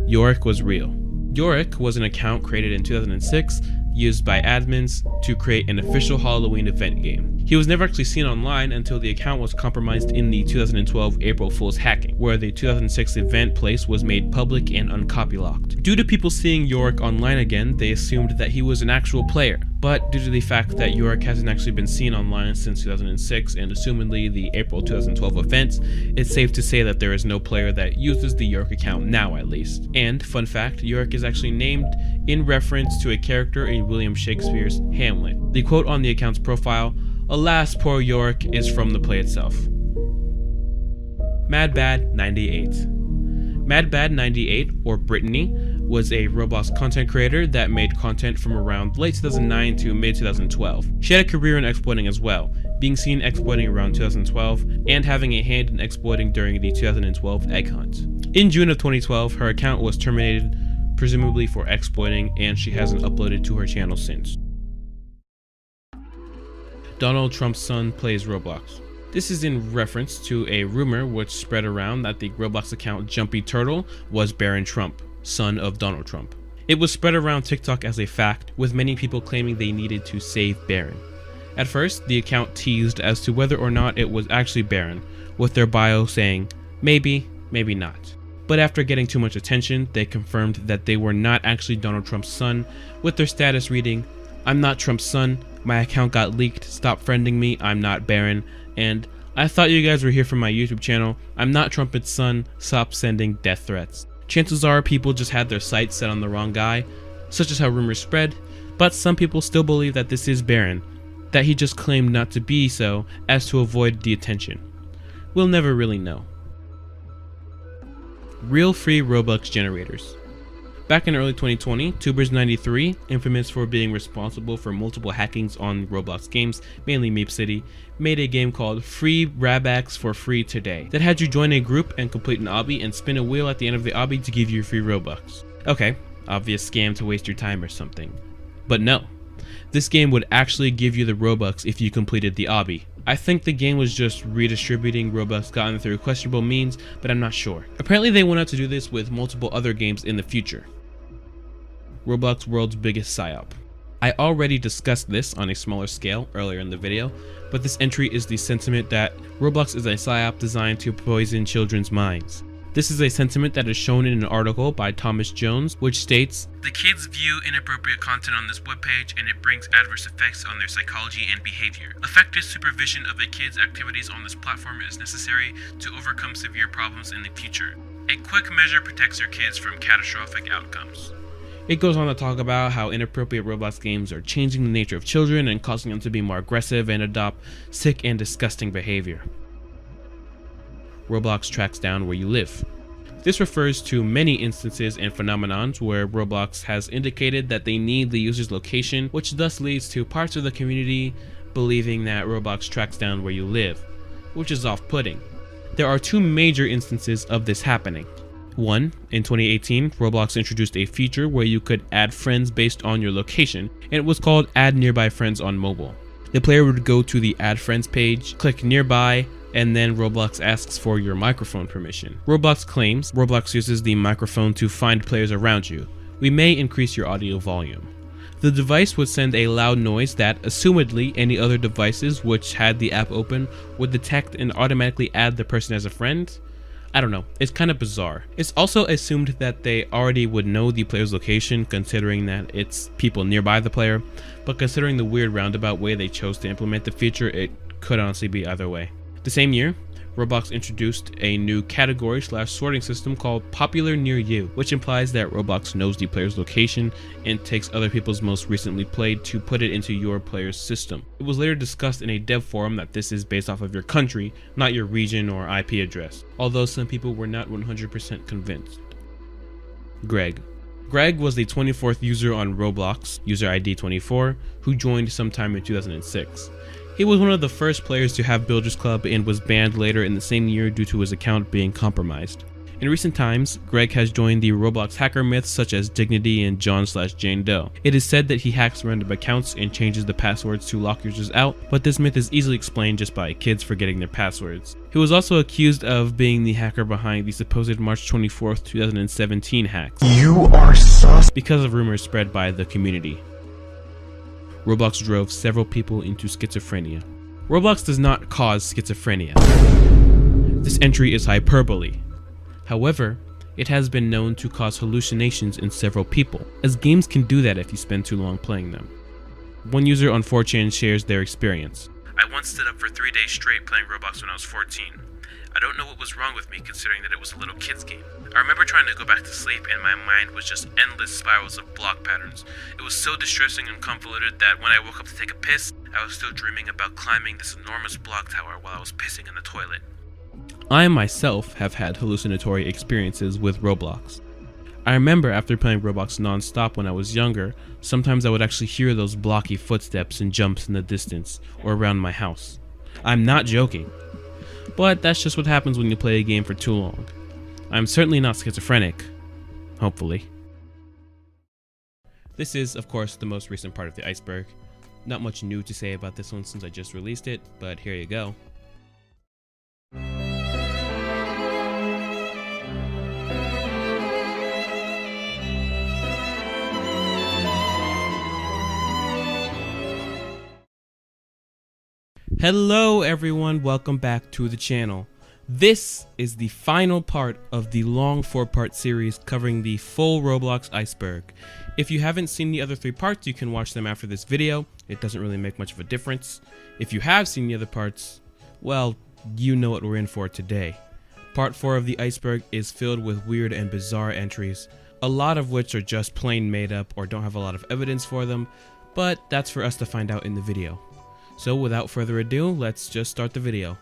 B: Yorick was real. Yorick was an account created in 2006, used by admins to create an official Halloween event game. He was never actually seen online until the account was compromised in the 2012 April Fool's hacking, where the 2006 event place was made public and uncopylocked. Due to people seeing Yorick online again, they assumed that he was an actual player, but due to the fact that Yorick hasn't actually been seen online since 2006 and assumedly the April 2012 event, it's safe to say that there is no player that uses the Yorick account now, at least. And, fun fact, Yorick is actually named in reference to a character in William Shakespeare's Hamlet. The quote on the account's profile, "Alas, poor Yorick," is from the play itself. MadBad98. MadBad98, or Brittany, was a Roblox content creator that made content from around late 2009 to mid 2012. She had a career in exploiting as well, being seen exploiting around 2012, and having a hand in exploiting during the 2012 egg hunt. In June of 2012, her account was terminated, presumably for exploiting, and she hasn't uploaded to her channel since. Donald Trump's son plays Roblox. This is in reference to a rumor which spread around that the Roblox account Jumpy Turtle was Barron Trump, son of Donald Trump. It was spread around TikTok as a fact, with many people claiming they needed to save Barron. At first, the account teased as to whether or not it was actually Barron, with their bio saying, maybe, maybe not. But after getting too much attention, they confirmed that they were not actually Donald Trump's son, with their status reading, I'm not Trump's son, my account got leaked, stop friending me, I'm not Barron, and I thought you guys were here from my YouTube channel, I'm not Trump's son, stop sending death threats. Chances are people just had their sights set on the wrong guy, such as how rumors spread, but some people still believe that this is Barron, that he just claimed not to be so as to avoid the attention. We'll never really know. Real free Roblox generators. Back in early 2020, Tubers93, infamous for being responsible for multiple hackings on Roblox games, mainly Meep City, made a game called Free Rabax for free today that had you join a group and complete an obby and spin a wheel at the end of the obby to give you free Robux. Okay, obvious scam to waste your time or something. But no, this game would actually give you the Robux if you completed the obby. I think the game was just redistributing Robux gotten through questionable means, but I'm not sure. Apparently they went out to do this with multiple other games in the future. Roblox world's biggest psyop. I already discussed this on a smaller scale earlier in the video, but this entry is the sentiment that Roblox is a psyop designed to poison children's minds. This is a sentiment that is shown in an article by Thomas Jones, which states,
J: the kids view inappropriate content on this webpage and it brings adverse effects on their psychology and behavior. Effective supervision of a kid's activities on this platform is necessary to overcome severe problems in the future. A quick measure protects your kids from catastrophic outcomes.
B: It goes on to talk about how inappropriate Roblox games are changing the nature of children and causing them to be more aggressive and adopt sick and disgusting behavior. Roblox tracks down where you live. This refers to many instances and phenomenons where Roblox has indicated that they need the user's location, which thus leads to parts of the community believing that Roblox tracks down where you live, which is off-putting. There are two major instances of this happening. One, in 2018, Roblox introduced a feature where you could add friends based on your location, and it was called Add Nearby Friends on mobile. The player would go to the Add Friends page, click Nearby, and then Roblox asks for your microphone permission. Roblox claims Roblox uses the microphone to find players around you. We may increase your audio volume. The device would send a loud noise that, assumedly, any other devices which had the app open would detect and automatically add the person as a friend. I don't know, it's kind of bizarre. It's also assumed that they already would know the player's location, considering that it's people nearby the player, but considering the weird roundabout way they chose to implement the feature, it could honestly be either way. The same year, Roblox introduced a new category/sorting system called Popular Near You, which implies that Roblox knows the player's location and takes other people's most recently played to put it into your player's system. It was later discussed in a dev forum that this is based off of your country, not your region or IP address, although some people were not 100% convinced. Greg was the 24th user on Roblox, user ID 24, who joined sometime in 2006. He was one of the first players to have Builders Club and was banned later in the same year due to his account being compromised. In recent times, Greg has joined the Roblox hacker myths such as Dignity and John/Jane Doe. It is said that he hacks random accounts and changes the passwords to lock users out, but this myth is easily explained just by kids forgetting their passwords. He was also accused of being the hacker behind the supposed March 24th, 2017 hacks. You are sus! Because of rumors spread by the community. Roblox drove several people into schizophrenia. Roblox does not cause schizophrenia. This entry is hyperbole. However, it has been known to cause hallucinations in several people, as games can do that if you spend too long playing them. One user on 4chan shares their experience.
J: I once stood up for 3 days straight playing Roblox when I was 14. I don't know what was wrong with me considering that it was a little kid's game. I remember trying to go back to sleep and my mind was just endless spirals of block patterns. It was so distressing and convoluted that when I woke up to take a piss, I was still dreaming about climbing this enormous block tower while I was pissing in the toilet.
B: I myself have had hallucinatory experiences with Roblox. I remember after playing Roblox non-stop when I was younger, sometimes I would actually hear those blocky footsteps and jumps in the distance or around my house. I'm not joking. But that's just what happens when you play a game for too long. I'm certainly not schizophrenic. Hopefully. This is, of course, the most recent part of the iceberg. Not much new to say about this one since I just released it, but here you go. Hello everyone, welcome back to the channel. This is the final part of the long 4-part series covering the full Roblox iceberg. If you haven't seen the other 3 parts, you can watch them after this video. It doesn't really make much of a difference. If you have seen the other parts, well, you know what we're in for today. Part 4 of the iceberg is filled with weird and bizarre entries, a lot of which are just plain made up or don't have a lot of evidence for them, but that's for us to find out in the video. So without further ado, let's just start the video.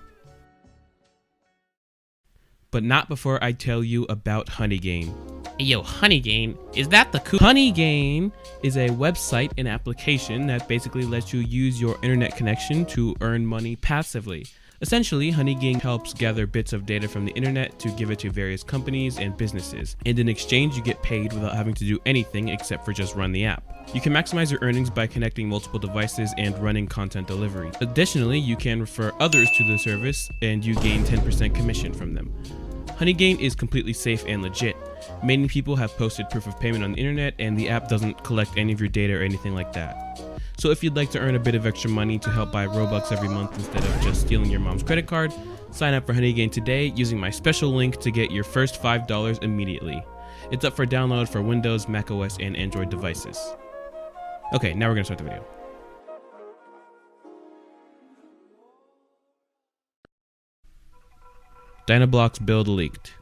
B: But not before I tell you about Honeygain. Hey yo, Honeygain, is that the cool? Honeygain is a website and application that basically lets you use your internet connection to earn money passively. Essentially, Honeygain helps gather bits of data from the internet to give it to various companies and businesses, and in exchange you get paid without having to do anything except for just run the app. You can maximize your earnings by connecting multiple devices and running content delivery. Additionally, you can refer others to the service and you gain 10% commission from them. Honeygain is completely safe and legit. Many people have posted proof of payment on the internet and the app doesn't collect any of your data or anything like that. So if you'd like to earn a bit of extra money to help buy Robux every month instead of just stealing your mom's credit card, sign up for Honeygain today using my special link to get your first $5 immediately. It's up for download for Windows, macOS, and Android devices. Okay, now we're gonna start the video. Dynablox build leaked.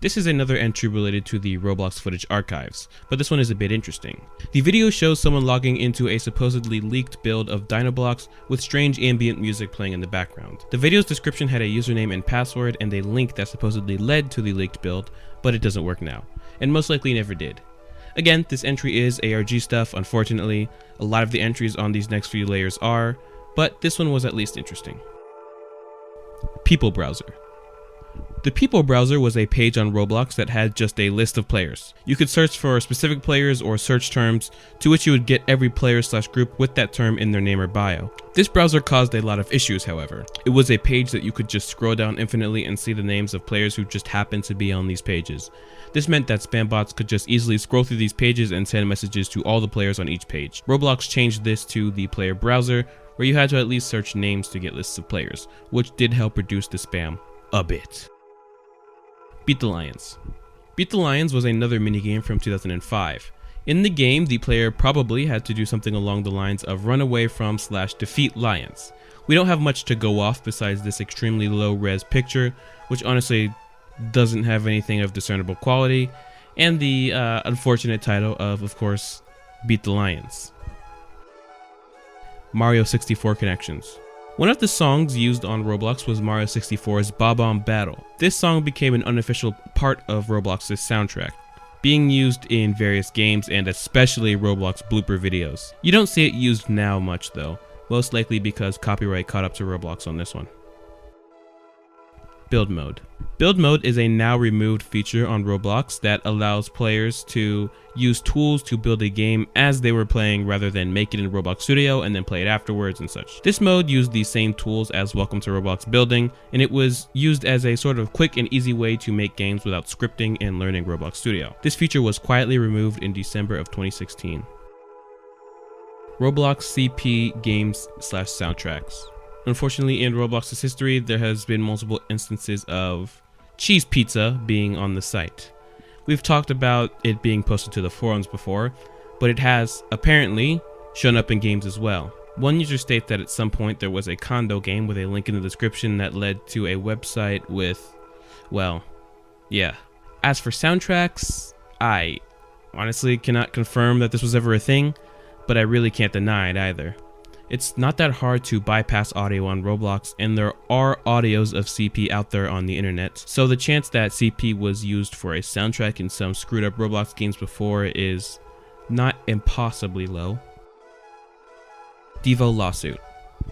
B: This is another entry related to the Roblox footage archives, but this one is a bit interesting. The video shows someone logging into a supposedly leaked build of Dynablox with strange ambient music playing in the background. The video's description had a username and password and a link that supposedly led to the leaked build, but it doesn't work now, and most likely never did. Again, this entry is ARG stuff, unfortunately. A lot of the entries on these next few layers are, but this one was at least interesting. People Browser. The People Browser was a page on Roblox that had just a list of players. You could search for specific players or search terms to which you would get every player/group with that term in their name or bio. This browser caused a lot of issues, however. It was a page that you could just scroll down infinitely and see the names of players who just happened to be on these pages. This meant that spam bots could just easily scroll through these pages and send messages to all the players on each page. Roblox changed this to the Player Browser, where you had to at least search names to get lists of players, which did help reduce the spam a bit. Beat the Lions. Beat the Lions was another minigame from 2005. In the game, the player probably had to do something along the lines of run away from / defeat lions. We don't have much to go off besides this extremely low-res picture, which honestly doesn't have anything of discernible quality, and the unfortunate title of course, Beat the Lions. Mario 64 connections. One of the songs used on Roblox was Mario 64's Bob-omb Battle. This song became an unofficial part of Roblox's soundtrack, being used in various games and especially Roblox blooper videos. You don't see it used now much though, most likely because copyright caught up to Roblox on this one. Build Mode. Build Mode is a now removed feature on Roblox that allows players to use tools to build a game as they were playing rather than make it in Roblox Studio and then play it afterwards and such. This mode used the same tools as Welcome to Roblox Building, and it was used as a sort of quick and easy way to make games without scripting and learning Roblox Studio. This feature was quietly removed in December of 2016. Roblox CP games / soundtracks. Unfortunately, in Roblox's history, there has been multiple instances of cheese pizza being on the site. We've talked about it being posted to the forums before, but it has, apparently, shown up in games as well. One user states that at some point there was a condo game with a link in the description that led to a website with, well, yeah. As for soundtracks, I honestly cannot confirm that this was ever a thing, but I really can't deny it either. It's not that hard to bypass audio on Roblox, and there are audios of CP out there on the internet, so the chance that CP was used for a soundtrack in some screwed up Roblox games before is not impossibly low. Devo lawsuit.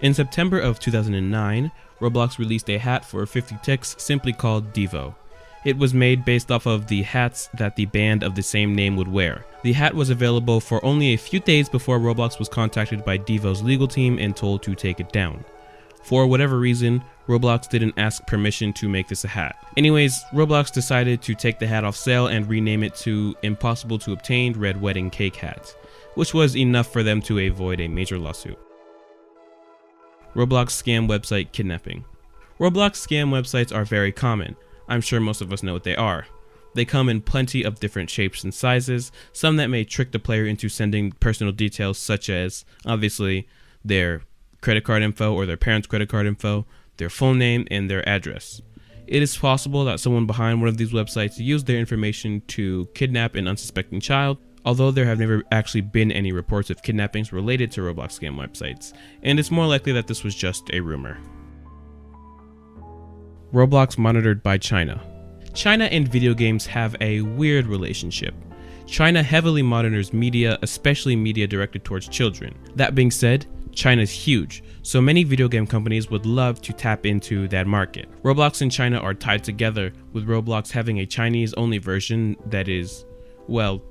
B: In September of 2009, Roblox released a hat for 50 ticks simply called Devo. It was made based off of the hats that the band of the same name would wear. The hat was available for only a few days before Roblox was contacted by Devo's legal team and told to take it down. For whatever reason, Roblox didn't ask permission to make this a hat. Anyways, Roblox decided to take the hat off sale and rename it to Impossible to Obtain Red Wedding Cake Hat, which was enough for them to avoid a major lawsuit. Roblox scam website kidnapping. Roblox scam websites are very common. I'm sure most of us know what they are. They come in plenty of different shapes and sizes, some that may trick the player into sending personal details such as, obviously, their credit card info or their parents' credit card info, their full name, and their address. It is possible that someone behind one of these websites used their information to kidnap an unsuspecting child, although there have never actually been any reports of kidnappings related to Roblox scam websites, and it's more likely that this was just a rumor. Roblox monitored by China. China and video games have a weird relationship. China heavily monitors media, especially media directed towards children. That being said, China's huge, so many video game companies would love to tap into that market. Roblox and China are tied together, with Roblox having a Chinese-only version that is, well,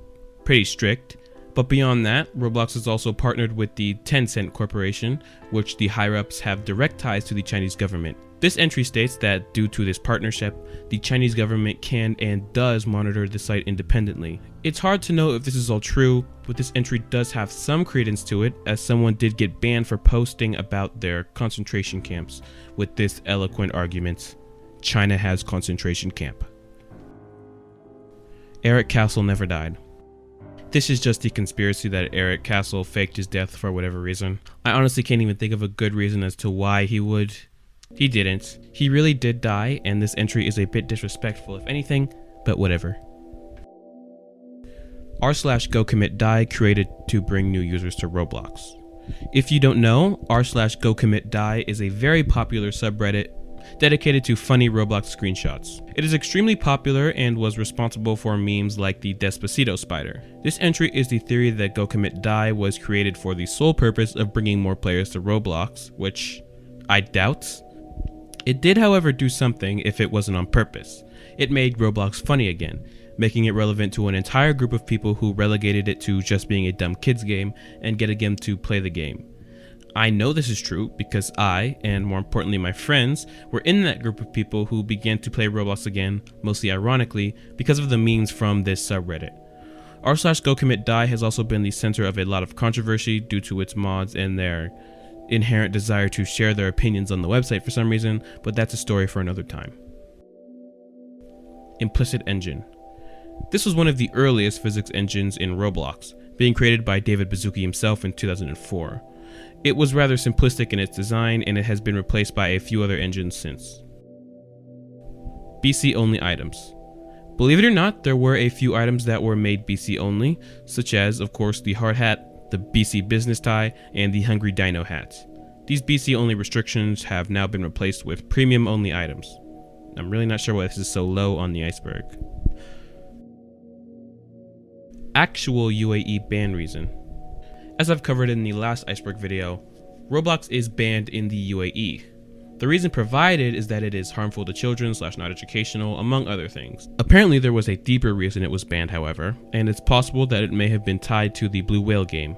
B: pretty strict. But beyond that, Roblox is also partnered with the Tencent Corporation, which the higher-ups have direct ties to the Chinese government. This entry states that due to this partnership, the Chinese government can and does monitor the site independently. It's hard to know if this is all true, but this entry does have some credence to it, as someone did get banned for posting about their concentration camps with this eloquent argument: China has concentration camp. Eric Castle never died. This is just the conspiracy that Eric Castle faked his death for whatever reason. I honestly can't even think of a good reason as to why he would. He didn't. He really did die, and this entry is a bit disrespectful if anything, but whatever. r/GoCommitDie created to bring new users to Roblox. If you don't know, r/GoCommitDie is a very popular subreddit dedicated to funny Roblox screenshots. It is extremely popular and was responsible for memes like the Despacito spider. This entry is the theory that GoCommitDie was created for the sole purpose of bringing more players to Roblox, which I doubt. It did, however, do something if it wasn't on purpose. It made Roblox funny again, making it relevant to an entire group of people who relegated it to just being a dumb kids game and getting them to play the game. I know this is true because I, and more importantly my friends, were in that group of people who began to play Roblox again, mostly ironically, because of the memes from this subreddit. r/GoCommitDie has also been the center of a lot of controversy due to its mods and their inherent desire to share their opinions on the website for some reason, but that's a story for another time. Implicit Engine. This was one of the earliest physics engines in Roblox, being created by David Baszucki himself in 2004. It was rather simplistic in its design, and it has been replaced by a few other engines since. BC only items. Believe it or not, there were a few items that were made BC only, such as, of course, the hard hat, the BC business tie, and the Hungry Dino hat. These BC only restrictions have now been replaced with premium only items. I'm really not sure why this is so low on the iceberg. Actual UAE ban reason. As I've covered in the last iceberg video, Roblox is banned in the UAE. The reason provided is that it is harmful to children / not educational, among other things. Apparently there was a deeper reason it was banned, however, and it's possible that it may have been tied to the Blue Whale game.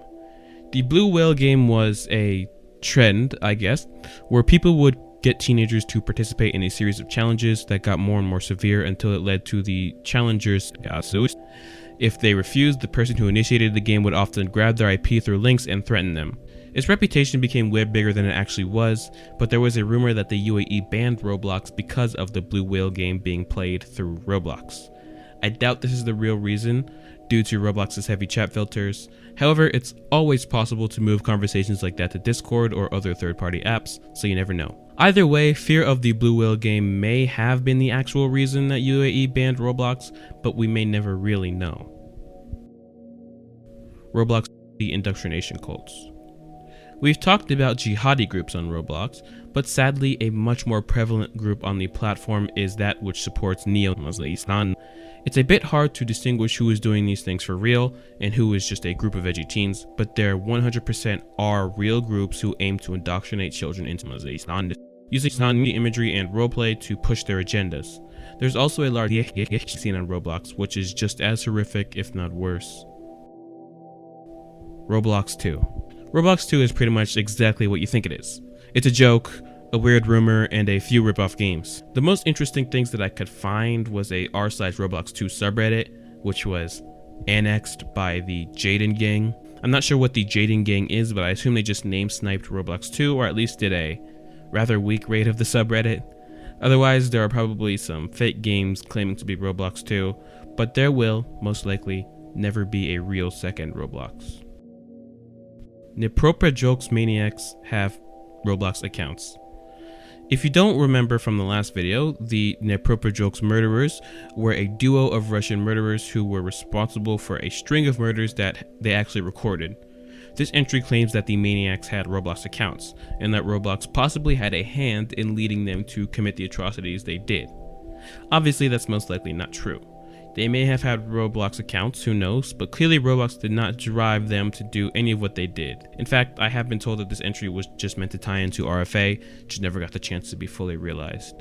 B: The Blue Whale game was a trend, I guess, where people would get teenagers to participate in a series of challenges that got more and more severe until it led to the challengers' lawsuits. If they refused, the person who initiated the game would often grab their IP through links and threaten them. Its reputation became way bigger than it actually was, but there was a rumor that the UAE banned Roblox because of the Blue Whale game being played through Roblox. I doubt this is the real reason, due to Roblox's heavy chat filters. However, it's always possible to move conversations like that to Discord or other third-party apps, so you never know. Either way, fear of the Blue Whale game may have been the actual reason that UAE banned Roblox, but we may never really know. Roblox indoctrination cults. We've talked about jihadi groups on Roblox, but sadly a much more prevalent group on the platform is that which supports neo-Muslim Islam. It's a bit hard to distinguish who is doing these things for real and who is just a group of edgy teens, but there 100% are real groups who aim to indoctrinate children into using non-media imagery and roleplay to push their agendas. There's also a large scene on Roblox, which is just as horrific, if not worse. Roblox 2. Roblox 2 is pretty much exactly what you think it is. It's a joke, a weird rumor, and a few rip-off games. The most interesting things that I could find was a r/Roblox2 subreddit, which was annexed by the Jaden Gang. I'm not sure what the Jaden Gang is, but I assume they just name-sniped Roblox 2, or at least did a rather weak raid of the subreddit. Otherwise, there are probably some fake games claiming to be Roblox 2, but there will, most likely, never be a real second Roblox. Nipropa Jokes Maniacs have Roblox accounts. If you don't remember from the last video, the Nipropa Jokes murderers were a duo of Russian murderers who were responsible for a string of murders that they actually recorded. This entry claims that the maniacs had Roblox accounts, and that Roblox possibly had a hand in leading them to commit the atrocities they did. Obviously, that's most likely not true. They may have had Roblox accounts, who knows, but clearly Roblox did not drive them to do any of what they did. In fact, I have been told that this entry was just meant to tie into RFA, which never got the chance to be fully realized.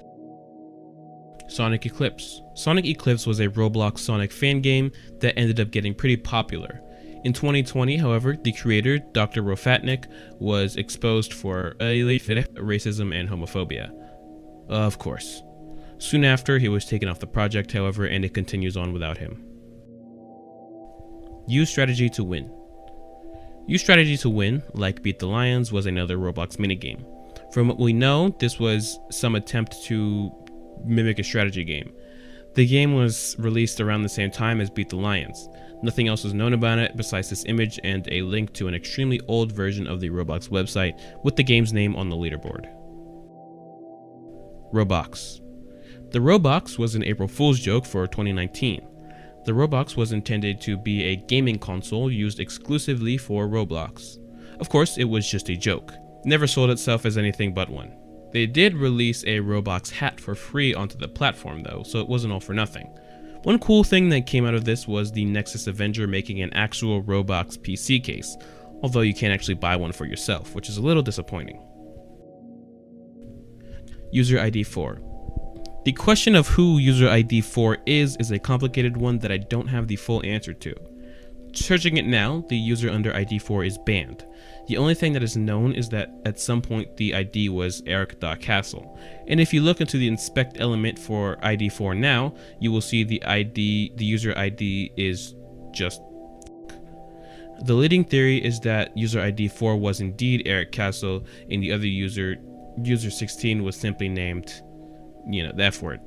B: Sonic Eclipse. Sonic Eclipse was a Roblox Sonic fan game that ended up getting pretty popular. In 2020, however, the creator, Dr. Rofatnik, was exposed for racism and homophobia. Of course. Soon after, he was taken off the project, however, and it continues on without him. Use strategy to win. Use strategy to win, like Beat the Lions, was another Roblox minigame. From what we know, this was some attempt to mimic a strategy game. The game was released around the same time as Beat the Lions. Nothing else was known about it besides this image and a link to an extremely old version of the Roblox website with the game's name on the leaderboard. Roblox. The Roblox was an April Fool's joke for 2019. The Roblox was intended to be a gaming console used exclusively for Roblox. Of course, it was just a joke. It never sold itself as anything but one. They did release a Roblox hat for free onto the platform though, so it wasn't all for nothing. One cool thing that came out of this was the Nexus Avenger making an actual Roblox PC case, although you can't actually buy one for yourself, which is a little disappointing. User ID 4. The question of who User ID 4 is a complicated one that I don't have the full answer to. Searching it now, the user under ID 4 is banned. The only thing that is known is that at some point the ID was Eric.Castle. And if you look into the inspect element for ID 4 now, you will see the user ID is just. The leading theory is that user ID 4 was indeed Eric Castle, and the other user 16 was simply named, the F word.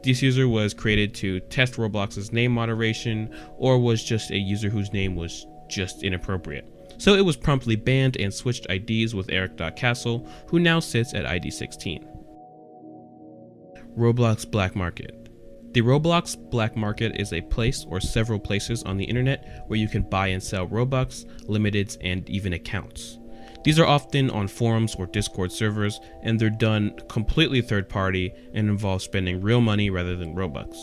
B: This user was created to test Roblox's name moderation, or was just a user whose name was just inappropriate. So it was promptly banned and switched IDs with Eric.Castle, who now sits at ID 16. Roblox Black Market. The Roblox Black Market is a place or several places on the internet where you can buy and sell Robux, limiteds, and even accounts. These are often on forums or Discord servers, and they're done completely third party and involve spending real money rather than Robux.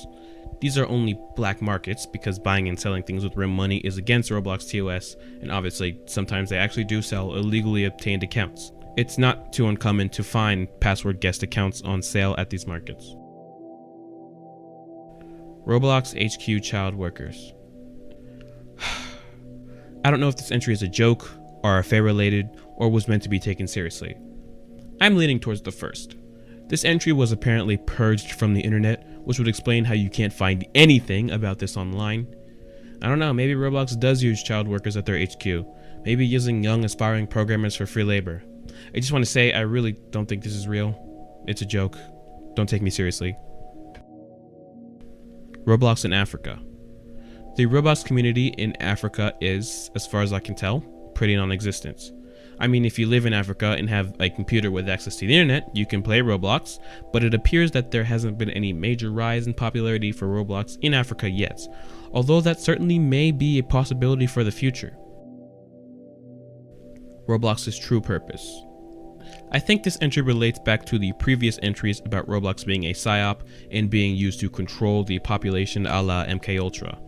B: These are only black markets because buying and selling things with real money is against Roblox TOS, and obviously sometimes they actually do sell illegally obtained accounts. It's not too uncommon to find password guest accounts on sale at these markets. Roblox HQ child workers. I don't know if this entry is a joke, RFA related, or was meant to be taken seriously. I'm leaning towards the first. This entry was apparently purged from the internet, which would explain how you can't find anything about this online. I don't know, maybe Roblox does use child workers at their HQ, maybe using young aspiring programmers for free labor. I just want to say I really don't think this is real. It's a joke. Don't take me seriously. Roblox in Africa. The Roblox community in Africa is, as far as I can tell, pretty non-existent. I mean, if you live in Africa and have a computer with access to the internet, you can play Roblox, but it appears that there hasn't been any major rise in popularity for Roblox in Africa yet, although that certainly may be a possibility for the future. Roblox's true purpose. I think this entry relates back to the previous entries about Roblox being a psyop and being used to control the population a la MKUltra.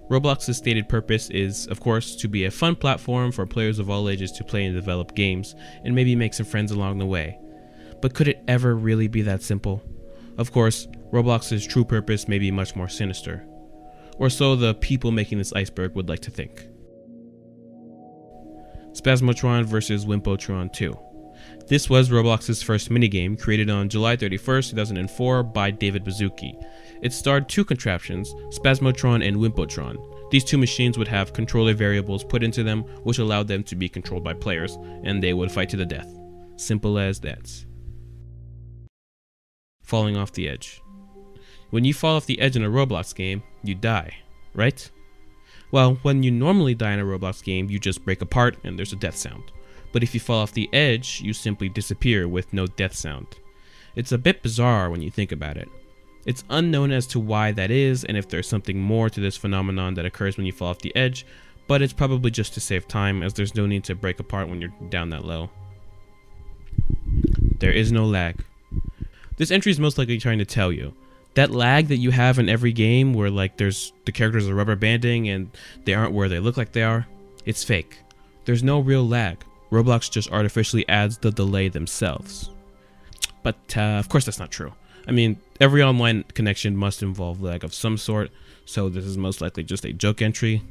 B: Roblox's stated purpose is, of course, to be a fun platform for players of all ages to play and develop games, and maybe make some friends along the way. But could it ever really be that simple? Of course, Roblox's true purpose may be much more sinister. Or so the people making this iceberg would like to think. Spasmotron vs. Wimpotron 2. This was Roblox's first minigame, created on July 31st, 2004 by David Baszucki. It starred two contraptions, Spasmotron and Wimpotron. These two machines would have controller variables put into them, which allowed them to be controlled by players, and they would fight to the death. Simple as that. Falling off the edge. When you fall off the edge in a Roblox game, you die, right? Well, when you normally die in a Roblox game, you just break apart and there's a death sound. But if you fall off the edge, you simply disappear with no death sound. It's a bit bizarre when you think about it. It's unknown as to why that is and if there's something more to this phenomenon that occurs when you fall off the edge, but it's probably just to save time, as there's no need to break apart when you're down that low. There is no lag. This entry is most likely trying to tell you that lag that you have in every game where like the characters are rubber banding and they aren't where they look like they are, it's fake. There's no real lag. Roblox just artificially adds the delay themselves. But of course that's not true. I mean, every online connection must involve lag of some sort, so this is most likely just a joke entry,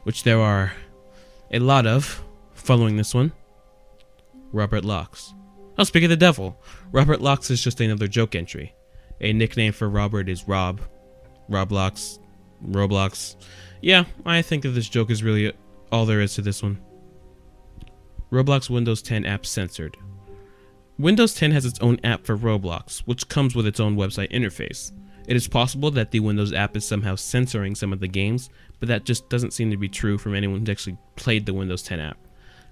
B: which there are a lot of following this one. Robert Locks. Oh, speak of the devil, Robert Locks is just another joke entry. A nickname for Robert is Rob. Roblox. Roblox. Yeah, I think that this joke is really all there is to this one. Roblox Windows 10 app censored. Windows 10 has its own app for Roblox, which comes with its own website interface. It is possible that the Windows app is somehow censoring some of the games, but that just doesn't seem to be true from anyone who's actually played the Windows 10 app.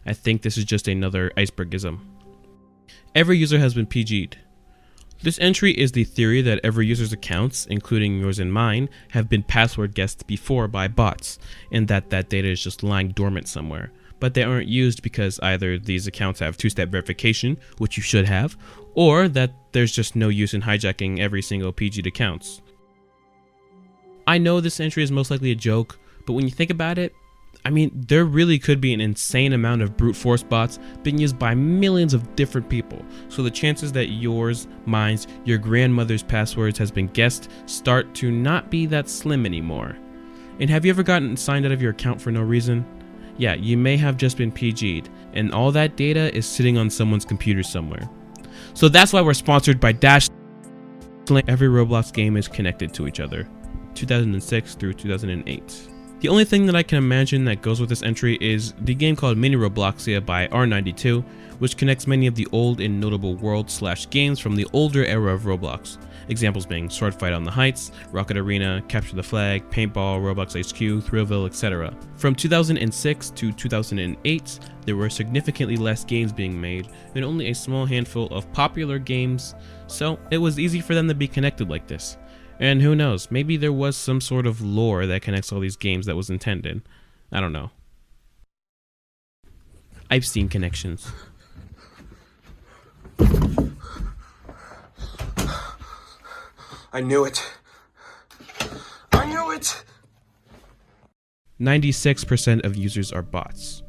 B: I think this is just another icebergism. Every user has been PG'd. This entry is the theory that every user's accounts, including yours and mine, have been password guessed before by bots, and that data is just lying dormant somewhere. But they aren't used because either these accounts have two-step verification, which you should have, or that there's just no use in hijacking every single PG'd accounts. I know this entry is most likely a joke, but when you think about it, I mean, there really could be an insane amount of brute force bots being used by millions of different people, so the chances that yours, mine, your grandmother's passwords has been guessed start to not be that slim anymore. And have you ever gotten signed out of your account for no reason? Yeah, you may have just been PG'd, and all that data is sitting on someone's computer somewhere. So that's why we're sponsored by Dash. Every Roblox game is connected to each other, 2006 through 2008. The only thing that I can imagine that goes with this entry is the game called Mini Robloxia by R92, which connects many of the old and notable world/games from the older era of Roblox. Examples being Sword Fight on the Heights, Rocket Arena, Capture the Flag, Paintball, Roblox HQ, Thrillville, etc. From 2006 to 2008, there were significantly less games being made and only a small handful of popular games, so it was easy for them to be connected like this. And who knows, maybe there was some sort of lore that connects all these games that was intended. I don't know. I've seen connections.
I: I knew it. I knew it!
B: 96% of users are bots.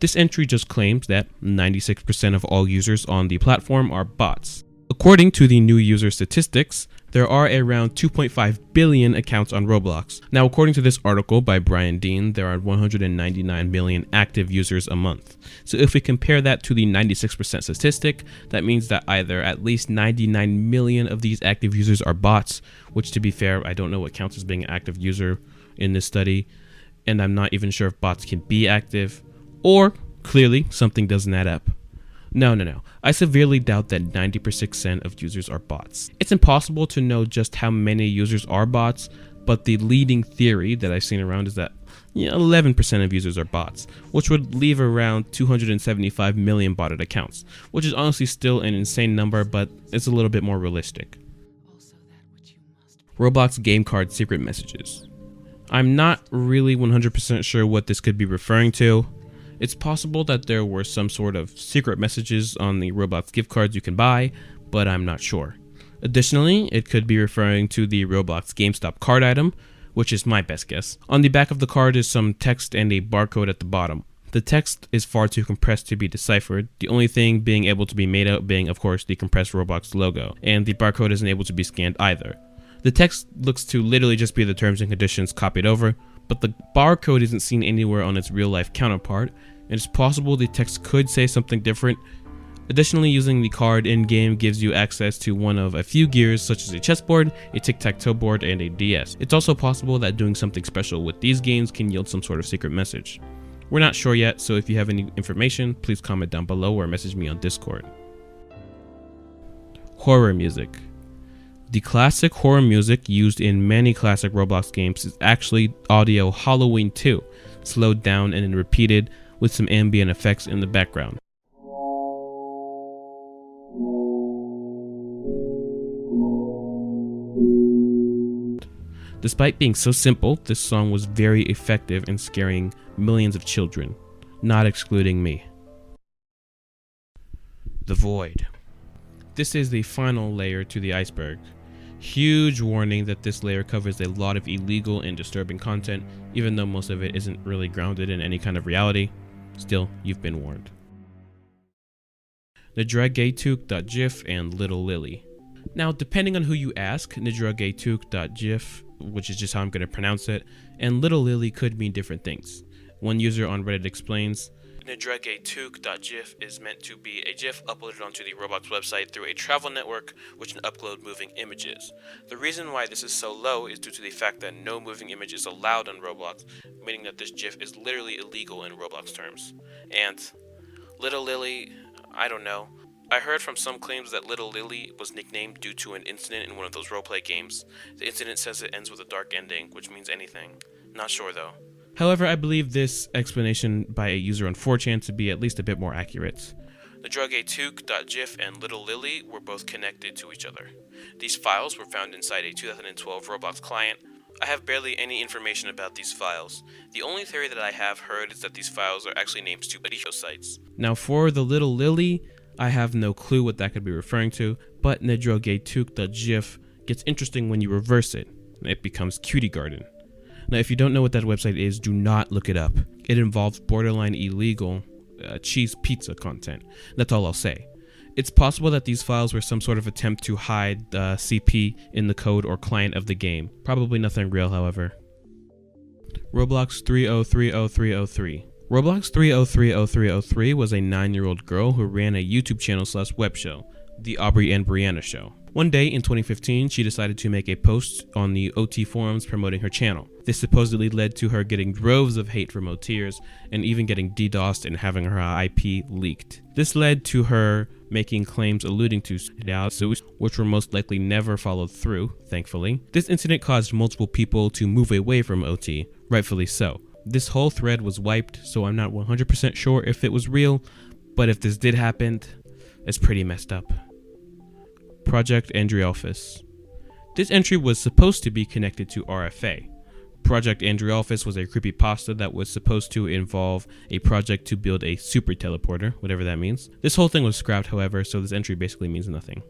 B: This entry just claims that 96% of all users on the platform are bots. According to the new user statistics, there are around 2.5 billion accounts on Roblox. Now, according to this article by Brian Dean, there are 199 million active users a month. So if we compare that to the 96% statistic, that means that either at least 99 million of these active users are bots, which, to be fair, I don't know what counts as being an active user in this study, and I'm not even sure if bots can be active, or clearly something doesn't add up. No. I severely doubt that 90% of users are bots. It's impossible to know just how many users are bots, but the leading theory that I've seen around is that 11% of users are bots, which would leave around 275 million botted accounts, which is honestly still an insane number, but it's a little bit more realistic. Roblox game card secret messages. I'm not really 100% sure what this could be referring to. It's possible that there were some sort of secret messages on the Roblox gift cards you can buy, but I'm not sure. Additionally, it could be referring to the Roblox GameStop card item, which is my best guess. On the back of the card is some text and a barcode at the bottom. The text is far too compressed to be deciphered, the only thing being able to be made out being, of course, the compressed Roblox logo, and the barcode isn't able to be scanned either. The text looks to literally just be the terms and conditions copied over, but the barcode isn't seen anywhere on its real-life counterpart, and it's possible the text could say something different. Additionally, using the card in-game gives you access to one of a few gears such as a chessboard, a tic-tac-toe board, and a DS. It's also possible that doing something special with these games can yield some sort of secret message. We're not sure yet, so if you have any information, please comment down below or message me on Discord. Horror music. The classic horror music used in many classic Roblox games is actually audio Halloween 2, slowed down and then repeated with some ambient effects in the background. Despite being so simple, this song was very effective in scaring millions of children, not excluding me. The Void. This is the final layer to the iceberg. Huge warning that this layer covers a lot of illegal and disturbing content, even though most of it isn't really grounded in any kind of reality. Still, you've been warned. Nadragetuk.gif and Little Lily. Now, depending on who you ask, Nadragetuk.gif, which is just how I'm going to pronounce it, and Little Lily could mean different things. One user on Reddit explains, Nadragetuk.gif is meant to be a GIF uploaded onto the Roblox website through a travel network which can upload moving images. The reason why this is so low is due to the fact that no moving image is allowed on Roblox, meaning that this GIF is literally illegal in Roblox terms. And Little Lily, I don't know. I heard from some claims that Little Lily was nicknamed due to an incident in one of those roleplay games. The incident says it ends with a dark ending, which means anything. Not sure though. However, I believe this explanation by a user on 4chan to be at least a bit more accurate. Nadragetuk.gif and Little Lily were both connected to each other. These files were found inside a 2012 Roblox client. I have barely any information about these files. The only theory that I have heard is that these files are actually names to video sites. Now for the Little Lily, I have no clue what that could be referring to, but Nadragetuk.gif gets interesting when you reverse it. It becomes Cutie Garden. Now, if you don't know what that website is, do not look it up. It involves borderline illegal cheese pizza content. That's all I'll say. It's possible that these files were some sort of attempt to hide the CP in the code or client of the game. Probably nothing real, however. Roblox 30300303. Roblox 30300303 was a 9-year-old girl who ran a YouTube channel / web show, The Aubrey and Brianna Show. One day in 2015, she decided to make a post on the OT forums promoting her channel. This supposedly led to her getting droves of hate from OTers and even getting DDoSed and having her IP leaked. This led to her making claims alluding to lawsuits, which were most likely never followed through, thankfully. This incident caused multiple people to move away from OT, rightfully so. This whole thread was wiped, so I'm not 100% sure if it was real, but if this did happen, it's pretty messed up. Project Andreolphis. This entry was supposed to be connected to RFA. Project Andreolphis was a creepypasta that was supposed to involve a project to build a super teleporter, whatever that means. This whole thing was scrapped, however, so this entry basically means nothing.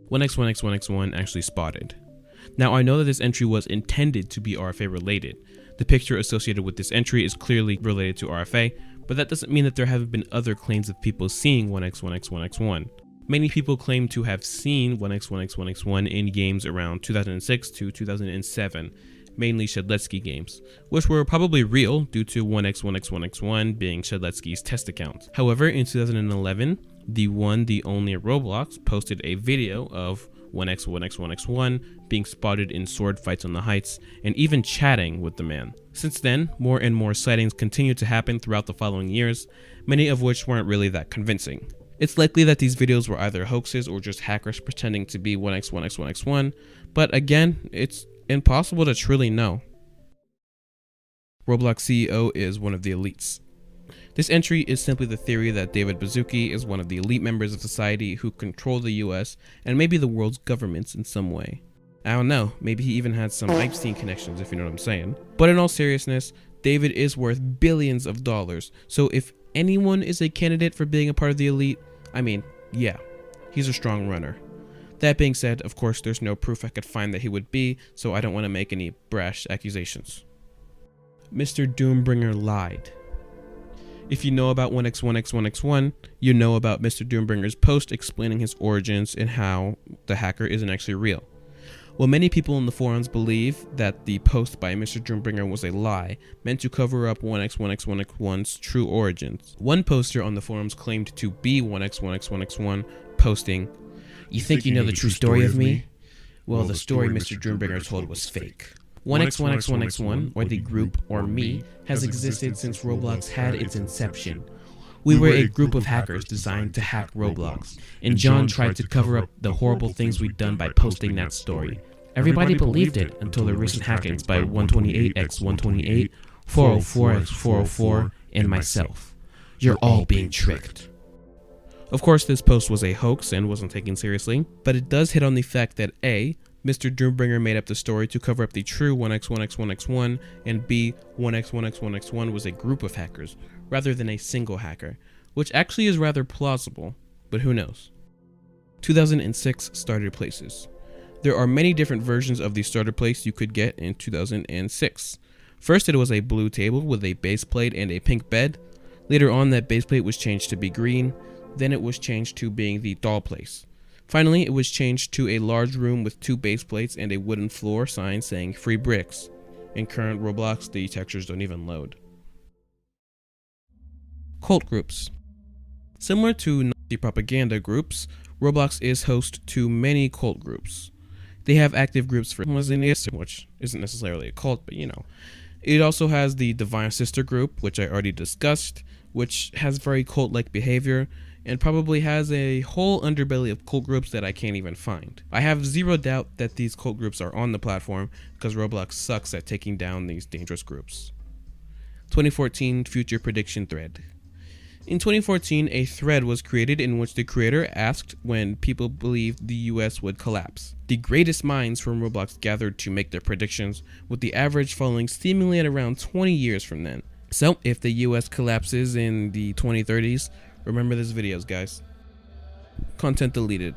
B: 1x1x1x1 actually spotted. Now, I know that this entry was intended to be RFA related. The picture associated with this entry is clearly related to RFA, but that doesn't mean that there haven't been other claims of people seeing 1x1x1x1. Many people claim to have seen 1x1x1x1 in games around 2006 to 2007, mainly Shedletsky games, which were probably real due to 1x1x1x1 being Shedletsky's test account. However, in 2011, the only Roblox posted a video of 1x1x1x1 being spotted in sword fights on the heights and even chatting with the man. Since then, more and more sightings continued to happen throughout the following years, many of which weren't really that convincing. It's likely that these videos were either hoaxes or just hackers pretending to be 1x1x1x1, but again, it's impossible to truly know. Roblox CEO is one of the elites. This entry is simply the theory that David Baszucki is one of the elite members of society who control the US and maybe the world's governments in some way. I don't know, maybe he even had some Epstein connections, if you know what I'm saying. But in all seriousness, David is worth billions of dollars, so if anyone is a candidate for being a part of the elite, I mean, yeah, he's a strong runner. That being said, of course, there's no proof I could find that he would be, so I don't want to make any brash accusations. Mr. Doombringer lied. If you know about 1x1x1x1, you know about Mr. Doombringer's post explaining his origins and how the hacker isn't actually real. While many people in the forums believe that the post by Mr. Doombringer was a lie, meant to cover up 1x1x1x1's true origins. One poster on the forums claimed to be 1x1x1x1, posting, "You think you know the true story of me? Well, the story Mr. Doombringer told was fake. 1x1x1x1, or the group, or me, has existed since Roblox had its inception. We were a group of hackers designed to hack Roblox, and John tried to cover up the horrible things we'd done by posting that story. Everybody believed it until the recent hackings by 128x128, 404x404, and myself. You're all being tricked." Of course, this post was a hoax and wasn't taken seriously, but it does hit on the fact that A, Mr. Doombringer made up the story to cover up the true 1x1x1x1, and B, 1x1x1x1 was a group of hackers, rather than a single hacker, which actually is rather plausible, but who knows. 2006 starter places. There are many different versions of the starter place you could get in 2006. First, it was a blue table with a base plate and a pink bed. Later on, that base plate was changed to be green. Then it was changed to being the doll place. Finally, it was changed to a large room with 2 base plates and a wooden floor sign saying free bricks. In current Roblox, the textures don't even load. Cult groups. Similar to Nazi propaganda groups, Roblox is host to many cult groups. They have active groups for Muslims, which isn't necessarily a cult, but you know. It also has the Divine Sister group, which I already discussed, which has very cult-like behavior, and probably has a whole underbelly of cult groups that I can't even find. I have zero doubt that these cult groups are on the platform, because Roblox sucks at taking down these dangerous groups. 2014 Future Prediction Thread. In 2014, a thread was created in which the creator asked when people believed the US would collapse. The greatest minds from Roblox gathered to make their predictions, with the average falling seemingly at around 20 years from then. So, if the US collapses in the 2030s, remember these videos, guys. Content deleted.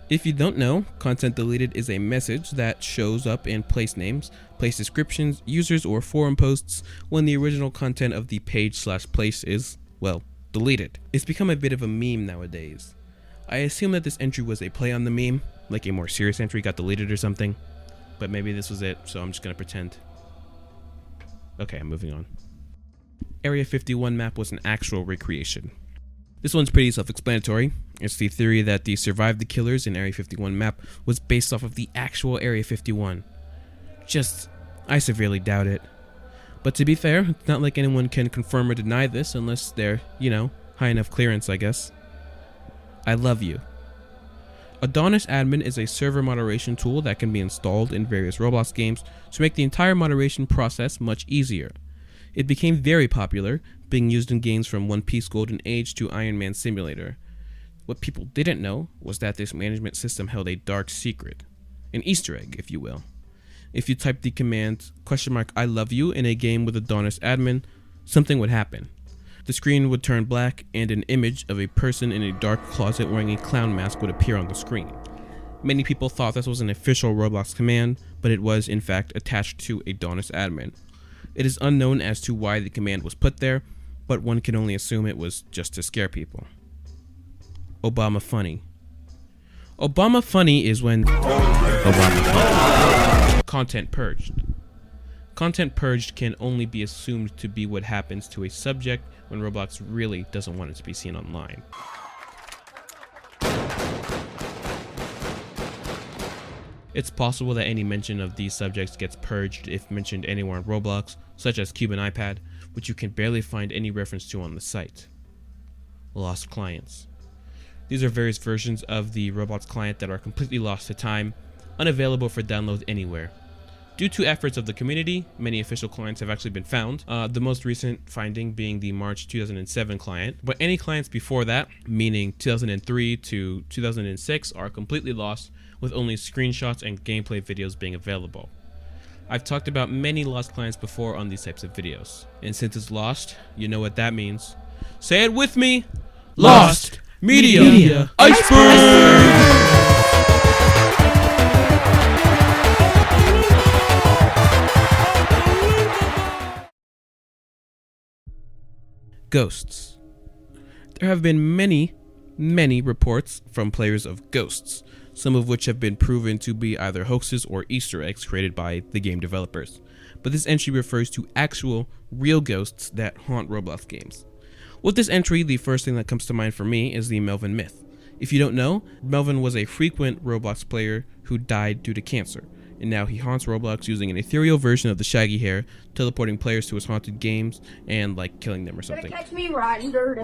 B: If you don't know, content deleted is a message that shows up in place names, place descriptions, users, or forum posts when the original content of the page/place is, well, deleted. It's become a bit of a meme nowadays. I assume that this entry was a play on the meme, like a more serious entry got deleted or something, but maybe this was it, so I'm just gonna pretend. Okay, I'm moving on. Area 51 map was an actual recreation. This one's pretty self-explanatory. It's the theory that the Survive the Killers in Area 51 map was based off of the actual Area 51. I severely doubt it. But to be fair, it's not like anyone can confirm or deny this unless they're, high enough clearance, I guess. I love you. Adonis Admin is a server moderation tool that can be installed in various Roblox games to make the entire moderation process much easier. It became very popular, being used in games from One Piece Golden Age to Iron Man Simulator. What people didn't know was that this management system held a dark secret, an Easter egg, if you will. If you type the command !I love you in a game with Adonis Admin, something would happen. The screen would turn black and an image of a person in a dark closet wearing a clown mask would appear on the screen. Many people thought this was an official Roblox command, but it was in fact attached to Adonis Admin. It is unknown as to why the command was put there, but one can only assume it was just to scare people. Obama funny. Obama funny is when Obama funny. Content purged. Content purged can only be assumed to be what happens to a subject when Roblox really doesn't want it to be seen online. It's possible that any mention of these subjects gets purged if mentioned anywhere on Roblox, such as Cuban iPad, which you can barely find any reference to on the site. Lost clients. These are various versions of the Roblox client that are completely lost to time, unavailable for download anywhere. Due to efforts of the community, many official clients have actually been found, the most recent finding being the March 2007 client, but any clients before that, meaning 2003 to 2006, are completely lost, with only screenshots and gameplay videos being available. I've talked about many lost clients before on these types of videos, and since it's lost, you know what that means. Say it with me! Lost Media Iceberg! Ghosts. There have been many reports from players of ghosts, some of which have been proven to be either hoaxes or Easter eggs created by the game developers. But this entry refers to actual, real ghosts that haunt Roblox games. With this entry, the first thing that comes to mind for me is the Melvin myth. If you don't know, Melvin was a frequent Roblox player who died due to cancer, and now he haunts Roblox using an ethereal version of the shaggy hair, teleporting players to his haunted games and killing them or something.
N: Catch me riding dirty.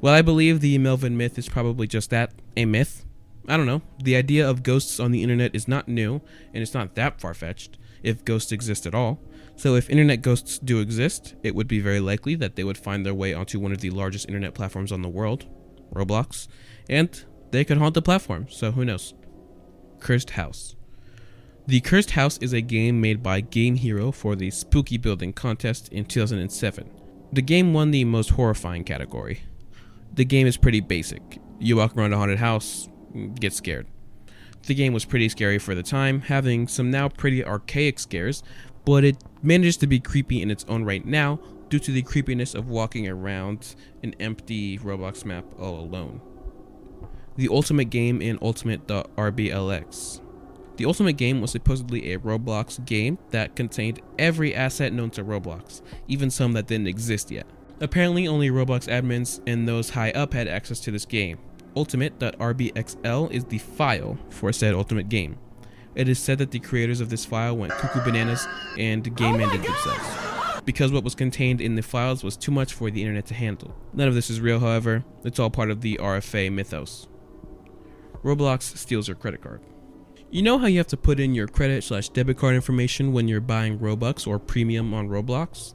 B: Well, I believe the Melvin myth is probably just that, a myth. I don't know. The idea of ghosts on the internet is not new, and it's not that far-fetched, if ghosts exist at all. So if internet ghosts do exist, it would be very likely that they would find their way onto one of the largest internet platforms on the world, Roblox, and they could haunt the platform, so who knows. Cursed House. The Cursed House is a game made by Game Hero for the Spooky Building contest in 2007. The game won the most horrifying category. The game is pretty basic. You walk around a haunted house, get scared. The game was pretty scary for the time, having some now pretty archaic scares, but it manages to be creepy in its own right now due to the creepiness of walking around an empty Roblox map all alone. The Ultimate Game in Ultimate.rblx. The Ultimate Game was supposedly a Roblox game that contained every asset known to Roblox, even some that didn't exist yet. Apparently only Roblox admins and those high up had access to this game. Ultimate.rbxl is the file for said Ultimate Game. It is said that the creators of this file went cuckoo bananas and game-ended themselves, because what was contained in the files was too much for the internet to handle. None of this is real, however. It's all part of the RFA mythos. Roblox steals your credit card. You know how you have to put in your credit/debit card information when you're buying Robux or premium on Roblox?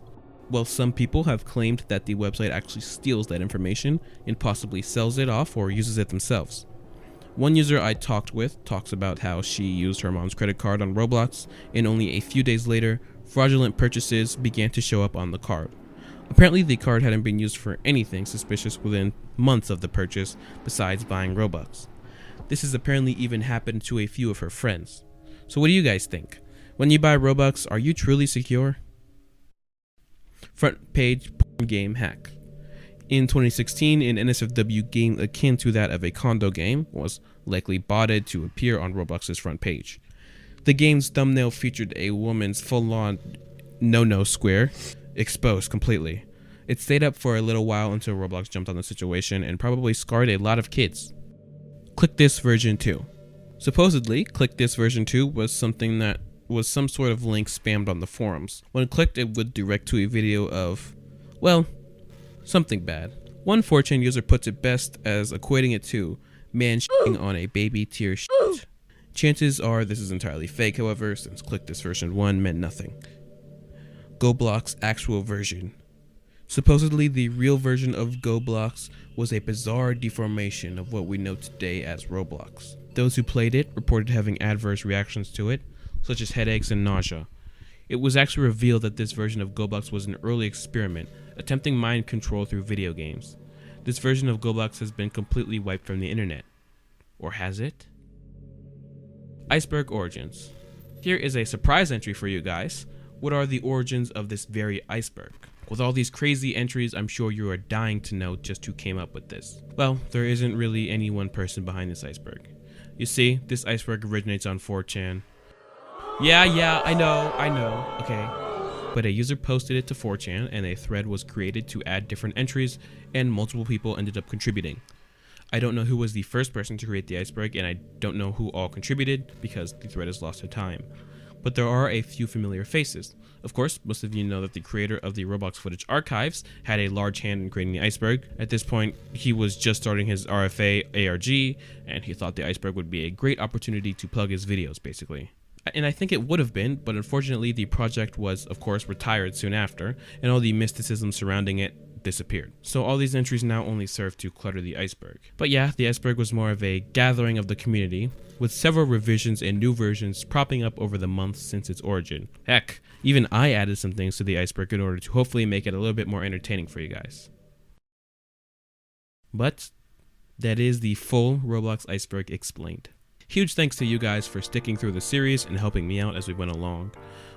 B: Well, some people have claimed that the website actually steals that information and possibly sells it off or uses it themselves. One user I talked with talks about how she used her mom's credit card on Roblox, and only a few days later, fraudulent purchases began to show up on the card. Apparently the card hadn't been used for anything suspicious within months of the purchase besides buying Robux. This has apparently even happened to a few of her friends. So what do you guys think? When you buy Robux, are you truly secure? Front page game hack. In 2016, an NSFW game akin to that of a condo game was likely botted to appear on Roblox's front page. The game's thumbnail featured a woman's full-on no-no square, exposed completely. It stayed up for a little while until Roblox jumped on the situation and probably scarred a lot of kids. Click This version 2. Supposedly, Click This version 2 was something that was some sort of link spammed on the forums. When clicked, it would direct to a video of, well, something bad. One 4chan user puts it best as equating it to man shitting on a baby tear shit. Chances are this is entirely fake, however, since Click This version 1 meant nothing. GoBlock's actual version. Supposedly, the real version of GoBlox was a bizarre deformation of what we know today as Roblox. Those who played it reported having adverse reactions to it, such as headaches and nausea. It was actually revealed that this version of GoBlox was an early experiment, attempting mind control through video games. This version of GoBlox has been completely wiped from the internet. Or has it? Iceberg origins. Here is a surprise entry for you guys. What are the origins of this very iceberg? With all these crazy entries, I'm sure you are dying to know just who came up with this. Well, there isn't really any one person behind this iceberg. You see, this iceberg originates on 4chan. Yeah, I know, okay. But a user posted it to 4chan and a thread was created to add different entries and multiple people ended up contributing. I don't know who was the first person to create the iceberg and I don't know who all contributed because the thread is lost to time. But there are a few familiar faces. Of course, most of you know that the creator of the Roblox footage archives had a large hand in creating the iceberg. At this point, he was just starting his RFA ARG, and he thought the iceberg would be a great opportunity to plug his videos, basically. And I think it would have been, but unfortunately the project was, of course, retired soon after, and all the mysticism surrounding it disappeared. So all these entries now only serve to clutter the iceberg. But yeah, the iceberg was more of a gathering of the community, with several revisions and new versions propping up over the months since its origin. Heck, even I added some things to the iceberg in order to hopefully make it a little bit more entertaining for you guys. But that is the full Roblox iceberg explained. Huge thanks to you guys for sticking through the series and helping me out as we went along.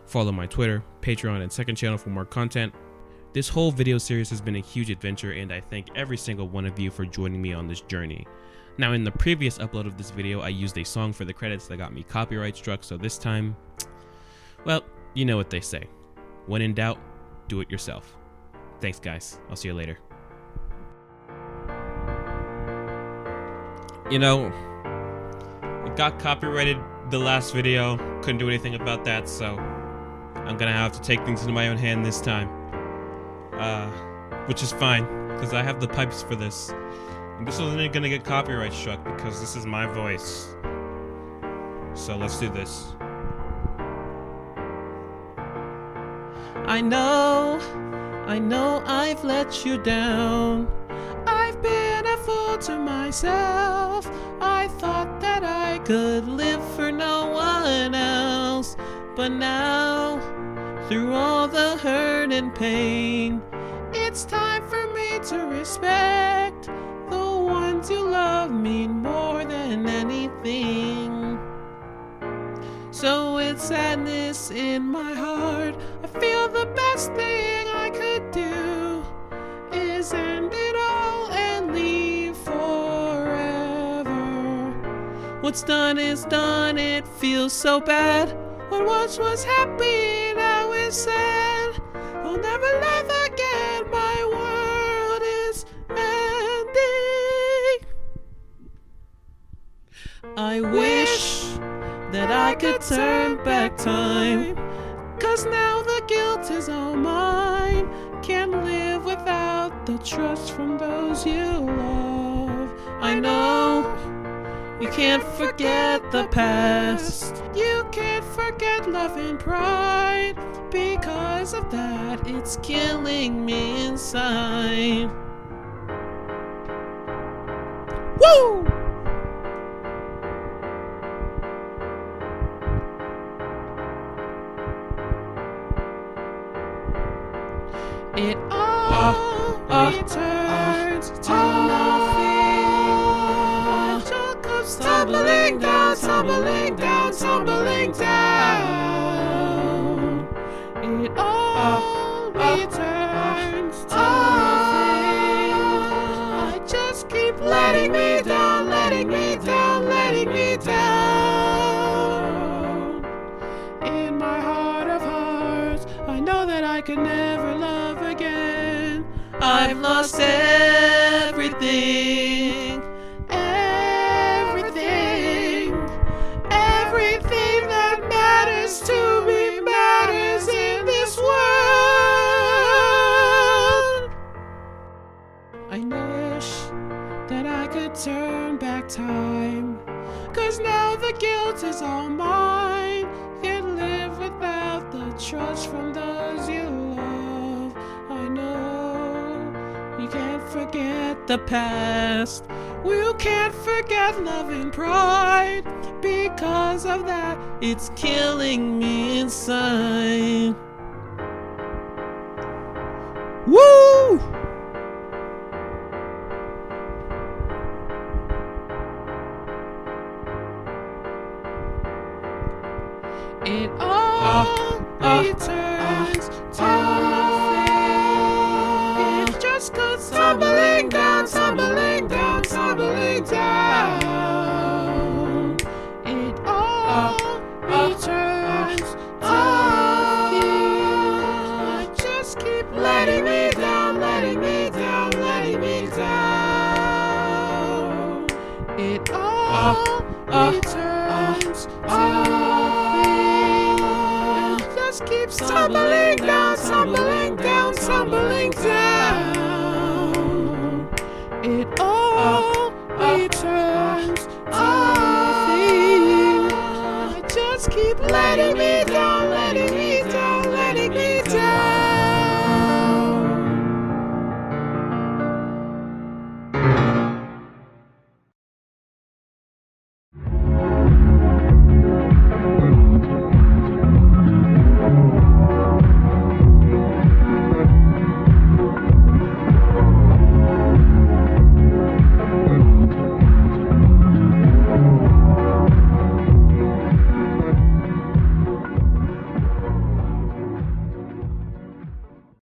B: Follow my Twitter, Patreon, and second channel for more content. This whole video series has been a huge adventure, and I thank every single one of you for joining me on this journey. Now, in the previous upload of this video, I used a song for the credits that got me copyright struck, so this time, well, you know what they say. When in doubt, do it yourself. Thanks, guys. I'll see you later. You know, it got copyrighted the last video. Couldn't do anything about that, so I'm gonna have to take things into my own hand this time. Which is fine, because I have the pipes for this. And this isn't gonna get copyright struck because this is my voice. So let's do this. I know I've let you down. I've been a fool to myself. I thought that I could live for no one else. But now, through all the hurt and pain, it's time for me to respect the ones you love mean more than anything. So with sadness in my heart, I feel the best thing I could do is end it all and leave forever. What's done is done, it feels so bad. What once was happy now is sad. I'll never love again, my world is ending. I wish that I could turn back time, 'cause now the guilt is all mine. Can't live without the trust from those you love. I know you can't forget the past. You can't forget love and pride. Because of that, it's killing me inside. Woo! It all returns to nothing. It all comes tumbling down, tumbling down, tumbling down. It all returns to nothing. I just keep letting me down, letting me down, letting me down. In my heart of hearts, I know that I could never love again. I've lost everything, everything, everything that matters to me matters in this world. I wish that I could turn back time, 'cause now the guilt is all mine. Can't live without the trust from those you love. I know you can't forget the past. You can't forget love and pride. Because of that, it's killing me inside. Woo! It all returns to nothing. It just goes tumbling down, tumbling down, tumbling down. It all returns to nothing. I just keep letting me down, letting me down, letting me down. It all returns to keeps tumbling down, tumbling down, tumbling down. It all returns to nothing. I just keep letting me